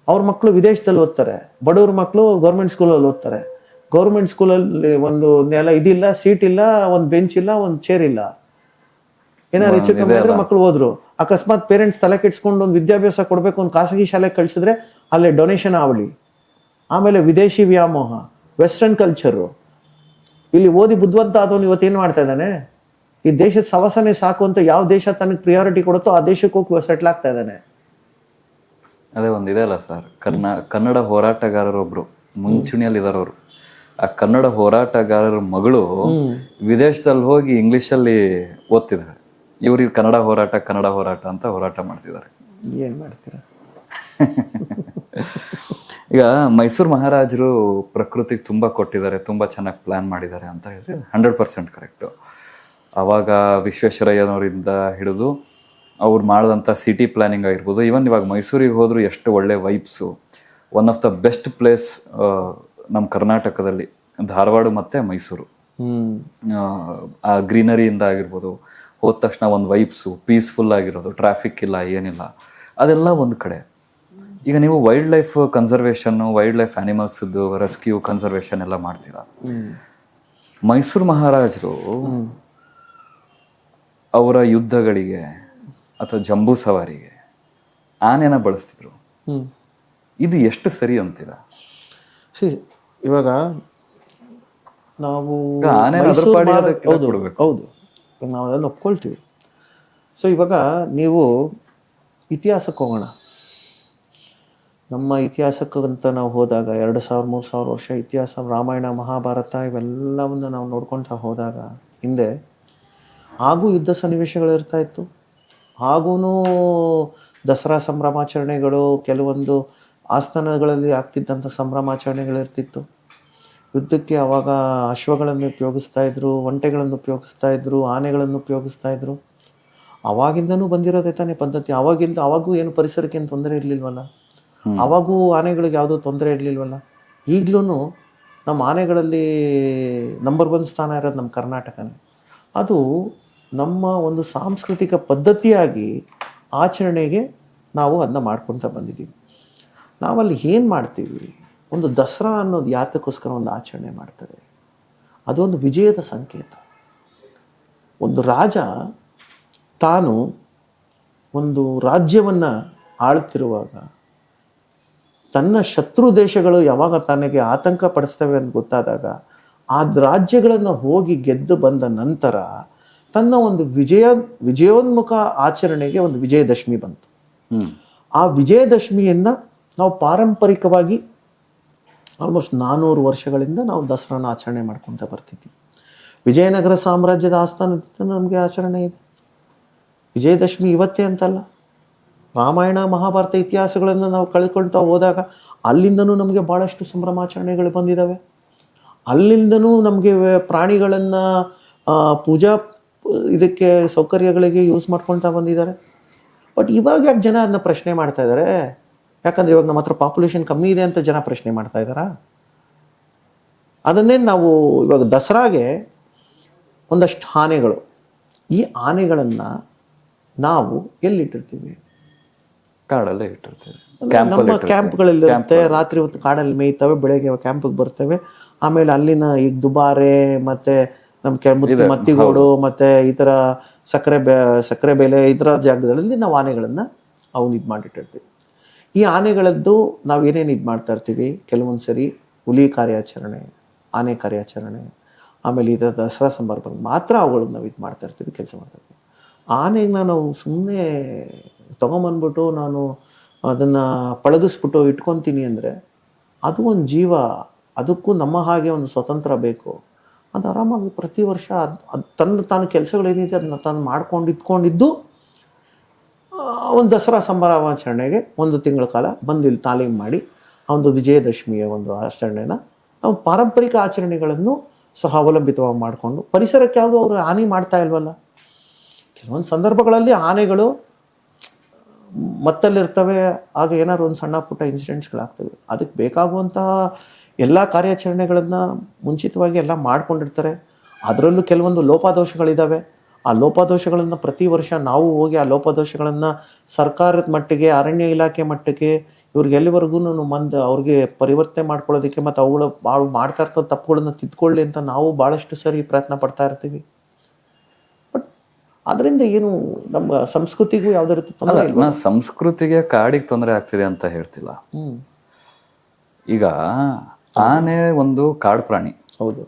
ಅವ್ರ ಮಕ್ಕಳು ವಿದೇಶದಲ್ಲಿ ಓದ್ತಾರೆ, ಬಡವ್ರ ಮಕ್ಕಳು ಗೌರ್ಮೆಂಟ್ ಸ್ಕೂಲಲ್ಲಿ ಓದ್ತಾರೆ. ಗೌರ್ಮೆಂಟ್ ಸ್ಕೂಲಲ್ಲಿ ಒಂದು ನೆಲ ಇದಿಲ್ಲ, ಸೀಟ್ ಇಲ್ಲ, ಒಂದು ಬೆಂಚ್ ಇಲ್ಲ, ಒಂದು ಚೇರ್ ಇಲ್ಲ. ಏನಾದ್ರು ಹೆಚ್ಚು ಕಮ್ಮಿ ಆದ್ರೆ ಮಕ್ಕಳು ಹೋದ್ರು, ಅಕಸ್ಮಾತ್ ಪೇರೆಂಟ್ಸ್ ತಲೆ ಕೆಡ್ಸ್ಕೊಂಡು ಒಂದು ವಿದ್ಯಾಭ್ಯಾಸ ಕೊಡ್ಬೇಕು, ಒಂದು ಖಾಸಗಿ ಶಾಲೆಗೆ ಕಳ್ಸಿದ್ರೆ ಅಲ್ಲೇ ಡೊನೇಷನ್ ಅವಳಿ, ಆಮೇಲೆ ವಿದೇಶಿ ವ್ಯಾಮೋಹ, ವೆಸ್ಟರ್ನ್ ಕಲ್ಚರು. ಇಲ್ಲಿ ಓದಿ ಬುದ್ಧಿವಂತ ಆದವನು ಇವತ್ತೇನು ಮಾಡ್ತಾ ಇದ್ದಾನೆ? ಈ ದೇಶದ ಸವಸನೆ ಸಾಕು ಅಂತ ಯಾವ ದೇಶ ತನಗೆ ಪ್ರಿಯಾರಿಟಿ ಕೊಡುತ್ತೋ ಆ ದೇಶಕ್ಕೆ ಹೋಗಿ ಸೆಟ್ಲ್ ಆಗ್ತಾ ಇದ್ದಾನೆ. ಅದೇ ಒಂದಿದೆ ಅಲ್ಲ ಸರ್, ಕನ್ನಡ ಹೋರಾಟಗಾರರೊಬ್ರು ಮುಂಚೂಣಿಯಲ್ಲಿ ಇದಾರವ್ರು. ಆ ಕನ್ನಡ ಹೋರಾಟಗಾರರ ಮಗಳು ವಿದೇಶದಲ್ಲಿ ಹೋಗಿ ಇಂಗ್ಲಿಷಲ್ಲಿ ಓದ್ತಿದ್ದಾರೆ. ಇವ್ರಿಗೆ ಕನ್ನಡ ಹೋರಾಟ ಅಂತ ಹೋರಾಟ ಮಾಡ್ತಿದ್ದಾರೆ. ಏನ್ ಮಾಡ್ತೀರಾ? ಈಗ ಮೈಸೂರು ಮಹಾರಾಜರು ಪ್ರಕೃತಿಗೆ ತುಂಬಾ ಕೊಟ್ಟಿದ್ದಾರೆ, ತುಂಬಾ ಚೆನ್ನಾಗಿ ಪ್ಲಾನ್ ಮಾಡಿದ್ದಾರೆ ಅಂತ ಹೇಳಿದ್ರೆ 100% ಕರೆಕ್ಟು. ಅವಾಗ ವಿಶ್ವೇಶ್ವರಯ್ಯನವರಿಂದ ಹಿಡಿದು ಅವ್ರು ಮಾಡಿದಂಥ ಸಿಟಿ ಪ್ಲಾನಿಂಗ್ ಆಗಿರ್ಬೋದು, ಈವನ್ ಇವಾಗ ಮೈಸೂರಿಗೆ ಹೋದ್ರು ಎಷ್ಟು ಒಳ್ಳೆ vibes. One of the best place ನಮ್ಮ ಕರ್ನಾಟಕದಲ್ಲಿ ಧಾರವಾಡ ಮತ್ತು ಮೈಸೂರು. ಆ ಗ್ರೀನರಿಯಿಂದ ಆಗಿರ್ಬೋದು, ಹೋದ ತಕ್ಷಣ ಒಂದು ವೈಬ್ಸು, ಪೀಸ್ಫುಲ್ ಆಗಿರೋದು, ಟ್ರಾಫಿಕ್ ಇಲ್ಲ, ಏನಿಲ್ಲ, ಅದೆಲ್ಲ ಒಂದು ಕಡೆ. ಈಗ ನೀವು ವೈಲ್ಡ್ ಲೈಫ್ ಕನ್ಸರ್ವೇಷನ್ನು, ವೈಲ್ಡ್ ಲೈಫ್ ಆ್ಯನಿಮಲ್ಸ್ದು ರೆಸ್ಕ್ಯೂ ಕನ್ಸರ್ವೇಷನ್ ಎಲ್ಲ ಮಾಡ್ತೀರಾ. ಮೈಸೂರು ಮಹಾರಾಜರು ಅವರ ಯುದ್ಧಗಳಿಗೆ ಅಥವಾ ಜಂಬೂ ಸವಾರಿಗೆ ಆನೆನ ಬಳಸ್ತಿದ್ರು. ಇದು ಎಷ್ಟು ಸರಿ ಅಂತೀರಾ? ಇವಾಗ ನಾವು ಹೌದು, ನಾವು ಅದನ್ನು ಒಪ್ಕೊಳ್ತೀವಿ. ಸೊ ಇವಾಗ ನೀವು ಇತಿಹಾಸಕ್ಕೆ ಹೋಗೋಣ. ನಮ್ಮ ಇತಿಹಾಸಕ್ಕಂತ ನಾವು ಹೋದಾಗ 2000-3000 ವರ್ಷ ಇತಿಹಾಸ, ರಾಮಾಯಣ, ಮಹಾಭಾರತ ಇವೆಲ್ಲವನ್ನು ನಾವು ನೋಡ್ಕೊಳ್ತಾ ಹೋದಾಗ ಹಿಂದೆ ಹಾಗೂ ಯುದ್ಧ ಸನ್ನಿವೇಶಗಳು ಇರ್ತಾ ಇತ್ತು. ಹಾಗೂ ದಸರಾ ಸಂಭ್ರಮಾಚರಣೆಗಳು, ಕೆಲವೊಂದು ಆಸ್ಥಾನಗಳಲ್ಲಿ ಆಗ್ತಿದ್ದಂಥ ಸಂಭ್ರಮಾಚರಣೆಗಳಿರ್ತಿತ್ತು. ಯುದ್ಧಕ್ಕೆ ಆವಾಗ ಅಶ್ವಗಳನ್ನು ಉಪಯೋಗಿಸ್ತಾ ಇದ್ರು, ಒಂಟೆಗಳನ್ನು ಉಪಯೋಗಿಸ್ತಾ ಇದ್ರು, ಆನೆಗಳನ್ನು ಉಪಯೋಗಿಸ್ತಾ ಇದ್ರು. ಅವಾಗಿಂದನೂ ಬಂದಿರೋದೇ ತಾನೇ ಪದ್ಧತಿ. ಅವಾಗೂ ಏನು ಪರಿಸರಕ್ಕೆ ಏನು ತೊಂದರೆ ಇರಲಿಲ್ವಲ್ಲ, ಅವಾಗೂ ಆನೆಗಳಿಗೆ ಯಾವುದೂ ತೊಂದರೆ ಇರಲಿಲ್ವಲ್ಲ. ಈಗಲೂ ನಮ್ಮ ಆನೆಗಳಲ್ಲಿ ನಂಬರ್ 1 ಸ್ಥಾನ ಇರೋದು ನಮ್ಮ ಕರ್ನಾಟಕನೇ. ಅದು ನಮ್ಮ ಒಂದು ಸಾಂಸ್ಕೃತಿಕ ಪದ್ಧತಿಯಾಗಿ ಆಚರಣೆಗೆ ನಾವು ಅದನ್ನ ಮಾಡ್ಕೊಳ್ತಾ ಬಂದಿದ್ದೀವಿ. ನಾವಲ್ಲಿ ಏನು ಮಾಡ್ತೀವಿ, ಒಂದು ದಸರಾ ಅನ್ನೋದು ಯಾತಕ್ಕೋಸ್ಕರ ಒಂದು ಆಚರಣೆ ಮಾಡ್ತಾರೆ, ಅದೊಂದು ವಿಜಯದ ಸಂಕೇತ. ಒಂದು ರಾಜ ತಾನು ಒಂದು ರಾಜ್ಯವನ್ನು ಆಳ್ತಿರುವಾಗ ತನ್ನ ಶತ್ರು ದೇಶಗಳು ಯಾವಾಗ ತನಗೆ ಆತಂಕ ಪಡಿಸ್ತವೆ ಅಂತ ಗೊತ್ತಾದಾಗ ಆ ರಾಜ್ಯಗಳನ್ನು ಹೋಗಿ ಗೆದ್ದು ಬಂದ ನಂತರ ತನ್ನ ಒಂದು ವಿಜಯೋನ್ಮುಖ ಆಚರಣೆಗೆ ಒಂದು ವಿಜಯದಶಮಿ ಬಂತು. ಆ ವಿಜಯದಶಮಿಯನ್ನ ನಾವು ಪಾರಂಪರಿಕವಾಗಿ ಆಲ್ಮೋಸ್ಟ್ 400 ವರ್ಷಗಳಿಂದ ನಾವು ದಸರಾನ ಆಚರಣೆ ಮಾಡ್ಕೊತ ಬರ್ತಿದ್ವಿ. ವಿಜಯನಗರ ಸಾಮ್ರಾಜ್ಯದ ಆಸ್ಥಾನದಿಂದ ನಮಗೆ ಆಚರಣೆ ಇದೆ. ವಿಜಯದಶಮಿ ಇವತ್ತೇ ಅಂತಲ್ಲ, ರಾಮಾಯಣ ಮಹಾಭಾರತ ಇತಿಹಾಸಗಳನ್ನು ನಾವು ಕಳ್ಕೊಳ್ತಾ ಹೋದಾಗ ಅಲ್ಲಿಂದನೂ ನಮಗೆ ಭಾಳಷ್ಟು ಸಂಭ್ರಮಾಚರಣೆಗಳು ಬಂದಿದ್ದಾವೆ. ಅಲ್ಲಿಂದನೂ ನಮಗೆ ಪ್ರಾಣಿಗಳನ್ನು ಪೂಜಾ ಇದಕ್ಕೆ ಸೌಕರ್ಯಗಳಿಗೆ ಯೂಸ್ ಮಾಡ್ಕೊಳ್ತಾ ಬಂದಿದ್ದಾರೆ. ಬಟ್ ಇವಾಗ ಯಾಕೆ ಜನ ಅದನ್ನ ಪ್ರಶ್ನೆ ಮಾಡ್ತಾ ಇದ್ದಾರೆ? ಯಾಕಂದ್ರೆ ಇವಾಗ ನಮ್ಮ ಹತ್ರ ಪಾಪ್ಯುಲೇಷನ್ ಕಮ್ಮಿ ಇದೆ ಅಂತ ಜನ ಪ್ರಶ್ನೆ ಮಾಡ್ತಾ ಇದ್ದಾರಾ? ಅದನ್ನೇ ನಾವು ಇವಾಗ ದಸರಾಗೆ ಒಂದಷ್ಟು ಆನೆಗಳು, ಈ ಆನೆಗಳನ್ನು ನಾವು ಎಲ್ಲಿಟ್ಟಿರ್ತೀವಿ? ಕಾಡಲ್ಲೇ ಇಟ್ಟಿರ್ತೀವಿ. ನಮ್ಮ ಕ್ಯಾಂಪ್ಗಳಲ್ಲಿರುತ್ತೆ. ರಾತ್ರಿ ಹೊತ್ತು ಕಾಡಲ್ಲಿ ಮೇಯ್ತವೆ, ಬೆಳಗ್ಗೆ ಕ್ಯಾಂಪಿಗೆ ಬರ್ತವೆ. ಆಮೇಲೆ ಅಲ್ಲಿನ ಈಗ ದುಬಾರೆ ಮತ್ತೆ ನಮ್ಮ ಮತ್ತಿಗೋಡು ಮತ್ತೆ ಈ ಥರ ಸಕ್ಕರೆ ಬೆಲೆ ಈ ಥರ ಜಾಗಗಳಲ್ಲಿ ನಾವು ಆನೆಗಳನ್ನು ಇದು ಮಾಡಿಟ್ಟಿರ್ತೀವಿ. ಈ ಆನೆಗಳದ್ದು ನಾವು ಏನೇನು ಇದು ಮಾಡ್ತಾ ಇರ್ತೀವಿ, ಕೆಲವೊಂದು ಸರಿ ಹುಲಿ ಕಾರ್ಯಾಚರಣೆ, ಆನೆ ಕಾರ್ಯಾಚರಣೆ, ಆಮೇಲೆ ಇದರ ದಸರಾ ಸಂದರ್ಭ ಮಾತ್ರ ಅವುಗಳನ್ನ ನಾವು ಇದು ಮಾಡ್ತಾ ಇರ್ತೀವಿ, ಕೆಲಸ ಮಾಡ್ತಾ ಇರ್ತೀವಿ. ಆನೆಗೆ ನಾವು ಸುಮ್ಮನೆ ತೊಗೊಂಬಂದ್ಬಿಟ್ಟು ನಾನು ಅದನ್ನು ಪಳಗಿಸ್ಬಿಟ್ಟು ಇಟ್ಕೊತೀನಿ ಅಂದರೆ ಅದು ಒಂದು ಜೀವ, ಅದಕ್ಕೂ ನಮ್ಮ ಹಾಗೆ ಒಂದು ಸ್ವತಂತ್ರ ಬೇಕು. ಅದು ಆರಾಮಾಗಿ ಪ್ರತಿ ವರ್ಷ ಅದು ತಾನು ಕೆಲಸಗಳೇನಿದೆ ಅದನ್ನ ತಾನು ಇಟ್ಕೊಂಡಿದ್ದು ಒಂದು ದಸರಾ ಸಂಭ್ರಮಾಚರಣೆಗೆ 1 ತಿಂಗಳ ಕಾಲ ಬಂದು ಇಲ್ಲಿ ತಾಲೀಮು ಮಾಡಿ ಆ ಒಂದು ವಿಜಯದಶಮಿಯ ಒಂದು ಆಚರಣೆನ ನಾವು ಪಾರಂಪರಿಕ ಆಚರಣೆಗಳನ್ನು ಸಹ ಅವಲಂಬಿತವಾಗಿ ಮಾಡಿಕೊಂಡು, ಪರಿಸರಕ್ಕೆ ಯಾವುದೋ ಅವರು ಹಾನಿ ಮಾಡ್ತಾ ಇಲ್ವಲ್ಲ. ಕೆಲವೊಂದು ಸಂದರ್ಭಗಳಲ್ಲಿ ಆನೆಗಳು ಮತ್ತಲ್ಲಿರ್ತವೆ, ಆಗ ಏನಾದ್ರು ಒಂದು ಸಣ್ಣ ಪುಟ್ಟ ಇನ್ಸಿಡೆಂಟ್ಸ್ಗಳಾಗ್ತವೆ. ಅದಕ್ಕೆ ಬೇಕಾಗುವಂತಹ ಎಲ್ಲ ಕಾರ್ಯಾಚರಣೆಗಳನ್ನು ಮುಂಚಿತವಾಗಿ ಎಲ್ಲ ಮಾಡ್ಕೊಂಡಿರ್ತಾರೆ. ಅದರಲ್ಲೂ ಕೆಲವೊಂದು ಲೋಪದೋಷಗಳಿದ್ದಾವೆ. ಆ ಲೋಪದೋಷಗಳನ್ನು ಪ್ರತಿ ವರ್ಷ ನಾವು ಹೋಗಿ ಆ ಲೋಪದೋಷಗಳನ್ನು ಸರ್ಕಾರದ ಮಟ್ಟಿಗೆ, ಅರಣ್ಯ ಇಲಾಖೆ ಮಟ್ಟಿಗೆ, ಇವ್ರಿಗೆ ಎಲ್ಲಿವರೆಗೂ ಅವ್ರಿಗೆ ಪರಿವರ್ತನೆ ಮಾಡ್ಕೊಳ್ಳೋದಕ್ಕೆ ಮತ್ತು ಅವುಗಳು ಮಾಡ್ತಾ ಇರ್ತೋ ತಪ್ಪುಗಳನ್ನ ತಿದ್ಕೊಳ್ಳಿ ಅಂತ ನಾವು ಭಾಳಷ್ಟು ಸರಿ ಪ್ರಯತ್ನ ಪಡ್ತಾ ಇರ್ತೀವಿ. ಬಟ್ ಅದರಿಂದ ಏನು ನಮ್ಮ ಸಂಸ್ಕೃತಿಗೂ ಯಾವುದೇ ರೀತಿ ತೊಂದರೆ ಇಲ್ಲ. ನಾ ಸಂಸ್ಕೃತಿಗೆ ಕಾಡಿಗೆ ತೊಂದರೆ ಆಗ್ತಿದೆ ಅಂತ ಹೇಳ್ತಿಲ್ಲ. ಈಗ ಆನೆ ಒಂದು ಕಾಡು ಪ್ರಾಣಿ, ಹೌದು,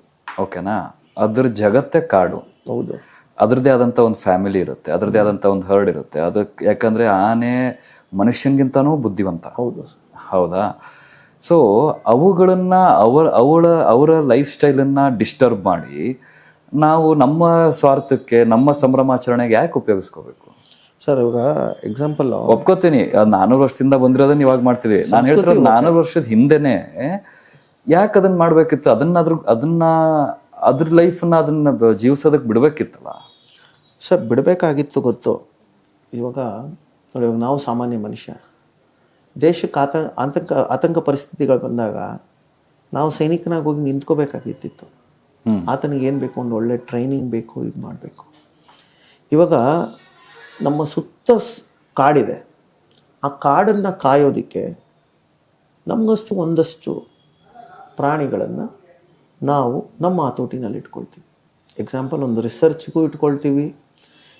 ಓಕೆನಾ? ಅದ್ರ ಜಗತ್ತೇ ಕಾಡು. ಹೌದು, ಅದ್ರದ್ದೇ ಆದಂತ ಒಂದು ಫ್ಯಾಮಿಲಿ ಇರುತ್ತೆ, ಅದ್ರದ್ದೇ ಆದಂತ ಒಂದು ಹರ್ಡ್ ಇರುತ್ತೆ. ಅದಕ್ಕೆ ಯಾಕಂದ್ರೆ ಆನೆ ಮನುಷ್ಯನ್ಗಿಂತನೂ ಬುದ್ಧಿವಂತ. ಹೌದು, ಹೌದಾ? ಸೊ ಅವುಗಳನ್ನ ಅವರ ಲೈಫ್ ಸ್ಟೈಲನ್ನ ಡಿಸ್ಟರ್ಬ್ ಮಾಡಿ ನಾವು ನಮ್ಮ ಸ್ವಾರ್ಥಕ್ಕೆ, ನಮ್ಮ ಸಂಭ್ರಮಾಚರಣೆಗೆ ಯಾಕೆ ಉಪಯೋಗಿಸ್ಕೋಬೇಕು? ಸರ್ ಇವಾಗ ಎಕ್ಸಾಂಪಲ್ ಒಪ್ಕೋತೀನಿ, 400 ವರ್ಷದಿಂದ ಬಂದಿರೋದನ್ನ ಇವಾಗ ಮಾಡ್ತಿದ್ವಿ. ನಾನು ಹೇಳ್ತಿರೋದು 400 ವರ್ಷದ ಹಿಂದೆನೆ ಯಾಕೆ ಅದನ್ನ ಮಾಡ್ಬೇಕಿತ್ತು? ಅದನ್ನ ಅದ್ರ ಲೈಫ್ನ ಅದನ್ನ ಜೀವಿಸೋದಕ್ಕೆ ಬಿಡ್ಬೇಕಿತ್ತಲ್ಲ. ಸರ್ ಬಿಡಬೇಕಾಗಿತ್ತು, ಗೊತ್ತು. ಇವಾಗ ನೋಡಿ, ನಾವು ಸಾಮಾನ್ಯ ಮನುಷ್ಯ, ದೇಶಕ್ಕೆ ಆತಂಕ ಪರಿಸ್ಥಿತಿಗಳು ಬಂದಾಗ ನಾವು ಸೈನಿಕನಾಗಿ ಹೋಗಿ ನಿಂತ್ಕೋಬೇಕಾಗಿತ್ತು. ಆತನಿಗೆ ಏನು ಬೇಕು, ಒಂದು ಒಳ್ಳೆ ಟ್ರೈನಿಂಗ್ ಬೇಕು, ಇದು ಮಾಡಬೇಕು. ಇವಾಗ ನಮ್ಮ ಸುತ್ತ ಕಾಡಿದೆ, ಆ ಕಾಡನ್ನು ಕಾಯೋದಕ್ಕೆ ನಮಗಷ್ಟು ಒಂದಷ್ಟು ಪ್ರಾಣಿಗಳನ್ನು ನಾವು ನಮ್ಮ ಹತೋಟಿನಲ್ಲಿ ಇಟ್ಕೊಳ್ತೀವಿ. ಎಕ್ಸಾಂಪಲ್ ಒಂದು ರಿಸರ್ಚ್ಗೂ ಇಟ್ಕೊಳ್ತೀವಿ.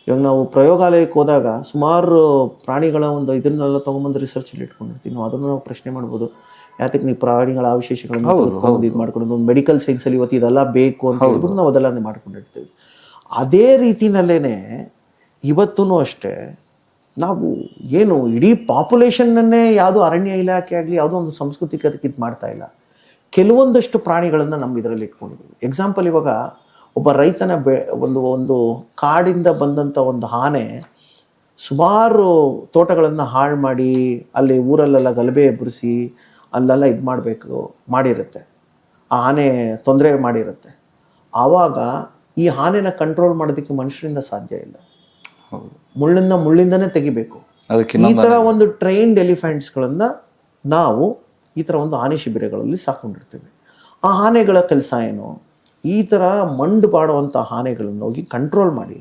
ಇವಾಗ ನಾವು ಪ್ರಯೋಗಾಲಯಕ್ಕೆ ಹೋದಾಗ ಸುಮಾರು ಪ್ರಾಣಿಗಳ ಒಂದು ಇದನ್ನೆಲ್ಲ ತೊಗೊಂಬಂದು ರಿಸರ್ಚಲ್ಲಿ ಇಟ್ಕೊಂಡಿರ್ತೀವಿ. ನಾವು ಅದನ್ನು ನಾವು ಪ್ರಶ್ನೆ ಮಾಡ್ಬೋದು, ಯಾತಕ್ಕೆ ನೀವು ಪ್ರಾಣಿಗಳ ಅವಶೇಷಗಳನ್ನು ಇದು ಮಾಡ್ಕೊಂಡು ಒಂದು ಮೆಡಿಕಲ್ ಸೈನ್ಸಲ್ಲಿ ಇವತ್ತು ಇದೆಲ್ಲ ಬೇಕು ಅಂತ ಹೇಳಿದ್ರು ನಾವು ಅದೆಲ್ಲ ಮಾಡ್ಕೊಂಡಿರ್ತೀವಿ. ಅದೇ ರೀತಿನಲ್ಲೇನೆ ಇವತ್ತೂ ಅಷ್ಟೇ ನಾವು ಏನು ಇಡೀ ಪಾಪ್ಯುಲೇಷನ್ನನ್ನೇ ಯಾವುದೋ ಅರಣ್ಯ ಇಲಾಖೆ ಆಗಲಿ ಯಾವುದೋ ಒಂದು ಸಂಸ್ಕೃತಿಗೆ ಅದಕ್ಕೆ ಇದು ಮಾಡ್ತಾ ಇಲ್ಲ. ಕೆಲವೊಂದಷ್ಟು ಪ್ರಾಣಿಗಳನ್ನು ನಮ್ಮ ಇದರಲ್ಲಿ ಇಟ್ಕೊಂಡಿದ್ದೀವಿ. ಎಕ್ಸಾಂಪಲ್, ಇವಾಗ ಒಬ್ಬ ರೈತನ ಒಂದು ಕಾಡಿಂದ ಬಂದಂಥ ಒಂದು ಆನೆ ಸುಮಾರು ತೋಟಗಳನ್ನು ಹಾಳು ಮಾಡಿ ಅಲ್ಲಿ ಊರಲ್ಲೆಲ್ಲ ಗಲಭೆ ಎಬ್ಬರಿಸಿ ಅಲ್ಲೆಲ್ಲ ಇದು ಮಾಡಿರುತ್ತೆ. ಆ ಆನೆ ತೊಂದರೆ ಮಾಡಿರುತ್ತೆ. ಆವಾಗ ಈ ಆನೆನ ಕಂಟ್ರೋಲ್ ಮಾಡೋದಕ್ಕೆ ಮನುಷ್ಯರಿಂದ ಸಾಧ್ಯ ಇಲ್ಲ. ಮುಳ್ಳಿಂದನೇ ತೆಗಿಬೇಕು. ಈ ಥರ ಒಂದು ಟ್ರೈನ್ಡ್ ಎಲಿಫೆಂಟ್ಸ್ಗಳನ್ನ ನಾವು ಈ ಥರ ಒಂದು ಆನೆ ಶಿಬಿರಗಳಲ್ಲಿ ಸಾಕೊಂಡಿರ್ತೀವಿ. ಆ ಆನೆಗಳ ಕೆಲಸ ಏನು? ಈ ಥರ ಮಂಡು ಬಾಡುವಂಥ ಆನೆಗಳನ್ನು ಹೋಗಿ ಕಂಟ್ರೋಲ್ ಮಾಡಿ.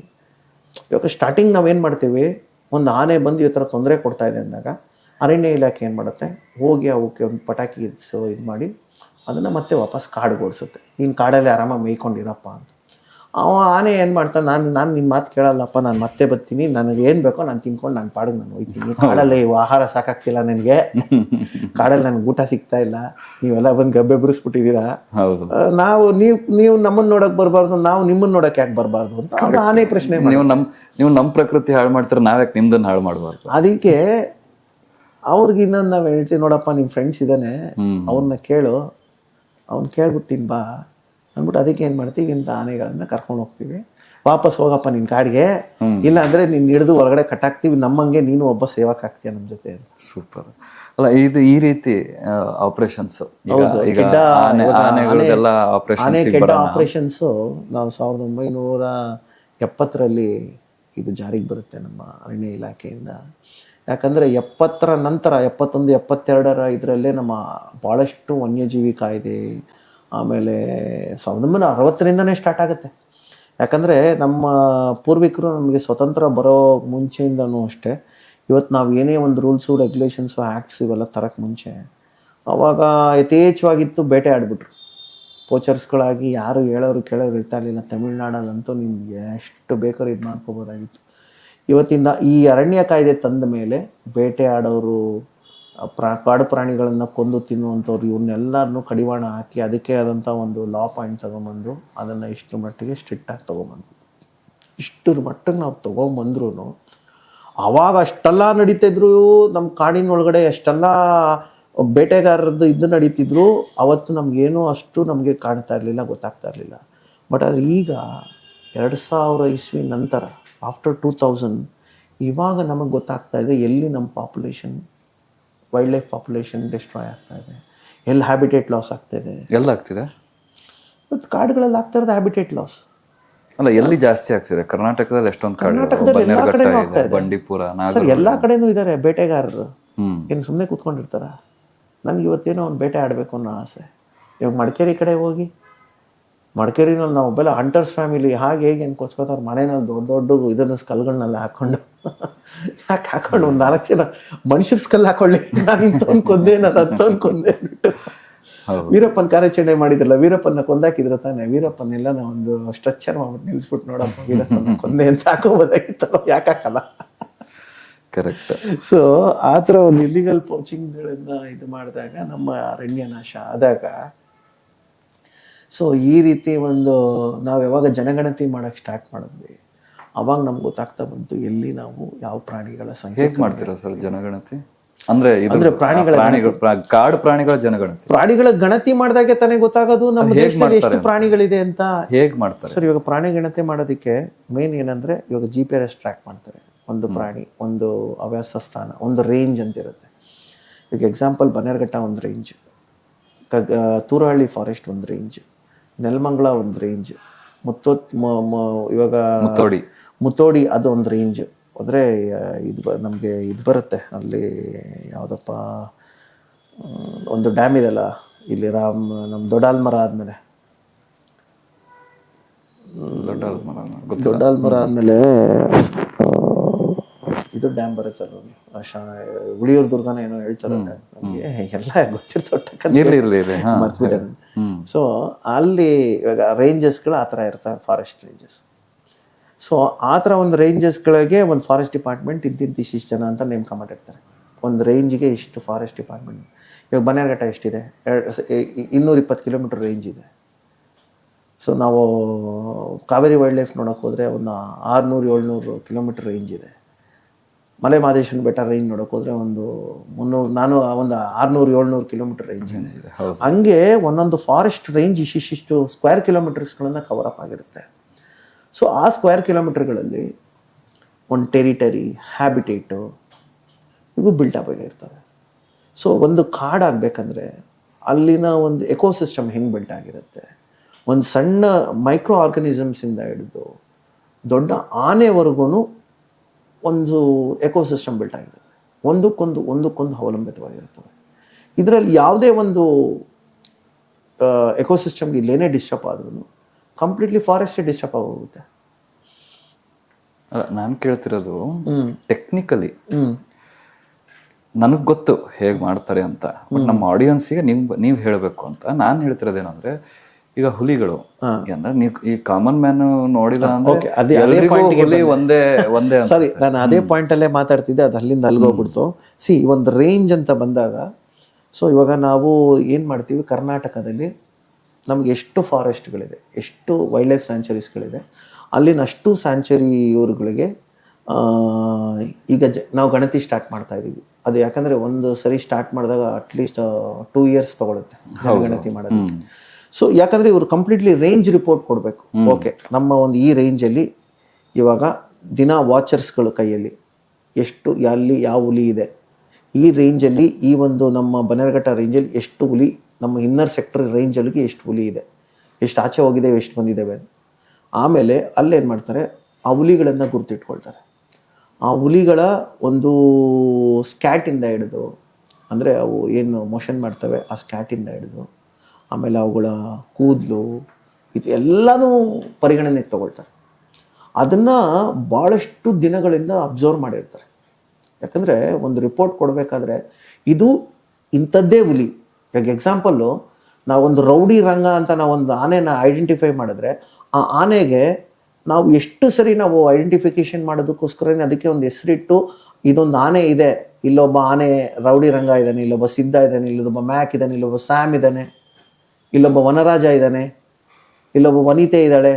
ಇವಾಗ ಸ್ಟಾರ್ಟಿಂಗ್ ನಾವೇನು ಮಾಡ್ತೀವಿ, ಒಂದು ಆನೆ ಬಂದು ಈ ಥರ ತೊಂದರೆ ಕೊಡ್ತಾ ಇದೆ ಅಂದಾಗ ಅರಣ್ಯ ಇಲಾಖೆ ಏನು ಮಾಡುತ್ತೆ, ಹೋಗಿ ಅವಕ್ಕೆ ಒಂದು ಪಟಾಕಿ ಇದು ಮಾಡಿ ಅದನ್ನು ಮತ್ತೆ ವಾಪಸ್ ಕಾಡಿಗೆ ಓಡಿಸುತ್ತೆ. ನೀನು ಕಾಡಲ್ಲಿ ಆರಾಮಾಗಿ ಮೇಯ್ಕೊಂಡಿರಪ್ಪ ಅಂತ. ಅವ ಆನೆ ಏನು ಮಾಡ್ತಾನೆ, ನಾನು ನಿಮ್ಮ ಮಾತು ಕೇಳಲ್ಲಪ್ಪ, ನಾನು ಮತ್ತೆ ಬರ್ತೀನಿ, ನನಗೆ ಏನು ಬೇಕೋ ನಾನು ತಿನ್ಕೊಂಡು ನಾನು ಪಾಡಿಗೆ ನಾನು ಹೋಗ್ತೀನಿ. ಕಾಡಲ್ಲಿ ಆಹಾರ ಸಾಕಾಗ್ತಿಲ್ಲ ನನಗೆ, ಕಾಡಲ್ಲಿ ನನಗೆ ಊಟ ಸಿಗ್ತಾ ಇಲ್ಲ, ನೀವೆಲ್ಲ ಬಂದು ಗಬ್ಬೆ ಬಿಡಿಸ್ಬಿಟ್ಟಿದ್ದೀರಾ, ನೀವು ನಮ್ಮನ್ನು ನೋಡಕ್ ಬರಬಾರ್ದು, ನಾವು ನಿಮ್ಮನ್ನು ನೋಡಕ್ ಯಾಕೆ ಬರಬಾರ್ದು ಅಂತ ಅದು ಆನೆ ಪ್ರಶ್ನೆ. ನೀವು ನಮ್ಮ ಪ್ರಕೃತಿ ಹಾಳು ಮಾಡ್ತಾರೆ, ನಾವ್ಯಾಕೆ ನಿಮ್ದನ್ನ ಹಾಳು ಮಾಡಬಾರ್ದು? ಅದಕ್ಕೆ ಅವ್ರಿಗೆ ಇನ್ನೊಂದು ನಾವು ಹೇಳ್ತೀವಿ, ನೋಡಪ್ಪ ನಿಮ್ಮ ಫ್ರೆಂಡ್ಸ್ ಇದ್ದಾನೆ, ಅವ್ರನ್ನ ಕೇಳು, ಅವ್ನು ಕೇಳ್ಬಿಟ್ಟಿನ್ ಬಾ ಅಂದ್ಬಿಟ್ಟು ಅದಕ್ಕೆ ಏನು ಮಾಡ್ತೀವಿ, ಇಂಥ ಆನೆಗಳನ್ನ ಕರ್ಕೊಂಡು ಹೋಗ್ತೀವಿ. ವಾಪಸ್ ಹೋಗಪ್ಪ ನಿನ್ನ ಕಾಡಿಗೆ, ಇಲ್ಲ ಅಂದ್ರೆ ನೀನು ಹಿಡಿದು ಹೊರಗಡೆ ಕಟ್ಟಾಕ್ತೀವಿ, ನಮ್ಮಂಗೆ ನೀನು ಒಬ್ಬ ಸೇವಕ ಆಗ್ತೀಯ ನಮ್ಮ ಜೊತೆ ಅಂತ. ಸೂಪರ್ ಅಲ್ಲ ಇದು ಈ ರೀತಿ ಆಪರೇಷನ್ಸ್. ಆನೆ ಕೆಡ್ಡ ಆಪರೇಷನ್ಸ್ ನಾವು 1970ರಲ್ಲಿ ಇದು ಜಾರಿಗೆ ಬರುತ್ತೆ ನಮ್ಮ ಅರಣ್ಯ ಇಲಾಖೆಯಿಂದ. ಯಾಕಂದರೆ 70ರ ನಂತರ 71, 72ರ ಇದರಲ್ಲೇ ನಮ್ಮ ಭಾಳಷ್ಟು ವನ್ಯಜೀವಿ ಕಾಯ್ದೆ, ಆಮೇಲೆ 1960ರಿಂದನೇ ಸ್ಟಾರ್ಟ್ ಆಗುತ್ತೆ. ಯಾಕಂದರೆ ನಮ್ಮ ಪೂರ್ವಿಕರು ನಮಗೆ ಸ್ವತಂತ್ರ ಬರೋ ಮುಂಚೆಯಿಂದನೂ ಅಷ್ಟೇ, ಇವತ್ತು ನಾವು ಏನೇ ಒಂದು ರೂಲ್ಸು ರೆಗ್ಯುಲೇಷನ್ಸು ಆ್ಯಕ್ಟ್ಸ್ ಇವೆಲ್ಲ ತರಕ್ಕೆ ಮುಂಚೆ ಅವಾಗ ಯಥೇಚ್ಛವಾಗಿತ್ತು, ಬೇಟೆ ಆಡಿಬಿಟ್ರು. ಪೋಚರ್ಸ್ಗಳಾಗಿ ಯಾರು ಹೇಳೋರು ಕೇಳೋರು ಇರ್ತಾ ಇರಲಿಲ್ಲ. ತಮಿಳ್ನಾಡಲ್ಲಂತೂ ನಿಮ್ಗೆ ಎಷ್ಟು ಬೇಕಾದ್ರೂ ಇದು ಮಾಡ್ಕೋಬೋದಾಗಿತ್ತು. ಇವತ್ತಿಂದ ಈ ಅರಣ್ಯ ಕಾಯ್ದೆ ತಂದ ಮೇಲೆ ಬೇಟೆ ಆಡೋರು, ಕಾಡು ಪ್ರಾಣಿಗಳನ್ನು ಕೊಂದು ತಿನ್ನುವಂಥವ್ರು, ಇವನ್ನೆಲ್ಲರನ್ನೂ ಕಡಿವಾಣ ಹಾಕಿ ಅದಕ್ಕೆ ಆದಂಥ ಒಂದು ಲಾ ಪಾಯಿಂಟ್ ತೊಗೊಂಬಂದು ಅದನ್ನು ಇಷ್ಟರ ಮಟ್ಟಿಗೆ ಸ್ಟ್ರಿಕ್ಟಾಗಿ ತೊಗೊಂಬಂದು ಇಷ್ಟರ ಮಟ್ಟಿಗೆ ನಾವು ತೊಗೊಂಬಂದ್ರೂ ಆವಾಗ ಅಷ್ಟೆಲ್ಲ ನಡೀತಿದ್ರು. ನಮ್ಮ ಕಾಡಿನ ಒಳಗಡೆ ಅಷ್ಟೆಲ್ಲ ಬೇಟೆಗಾರರದ್ದು ಇದು ನಡೀತಿದ್ರು. ಅವತ್ತು ನಮಗೇನೋ ಅಷ್ಟು ನಮಗೆ ಕಾಣ್ತಾ ಇರಲಿಲ್ಲ, ಗೊತ್ತಾಗ್ತಾ ಇರಲಿಲ್ಲ. ಬಟ್ ಆದರೆ ಈಗ 2000 ಇಸ್ವಿ ನಂತರ ಆಫ್ಟರ್ 2000 ಇವಾಗ ನಮಗೆ ಗೊತ್ತಾಗ್ತಾ ಇದೆ ಎಲ್ಲಿ ನಮ್ಮ population, wild life population destroy ಆಗ್ತಾ ಇದೆ, ಎಲ್ಲಿ ಹ್ಯಾಬಿಟೇಟ್ ಲಾಸ್ ಆಗ್ತಾ ಇದೆ. ಎಲ್ಲ ಆಗ್ತಿದೆ ಇವತ್ತು ಕಾಡುಗಳಲ್ಲಿ ಆಗ್ತಾ ಇರೋದು ಹ್ಯಾಬಿಟೇಟ್ ಲಾಸ್. ಅಲ್ಲ ಎಲ್ಲಿ ಜಾಸ್ತಿ ಆಗ್ತಿದೆ? ಕರ್ನಾಟಕದಲ್ಲಿ ಎಷ್ಟೊಂದು ಕಾಡು, ಕರ್ನಾಟಕದಲ್ಲಿ ಎಲ್ಲಾ ಬನ್ನೇರುಘಟ್ಟ ಕಡೆನೂ ಇದೆ, ಆಗ್ತಾ ಇದೆ. ಬಂಡೀಪುರ, ಸರ್ ನಾಗರ. ಎಲ್ಲಾ ಕಡೆನೂ ಇದ್ದಾರೆ ಬೇಟೆಗಾರರು. ಹ್ಮ್ ಏನು ಸುಮ್ಮನೆ ಕೂತ್ಕೊಂಡಿರ್ತಾರ? ನನ್ಗೆ ಇವತ್ತೇನೋ ಒಂದು ಬೇಟೆ ಆಡಬೇಕು ಅನ್ನೋ ಆಸೆ. ಇವಾಗ ಮಡಿಕೇರಿ ಕಡೆ ಹೋಗಿ, ಮಡಿಕೇರಿನಲ್ಲಿ ನಾವು ಬೆಲ್ಲ ಹಂಟರ್ಸ್ ಫ್ಯಾಮಿಲಿ ಹಾಗೆ ಹೇಗೆ ಅನ್ಕೋಸ್ಕೋತಾರೆ, ಮನೆಯಲ್ಲಿ ದೊಡ್ಡ ದೊಡ್ಡ ಇದನ್ನ ಸ್ಕಲ್ಗಳನ್ನೆಲ್ಲ ಹಾಕೊಂಡು ಯಾಕೆ ಹಾಕೊಂಡು ಒಂದು 4 ಜನ ಮನುಷ್ಯರ ಸ್ಕಲ್ ಹಾಕೊಳ್ಳಿ, ನಾನು ಇಂಥವ್ನು ಕೊಂದೆ, ನಾನು ಅಂಥವ್ನು ಕೊಂದೆ ಅಂದ್ಬಿಟ್ಟು. ಹೌದು. ವೀರಪ್ಪನ್ ಕಾರ್ಯಾಚರಣೆ ಮಾಡಿದ್ರಲ್ಲ, ವೀರಪ್ಪನ ಕೊಂದಾಕಿದ್ರು ತಾನೆ, ವೀರಪ್ಪನೆಲ್ಲ ಒಂದು ಸ್ಟ್ರಕ್ಚರ್ ಮಾಡ್ಬಿಟ್ಟು ನಿಲ್ಸ್ಬಿಟ್ಟು ನೋಡಪ್ಪ ವೀರಪ್ಪನ ಕೊಂದೆ ಅಂತ ಹಾಕೋಬೋದಾಗಿತ್ತಲ್ಲ, ಯಾಕೆ ಹಾಕಲ್ಲ? ಕರೆಕ್ಟ್. ಸೊ ಆ ಥರ ಒಂದು ಇಲ್ಲಿಗಲ್ ಪೋಚಿಂಗ್ಗಳಿಂದ ಇದು ಮಾಡಿದಾಗ ನಮ್ಮ ಅರಣ್ಯ ನಾಶ ಆದಾಗ, ಸೊ ಈ ರೀತಿ ಒಂದು ನಾವು ಯಾವಾಗ ಜನಗಣತಿ ಮಾಡಕ್ ಸ್ಟಾರ್ಟ್ ಮಾಡಿದ್ವಿ ಅವಾಗ ನಮ್ಗೆ ಗೊತ್ತಾಗ್ತಾ ಬಂತು ಎಲ್ಲಿ ನಾವು ಯಾವ ಪ್ರಾಣಿಗಳ ಸಂಖ್ಯೆ. ಹೇಗ್ ಮಾಡ್ತೀರಾ ಸರ್ ಜನಗಣತಿ? ಅಂದ್ರೆ ಅಂದ್ರೆ ಪ್ರಾಣಿಗಳ ಕಾಡು ಪ್ರಾಣಿಗಳ ಜನಗಣತಿ. ಪ್ರಾಣಿಗಳ ಗಣತಿ ಮಾಡಿದಾಗೆ ತಾನೇ ಗೊತ್ತಾಗೋದು ನಮ್ಮ ದೇಶದಲ್ಲಿ ಎಷ್ಟು ಪ್ರಾಣಿಗಳಿದೆ ಅಂತ. ಹೇಗ್ ಮಾಡ್ತಾರೆ ಸರ್ ಇವಾಗ ಪ್ರಾಣಿ ಗಣತಿ ಮಾಡೋದಕ್ಕೆ ಮೇನ್ ಏನಂದ್ರೆ, ಇವಾಗ GPS ಟ್ರ್ಯಾಕ್ ಮಾಡ್ತಾರೆ. ಒಂದು ಪ್ರಾಣಿ, ಒಂದು ಆವಾಸ ಸ್ಥಾನ, ಒಂದು ರೇಂಜ್ ಅಂತ ಇರುತ್ತೆ. ಈಗ ಎಕ್ಸಾಂಪಲ್ ಬನ್ನೇರುಘಟ್ಟ ಒಂದು ರೇಂಜ್, ತೂರಹಳ್ಳಿ ಫಾರೆಸ್ಟ್ ಒಂದು ರೇಂಜ್, ನೆಲಮಂಗಲ ಒಂದು ರೇಂಜ್, ಇವಾಗ ಮುತ್ತೋಡಿ ಅದು ಒಂದು ರೇಂಜ್. ಅಂದರೆ ಇದು ನಮಗೆ ಇದು ಬರುತ್ತೆ ಅಲ್ಲಿ, ಯಾವುದಪ್ಪ ಒಂದು ಡ್ಯಾಮ್ ಇದೆಲ್ಲ ಇಲ್ಲಿ ನಮ್ಮ ದೊಡ್ಡಾಲ್ಮರ ಆದಮೇಲೆ, ದೊಡ್ಡಾಲ್ಮರ ಆದಮೇಲೆ ಇದು ಡ್ಯಾಮ್ ಬರುತ್ತೆ, ಉಳಿಯೂರು ದುರ್ಗನ ಏನೋ ಹೇಳ್ತಾರೆ, ನಮಗೆ ಎಲ್ಲ ಗೊತ್ತಿರ್ತವೆ ಮರ್ತ್ಬಿಟ್ಟೆ. ಸೊ ಅಲ್ಲಿ ಇವಾಗ ರೇಂಜಸ್ಗಳು ಆ ಥರ ಇರ್ತವೆ, ಫಾರೆಸ್ಟ್ ರೇಂಜಸ್. ಸೊ ಆ ಥರ ಒಂದು ರೇಂಜಸ್ಗಳಿಗೆ ಒಂದು ಫಾರೆಸ್ಟ್ ಡಿಪಾರ್ಟ್ಮೆಂಟ್ ಇಷ್ಟಿಷ್ಟು ಜನ ಅಂತ ನೇಮಕ ಮಾಡಿರ್ತಾರೆ. ಒಂದು ರೇಂಜ್ಗೆ ಇಷ್ಟು ಫಾರೆಸ್ಟ್ ಡಿಪಾರ್ಟ್ಮೆಂಟ್. ಇವಾಗ ಬನ್ನೇರುಘಟ್ಟ ಎಷ್ಟಿದೆ? 220 ಕಿಲೋಮೀಟರ್ ರೇಂಜ್ ಇದೆ. ಸೊ ನಾವು ಕಾವೇರಿ ವೈಲ್ಡ್ ಲೈಫ್ ನೋಡೋಕೆ ಹೋದರೆ ಒಂದು 600-700 ಕಿಲೋಮೀಟರ್ ರೇಂಜ್ ಇದೆ. ಮಲೆ ಮಹದೇಶ್ವರನ ಬೆಟ್ಟ ರೇಂಜ್ ನೋಡೋಕೆ ಹೋದರೆ ಒಂದು 600-700 ಕಿಲೋಮೀಟರ್ ರೇಂಜ್ ಇದೆ. ಹಂಗೆ ಒಂದೊಂದು ಫಾರೆಸ್ಟ್ ರೇಂಜ್ ಇಷ್ಟಿಷ್ಟು ಸ್ಕ್ವೇರ್ ಕಿಲೋಮೀಟರ್ಸ್ಗಳನ್ನ ಕವರ್ ಅಪ್ ಆಗಿರುತ್ತೆ. ಸೊ ಆ ಸ್ಕ್ವೇರ್ ಕಿಲೋಮೀಟರ್ಗಳಲ್ಲಿ ಒಂದು ಟೆರಿಟರಿ, ಹ್ಯಾಬಿಟೇಟು ಇವು ಬಿಲ್ಟಪ್ ಆಗಿರ್ತವೆ. ಸೊ ಒಂದು ಕಾಡಾಗಬೇಕಂದ್ರೆ ಅಲ್ಲಿನ ಒಂದು ಎಕೋಸಿಸ್ಟಮ್ ಹೆಂಗೆ ಬಿಲ್ಟ್ ಆಗಿರುತ್ತೆ, ಒಂದು ಸಣ್ಣ ಮೈಕ್ರೋ ಆರ್ಗನಿಸಮ್ಸಿಂದ ಹಿಡಿದು ದೊಡ್ಡ ಆನೆವರೆಗೂ ಒಂದು ಎಕೋಸಿಸ್ಟಮ್ ಬಿಲ್ಟ್ ಆಗಿರುತ್ತೆ. ಒಂದಕ್ಕೊಂದು ಅವಲಂಬಿತವಾಗಿರ್ತವೆ. ಇದರಲ್ಲಿ ಯಾವುದೇ ಒಂದು ಎಕೋಸಿಸ್ಟಮ್ಗೆ ಇಲ್ಲೇನೇ ಡಿಸ್ಟರ್ಬ್ ಆದ್ರೂ ಕಂಪ್ಲೀಟ್ಲಿ ಫಾರೆಸ್ಟ್ ಡಿಸ್ಟರ್ಬ್ ಆಗೋಗುತ್ತೆ. ನಾನು ಕೇಳ್ತಿರೋದು ಟೆಕ್ನಿಕಲಿ ನನಗೆ ಗೊತ್ತು ಹೇಗೆ ಮಾಡ್ತಾರೆ ಅಂತ, ಬಟ್ ನಮ್ಮ ಆಡಿಯನ್ಸ್ಗೆ ನೀವು ಹೇಳಬೇಕು ಅಂತ ನಾನು ಹೇಳ್ತಿರೋದೇನಂದ್ರೆ, ಈಗ ಹುಲಿಗಳು ಈ ಕಾಮನ್ ಮ್ಯಾನ್ ನೋಡಿದ ಹುಲಿ ಒಂದೇ ಸರಿ, ನಾನು ಅದೇ ಪಾಯಿಂಟ್ ಅಲ್ಲೇ ಮಾತಾಡ್ತಿದ್ದೆ, ಅದು ಅಲ್ಲಿಂದ ಅಲ್ಗೋಗ್ಬಿಡ್ತು. ಒಂದು ರೇಂಜ್ ಅಂತ ಬಂದಾಗ, ಸೊ ಇವಾಗ ನಾವು ಏನ್ ಮಾಡ್ತೀವಿ, ಕರ್ನಾಟಕದಲ್ಲಿ ನಮ್ಗೆ ಎಷ್ಟು ಫಾರೆಸ್ಟ್ಗಳಿದೆ, ಎಷ್ಟು ವೈಲ್ಡ್ ಲೈಫ್ ಸ್ಯಾಂಚುರೀಸ್ಗಳಿದೆ, ಅಲ್ಲಿನ ಅಷ್ಟು ಸ್ಯಾಂಚುರಿ ಇವ್ರುಗಳಿಗೆ ಈಗ ನಾವು ಗಣತಿ ಸ್ಟಾರ್ಟ್ ಮಾಡ್ತಾ ಇದೀವಿ. ಅದು ಯಾಕಂದ್ರೆ ಒಂದು ಸರಿ ಸ್ಟಾರ್ಟ್ ಮಾಡಿದಾಗ ಅಟ್ಲೀಸ್ಟ್ 2 years ತಗೊಳುತ್ತೆ ಗಣತಿ ಮಾಡೋದಕ್ಕೆ. ಸೊ ಯಾಕಂದ್ರೆ ಇವ್ರು ಕಂಪ್ಲೀಟ್ಲಿ ರೇಂಜ್ ರಿಪೋರ್ಟ್ ಕೊಡಬೇಕು. ಓಕೆ, ನಮ್ಮ ಒಂದು ಈ ರೇಂಜಲ್ಲಿ ಇವಾಗ ದಿನ ವಾಚರ್ಸ್ಗಳು ಕೈಯಲ್ಲಿ ಎಷ್ಟು ಅಲ್ಲಿ ಯಾವ ಹುಲಿ ಇದೆ, ಈ ರೇಂಜಲ್ಲಿ ಈ ಒಂದು ನಮ್ಮ ಬನ್ನೇರುಘಟ್ಟ ರೇಂಜಲ್ಲಿ ಎಷ್ಟು ಹುಲಿ, ನಮ್ಮ ಇನ್ನರ್ ಸೆಕ್ಟರ್ ರೇಂಜಲ್ಲಿಗೆ ಎಷ್ಟು ಹುಲಿ ಇದೆ, ಎಷ್ಟು ಆಚೆ ಹೋಗಿದ್ದೇವೆ, ಎಷ್ಟು ಬಂದಿದ್ದೇವೆ. ಆಮೇಲೆ ಅಲ್ಲೇನು ಮಾಡ್ತಾರೆ, ಆ ಹುಲಿಗಳನ್ನು ಗುರುತಿಟ್ಕೊಳ್ತಾರೆ. ಆ ಹುಲಿಗಳ ಒಂದು ಸ್ಕ್ಯಾಟಿಂದ ಹಿಡಿದು, ಅಂದರೆ ಅವು ಏನು ಮೋಷನ್ ಮಾಡ್ತವೆ ಆ ಸ್ಕ್ಯಾಟಿಂದ ಹಿಡಿದು, ಆಮೇಲೆ ಅವುಗಳ ಕೂದಲು, ಇದು ಎಲ್ಲನೂ ಪರಿಗಣನೆಗೆ ತಗೊಳ್ತಾರೆ. ಅದನ್ನು ಭಾಳಷ್ಟು ದಿನಗಳಿಂದ ಅಬ್ಸರ್ವ್ ಮಾಡಿರ್ತಾರೆ. ಯಾಕಂದರೆ ಒಂದು ರಿಪೋರ್ಟ್ ಕೊಡಬೇಕಾದ್ರೆ ಇದು ಇಂಥದ್ದೇ ಹುಲಿ. ಈಗ ಎಕ್ಸಾಂಪಲ್ಲು, ನಾವೊಂದು ರೌಡಿ ರಂಗ ಅಂತ ನಾವೊಂದು ಆನೆನ ಐಡೆಂಟಿಫೈ ಮಾಡಿದ್ರೆ, ಆ ಆನೆಗೆ ನಾವು ಎಷ್ಟು ಸರಿ ನಾವು ಐಡೆಂಟಿಫಿಕೇಶನ್ ಮಾಡೋದಕ್ಕೋಸ್ಕರನೇ ಅದಕ್ಕೆ ಒಂದು ಹೆಸರಿಟ್ಟು, ಇದೊಂದು ಆನೆ ಇದೆ, ಇಲ್ಲೊಬ್ಬ ಆನೆ ರೌಡಿ ರಂಗ ಇದ್ದಾನೆ, ಇಲ್ಲೊಬ್ಬ ಸಿದ್ಧ ಇದ್ದಾನೆ, ಇಲ್ಲೊಬ್ಬ ಮ್ಯಾಕ್ ಇದ್ದಾನೆ, ಇಲ್ಲೊಬ್ಬ ಸ್ಯಾಮ್ ಇದ್ದಾನೆ, ಇಲ್ಲೊಬ್ಬ ವನರಾಜ ಇದ್ದಾನೆ, ಇಲ್ಲೊಬ್ಬ ವನಿತೆ ಇದ್ದಾಳೆ,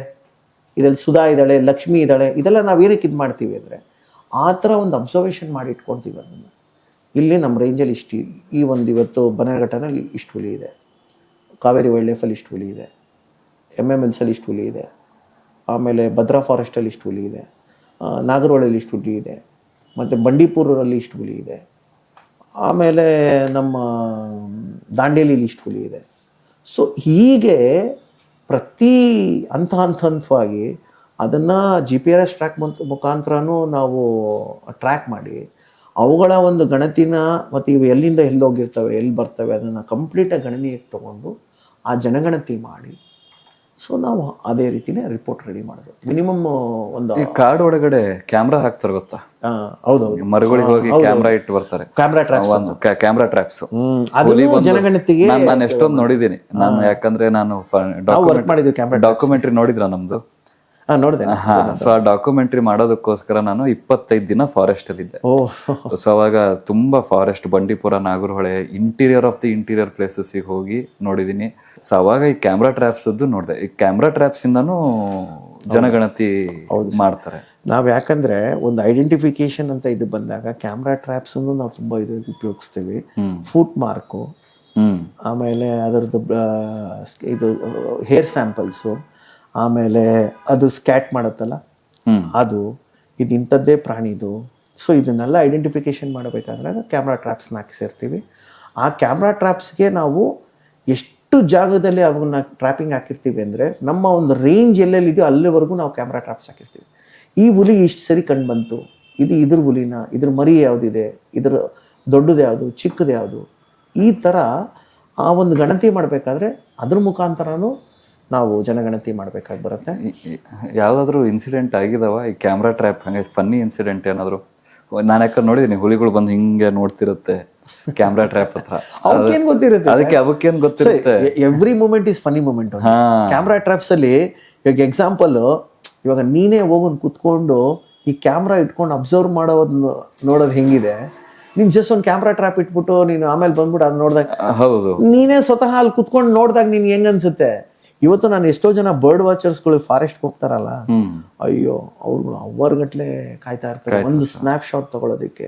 ಇದರಲ್ಲಿ ಸುಧಾ ಇದ್ದಾಳೆ, ಲಕ್ಷ್ಮಿ ಇದ್ದಾಳೆ. ಇದೆಲ್ಲ ನಾವೇನಕ್ಕೆ ಇದು ಮಾಡ್ತೀವಿ ಅಂದರೆ, ಆ ಥರ ಒಂದು ಅಬ್ಸರ್ವೇಷನ್ ಮಾಡಿ ಇಟ್ಕೊಳ್ತೀವಿ ಅದನ್ನು. ಇಲ್ಲಿ ನಮ್ಮ ರೇಂಜಲ್ಲಿ ಇಷ್ಟು, ಈ ಒಂದು ಇವತ್ತು ಬನ್ನೇರುಘಟ್ಟನಲ್ಲಿ ಇಷ್ಟು ಹುಲಿ ಇದೆ, ಕಾವೇರಿ ವೈಲ್ಡ್ ಲೈಫಲ್ಲಿ ಇಷ್ಟು ಹುಲಿ ಇದೆ, MMLಸಲ್ಲಿ ಇಷ್ಟು ಹುಲಿ ಇದೆ, ಆಮೇಲೆ ಭದ್ರಾ ಫಾರೆಸ್ಟಲ್ಲಿ ಇಷ್ಟು ಹುಲಿ ಇದೆ, ನಾಗರಹೊಳೆಯಲ್ಲಿ ಇಷ್ಟು ಹುಲಿ ಇದೆ, ಮತ್ತು ಬಂಡೀಪುರಲ್ಲಿ ಇಷ್ಟು ಹುಲಿ ಇದೆ, ಆಮೇಲೆ ನಮ್ಮ ದಾಂಡೇಲಿಲಿ ಇಷ್ಟು ಹುಲಿ ಇದೆ. ಸೊ ಹೀಗೆ ಪ್ರತಿ ಹಂತವಾಗಿ ಅದನ್ನು GPS ಟ್ರ್ಯಾಕ್ ಮುಖಾಂತರನೂ ನಾವು ಟ್ರ್ಯಾಕ್ ಮಾಡಿ ಅವುಗಳ ಒಂದು ಗಣತಿನ ಮತ್ತು ಇವು ಎಲ್ಲಿಂದ ಎಲ್ಲಿ ಹೋಗಿರ್ತವೆ ಎಲ್ಲಿ ಬರ್ತವೆ ಅದನ್ನು ಕಂಪ್ಲೀಟಾಗಿ ಗಣನೆಗೆ ತೊಗೊಂಡು ಆ ಜನಗಣತಿ ಮಾಡಿ ಸೊ ನಾವು ಅದೇ ರೀತಿನೇ ರಿಪೋರ್ಟ್ ರೆಡಿ ಮಾಡೋದು. ಮಿನಿಮಮ್ ಒಂದು ಈ ಕಾಡ್ ಒಳಗಡೆ ಕ್ಯಾಮ್ರಾ ಹಾಕ್ತಾರೆ ಗೊತ್ತಾ, ಹೌದೌದು, ಮರಗಳಿಗೆ ಹೋಗಿ ಕ್ಯಾಮ್ರಾ ಇಟ್ಟು ಬರ್ತಾರೆ, ಕ್ಯಾಮ್ರಾ ಟ್ರ್ಯಾಪ್ಸ್, ಒಂದು ಕ್ಯಾಮ್ರಾ ಟ್ರಾಪ್ಸ್. ಅದು ಜನಗಣತಿಗೆ ನಾನು ಎಷ್ಟೊಂದು ನೋಡಿದ್ದೀನಿ ನಾನು, ಯಾಕಂದ್ರೆ ನಾನು ವರ್ಕ್ ಮಾಡಿದ್ವಿ ಕ್ಯಾಮ್ರಾ ಡಾಕ್ಯುಮೆಂಟ್ರಿ ನೋಡಿದ್ರ ನಮ್ದು. ನೋಡಿದೆ. ಸೊ ಆ ಡಾಕ್ಯುಮೆಂಟ್ರಿ ಮಾಡೋದಕ್ಕೋಸ್ಕರ ನಾನು 25 ದಿನ ಫಾರೆಸ್ಟ್ ಅಲ್ಲಿ ಇದ್ದೆ. ಸೊ ಅವಾಗ ತುಂಬಾ forest, Bandipur, Nagarhole, interior of the interior places ಹೋಗಿ ನೋಡಿದೀನಿ. ಸೊ ಅವಾಗ ಈ ಕ್ಯಾಮ್ರಾ ಟ್ರಾಪ್ಸ್ ನೋಡಿದೆ. ಈ ಕ್ಯಾಮ್ರಾ ಟ್ರಾಪ್ಸ್ ಇಂದಾನು ಜನಗಣತಿ ಮಾಡ್ತಾರೆ. ನಾವ್ ಯಾಕಂದ್ರೆ ಒಂದು ಐಡೆಂಟಿಫಿಕೇಶನ್ ಅಂತ ಇದು ಬಂದಾಗ ಕ್ಯಾಮ್ರಾ ಟ್ರಾಪ್ಸ್ ನಾವು ತುಂಬಾ ಇದು ಉಪಯೋಗಿಸ್ತೀವಿ. ಫುಟ್ ಮಾರ್ಕು, ಆಮೇಲೆ ಅದರದ್ದು ಇದು ಹೇರ್ ಸ್ಯಾಂಪಲ್ಸು, ಆಮೇಲೆ ಅದು ಸ್ಕ್ಯಾಟ್ ಮಾಡುತ್ತಲ್ಲ ಅದು, ಇದು ಇಂಥದ್ದೇ ಪ್ರಾಣಿದು. ಸೊ ಇದನ್ನೆಲ್ಲ ಐಡೆಂಟಿಫಿಕೇಶನ್ ಮಾಡಬೇಕಾದ್ರೆ ಕ್ಯಾಮ್ರಾ ಟ್ರ್ಯಾಪ್ಸ್ನ ಹಾಕಿಸಿರ್ತೀವಿ. ಆ ಕ್ಯಾಮ್ರಾ ಟ್ರ್ಯಾಪ್ಸ್ಗೆ ನಾವು ಎಷ್ಟು ಜಾಗದಲ್ಲಿ ಅವನ್ನ ಟ್ರ್ಯಾಪಿಂಗ್ ಹಾಕಿರ್ತೀವಿ ಅಂದರೆ ನಮ್ಮ ಒಂದು ರೇಂಜ್ ಎಲ್ಲೆಲ್ಲಿದೆಯೋ ಅಲ್ಲಿವರೆಗೂ ನಾವು ಕ್ಯಾಮ್ರಾ ಟ್ರ್ಯಾಪ್ಸ್ ಹಾಕಿರ್ತೀವಿ. ಈ ಹುಲಿ ಇಷ್ಟು ಸರಿ ಕಂಡು ಬಂತು, ಇದು ಇದ್ರ ಹುಲಿನ, ಇದ್ರ ಮರಿ ಯಾವುದಿದೆ, ಇದ್ರ ದೊಡ್ಡದು ಯಾವುದು, ಚಿಕ್ಕದು ಯಾವುದು, ಈ ಥರ ಆ ಒಂದು ಗಣತಿ ಮಾಡಬೇಕಾದ್ರೆ ಅದ್ರ ಮುಖಾಂತರನೂ ನಾವು ಜನಗಣತಿ ಮಾಡ್ಬೇಕಾಗಿ ಬರುತ್ತೆ. ಯಾವ್ದಾದ್ರು ಇನ್ಸಿಡೆಂಟ್ ಆಗಿದಾವ ಈ ಕ್ಯಾಮ್ರಾ ಟ್ರ್ಯಾಪ್? ಹಂಗೆ ಫನ್ನಿ ಇನ್ಸಿಡೆಂಟ್ ಏನಾದ್ರು? ನಾನು ಯಾಕಂದ್ರೆ ನೋಡಿದೀನಿ, ಹುಲಿಗಳು ಬಂದು ಹಿಂಗೆ ನೋಡ್ತಿರುತ್ತೆ ಕ್ಯಾಮ್ರಾ ಟ್ರ್ಯಾಪ್ ಹತ್ರ. ಅವಕ್ಕೇನ್ ಗೊತ್ತಿರುತ್ತೆ, ಅದಕ್ಕೆ ಅವಕ್ಕೇನ್ ಗೊತ್ತಿರುತ್ತೆ. Every moment is funny moment. Camera traps ಅಲ್ಲಿ ಇವಾಗ ಎಕ್ಸಾಂಪಲ್, ಇವಾಗ ನೀನೇ ಹೋಗೋನ್ ಕುತ್ಕೊಂಡು ಈ ಕ್ಯಾಮ್ರಾ ಇಟ್ಕೊಂಡು ಅಬ್ಸರ್ವ್ ನೋಡೋದು ಹೆಂಗಿದೆ, ನೀನ್ ಜಸ್ಟ್ ಒಂದು ಕ್ಯಾಮ್ರಾ ಟ್ರ್ಯಾಪ್ ಇಟ್ಬಿಟ್ಟು ನೀನು ಆಮೇಲೆ ಬಂದ್ಬಿಟ್ಟು ಅದು ನೋಡಿದಾಗ, ಹೌದು, ನೀನೇ ಸ್ವತಃ ಅಲ್ಲಿ ಕುತ್ಕೊಂಡು ನೋಡಿದಾಗ ನೀನ್ ಹೆಂಗ್ ಅನ್ಸುತ್ತೆ. ಇವತ್ತು ನಾನು ಎಷ್ಟೋ ಜನ ಬರ್ಡ್ ವಾಚರ್ಸ್ಗಳು ಫಾರೆಸ್ಟ್ ಹೋಗ್ತಾರಲ್ಲ, ಅಯ್ಯೋ ಅವ್ರುಗಳು ಅವರ್ಗಟ್ಲೆ ಕಾಯ್ತಾ ಇರ್ತಾರೆ ಒಂದು ಸ್ನ್ಯಾಪ್ ಶಾಟ್ ತಗೊಳ್ಳೋದಕ್ಕೆ.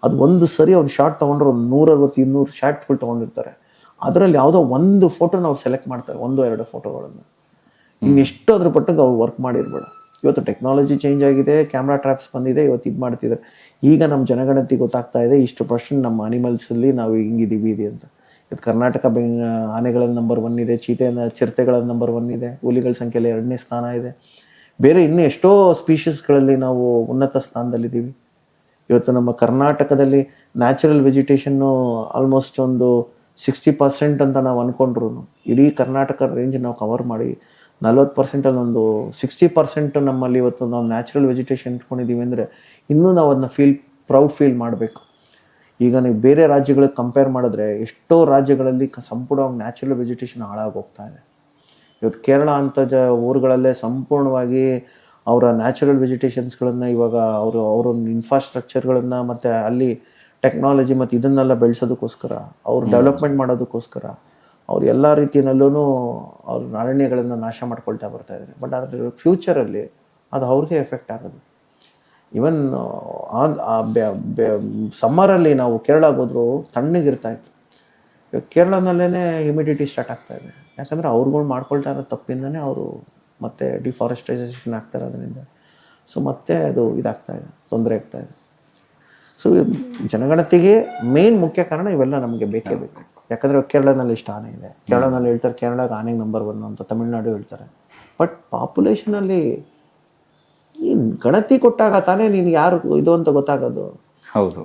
ಅದು ಒಂದು ಸರಿ ಅವ್ರು ಶಾರ್ಟ್ ತಗೊಂಡ್ರೆ ಒಂದು 160-200 ಶಾರ್ಟ್ಗಳು ತಗೊಂಡಿರ್ತಾರೆ. ಅದರಲ್ಲಿ ಯಾವುದೋ ಒಂದು ಫೋಟೋನ ಅವ್ರು ಸೆಲೆಕ್ಟ್ ಮಾಡ್ತಾರೆ, 1-2 ಫೋಟೋಗಳನ್ನು. ಇನ್ನೆಷ್ಟು ಅದ್ರ ಪಟ್ಟಿಗೆ ಅವ್ರು ವರ್ಕ್ ಮಾಡಿರ್ಬೇಡ. ಇವತ್ತು ಟೆಕ್ನಾಲಜಿ ಚೇಂಜ್ ಆಗಿದೆ, ಕ್ಯಾಮ್ರಾ ಟ್ರ್ಯಾಪ್ಸ್ ಬಂದಿದೆ, ಇವತ್ತು ಇದು ಮಾಡ್ತಿದ್ದಾರೆ. ಈಗ ನಮ್ಮ ಜನಗಣತಿ ಗೊತ್ತಾಗ್ತಾ ಇದೆ, ಇಷ್ಟು ಪರ್ಸೆಂಟ್ ನಮ್ಮ ಅನಿಮಲ್ಸಲ್ಲಿ ನಾವು ಹಿಂಗಿದ್ದೀವಿ ಇದೆ ಅಂತ. ಇವತ್ತು ಕರ್ನಾಟಕ ಆನೆಗಳ ನಂಬರ್ 1 ಇದೆ, ಚಿರತೆಗಳ ನಂಬರ್ 1 ಇದೆ, ಹುಲಿಗಳ ಸಂಖ್ಯೆಯಲ್ಲಿ 2ನೇ ಸ್ಥಾನ ಇದೆ. ಬೇರೆ ಇನ್ನೂ ಎಷ್ಟೋ ಸ್ಪೀಷೀಸ್ಗಳಲ್ಲಿ ನಾವು ಉನ್ನತ ಸ್ಥಾನದಲ್ಲಿದ್ದೀವಿ. ಇವತ್ತು ನಮ್ಮ ಕರ್ನಾಟಕದಲ್ಲಿ ನ್ಯಾಚುರಲ್ ವೆಜಿಟೇಷನ್ನು ಆಲ್ಮೋಸ್ಟ್ ಒಂದು 60% ಅಂತ ನಾವು ಅಂದ್ಕೊಂಡ್ರು, ಇಡೀ ಕರ್ನಾಟಕ ರೇಂಜ್ ನಾವು ಕವರ್ ಮಾಡಿ 40%ಅಲ್ಲಿ ಒಂದು 60% ನಮ್ಮಲ್ಲಿ ಇವತ್ತು ನಾವು ನ್ಯಾಚುರಲ್ ವೆಜಿಟೇಷನ್ ಇಟ್ಕೊಂಡಿದ್ದೀವಿ ಅಂದರೆ ಇನ್ನೂ ನಾವು ಅದನ್ನ ಪ್ರೌಡ್ ಫೀಲ್ ಮಾಡಬೇಕು. ಈಗ ನೀವು ಬೇರೆ ರಾಜ್ಯಗಳಿಗೆ ಕಂಪೇರ್ ಮಾಡಿದ್ರೆ ಎಷ್ಟೋ ರಾಜ್ಯಗಳಲ್ಲಿ ಸಂಪೂರ್ಣವಾಗಿ ನ್ಯಾಚುರಲ್ ವೆಜಿಟೇಷನ್ ಹಾಳಾಗಿ ಹೋಗ್ತಾ ಇದೆ. ಇವತ್ತು ಕೇರಳ ಅಂತ ಊರುಗಳಲ್ಲೇ ಸಂಪೂರ್ಣವಾಗಿ ಅವರ ನ್ಯಾಚುರಲ್ ವೆಜಿಟೇಷನ್ಸ್ಗಳನ್ನು ಇವಾಗ ಅವರ ಇನ್ಫ್ರಾಸ್ಟ್ರಕ್ಚರ್ಗಳನ್ನು ಮತ್ತು ಅಲ್ಲಿ ಟೆಕ್ನಾಲಜಿ ಮತ್ತು ಇದನ್ನೆಲ್ಲ ಬೆಳೆಸೋದಕ್ಕೋಸ್ಕರ, ಅವ್ರು ಡೆವಲಪ್ಮೆಂಟ್ ಮಾಡೋದಕ್ಕೋಸ್ಕರ ಅವ್ರು ಎಲ್ಲ ರೀತಿಯಲ್ಲೂ ಅವ್ರ ಅರಣ್ಯಗಳನ್ನು ನಾಶ ಮಾಡ್ಕೊಳ್ತಾ ಬರ್ತಾ ಇದ್ದಾರೆ. ಬಟ್ ಅದರ ಫ್ಯೂಚರಲ್ಲಿ ಅದು ಅವ್ರಿಗೆ ಎಫೆಕ್ಟ್ ಆಗೋದು. ಇವನ್ ಸಮ್ಮರಲ್ಲಿ ನಾವು ಕೇರಳಕ್ಕೆ ಹೋದ್ರು ತಣ್ಣಗಿರ್ತಾ ಇತ್ತು. ಇವಾಗ ಕೇರಳದಲ್ಲೇ ಹ್ಯುಮಿಡಿಟಿ ಸ್ಟಾರ್ಟ್ ಆಗ್ತಾ ಇದೆ. ಯಾಕಂದರೆ ಅವ್ರುಗಳು ಮಾಡ್ಕೊಳ್ತಾ ಇರೋ ತಪ್ಪಿಂದನೇ ಅವರು ಮತ್ತೆ ಡಿಫಾರೆಸ್ಟೇಷನ್ ಆಗ್ತಾ ಇರೋದ್ರಿಂದ. ಸೊ ಮತ್ತೆ ಅದು ಇದಾಗ್ತಾ ಇದೆ, ತೊಂದರೆ ಆಗ್ತಾ ಇದೆ. ಸೊ ಜನಗಣತಿಗೆ ಮೇನ್ ಮುಖ್ಯ ಕಾರಣ ಇವೆಲ್ಲ ನಮಗೆ ಬೇಕೇ ಬೇಕು. ಯಾಕಂದರೆ ಕೇರಳದಲ್ಲಿ ಇಷ್ಟು ಆನೆ ಇದೆ, ಕೇರಳದಲ್ಲಿ ಹೇಳ್ತಾರೆ ಕೇರಳಕ್ಕೆ ಆನೆಗೆ ನಂಬರ್ 1 ಅಂತ, ತಮಿಳ್ನಾಡು ಹೇಳ್ತಾರೆ. ಬಟ್ ಪಾಪ್ಯುಲೇಷನಲ್ಲಿ ಈ ಗಣತಿ ಕೊಟ್ಟಾಗ ತಾನೇ ನೀನು ಯಾರು ಇದು ಅಂತ ಗೊತ್ತಾಗೋದು. ಹೌದು.